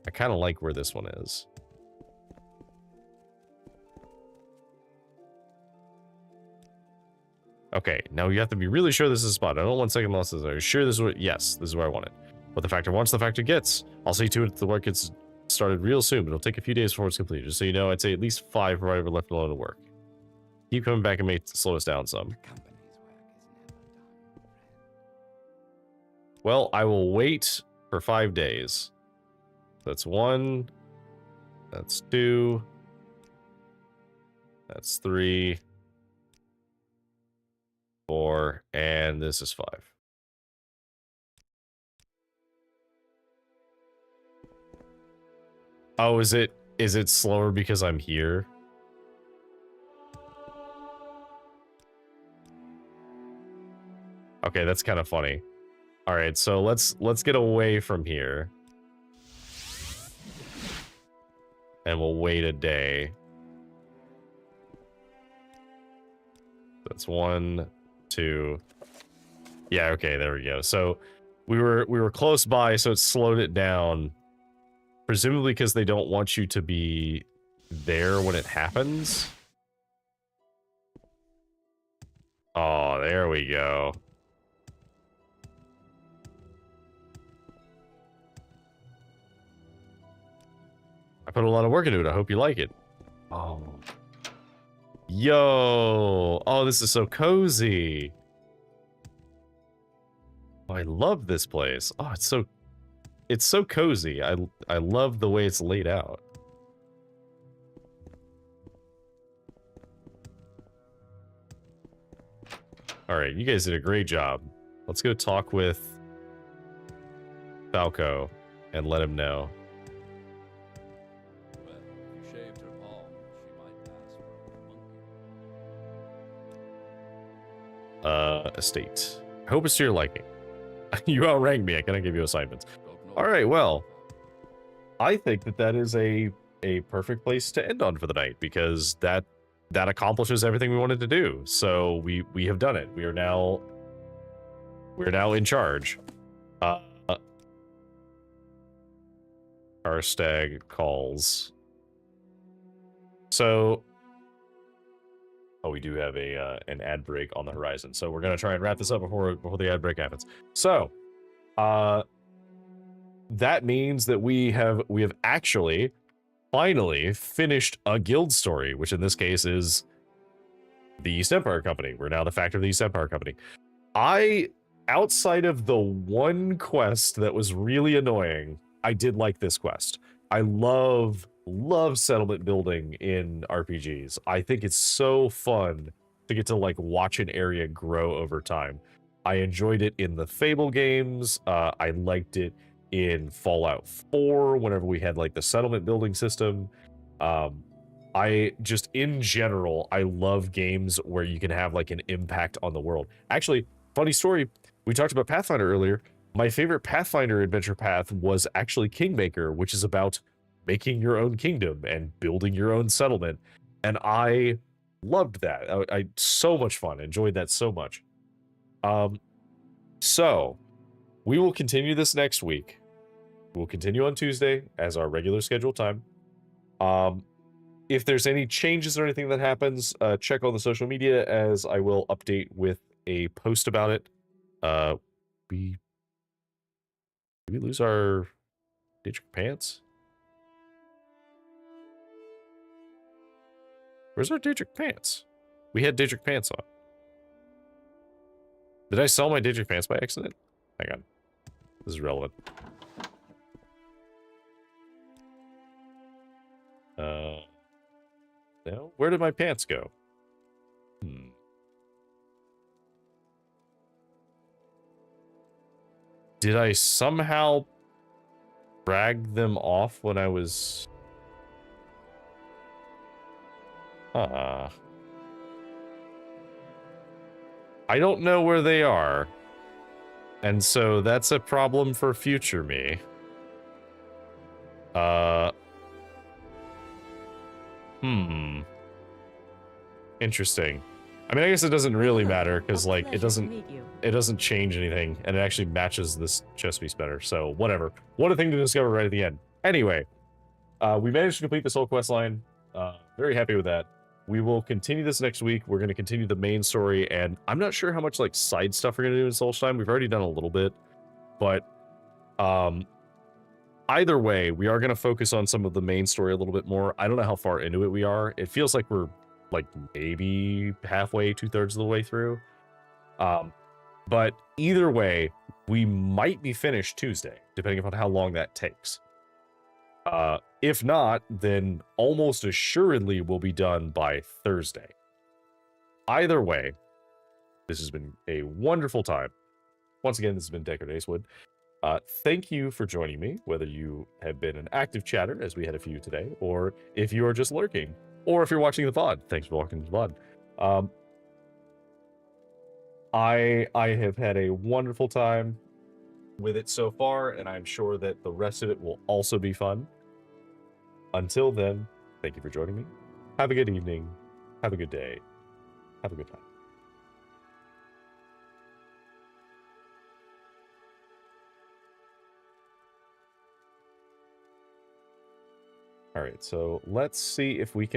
I kind of like where this one is. Okay, now you have to be really sure this is the spot. I don't want second losses. Are you sure this is what? Yes, this is where I want it. What the factor wants, the factor gets. I'll see to it the work gets started real soon, but it'll take a few days before it's completed. Just so you know, I'd say at least 5 right over left alone to work. Keep coming back and may slow us down some. Well, I will wait for 5 days. That's 1. That's 2. That's 3. 4. And this is 5. Oh, is it slower because I'm here? Okay, that's kind of funny. All right, so let's get away from here. And we'll wait a day. That's 1, 2. Yeah, okay, there we go. So we were close by, so it slowed it down. Presumably because they don't want you to be there when it happens. Oh, there we go. I put a lot of work into it. I hope you like it. Oh. Yo. Oh, this is so cozy. Oh, I love this place. Oh, it's so cozy. I love the way it's laid out. All right, you guys did a great job. Let's go talk with Falco and let him know. Well, if you shaved her palm, she might pass for a monkey. Estate. I hope it's to your liking. You outranked me. I cannot give you assignments. All right, well, I think that is a perfect place to end on for the night because that accomplishes everything we wanted to do. So we have done it. We're now in charge. Our stag calls. So, oh, we do have an ad break on the horizon. So we're gonna try and wrap this up before the ad break happens. So, that means that we have actually finally finished a guild story, which in this case is the East Empire Company. We're now the factor of the East Empire Company. Outside of the one quest that was really annoying, I did like this quest. I love settlement building in RPGs. I think it's so fun to get to like watch an area grow over time. I enjoyed it in the Fable games. I liked it in Fallout 4, whenever we had like the settlement building system. I just, in general, I love games where you can have like an impact on the world. Actually, funny story, we talked about Pathfinder earlier. My favorite Pathfinder adventure path was actually Kingmaker, which is about making your own kingdom and building your own settlement. And I loved that. I so much fun, enjoyed that so much. So we will continue this next week. We'll continue on Tuesday as our regular scheduled time. If there's any changes or anything that happens, check on the social media, as I will update with a post about it. Did we lose our District Pants? Where's our District Pants? We had District Pants on. Did I sell my District Pants by accident? Hang on. This is relevant. No? Where did my pants go? Did I somehow drag them off when I was... I don't know where they are. And so that's a problem for future me. Interesting. I mean, I guess it doesn't really matter, because like it doesn't change anything, and it actually matches this chest piece better. So whatever. What a thing to discover right at the end. Anyway, we managed to complete this whole quest line. Very happy with that. We will continue this next week. We're going to continue the main story, and I'm not sure how much like side stuff we're going to do in Solstheim. We've already done a little bit, but either way, we are going to focus on some of the main story a little bit more. I don't know how far into it we are. It feels like we're like maybe halfway, 2/3 of the way through. But either way, we might be finished Tuesday, depending upon how long that takes. If not, then almost assuredly we'll be done by Thursday. Either way, this has been a wonderful time. Once again, this has been Deckard Acewood. Thank you for joining me, whether you have been an active chatter, as we had a few today, or if you are just lurking, or if you're watching the VOD. Thanks for watching the VOD. I have had a wonderful time with it so far, and I'm sure that the rest of it will also be fun. Until then, thank you for joining me. Have a good evening. Have a good day. Have a good time. All right, so let's see if we can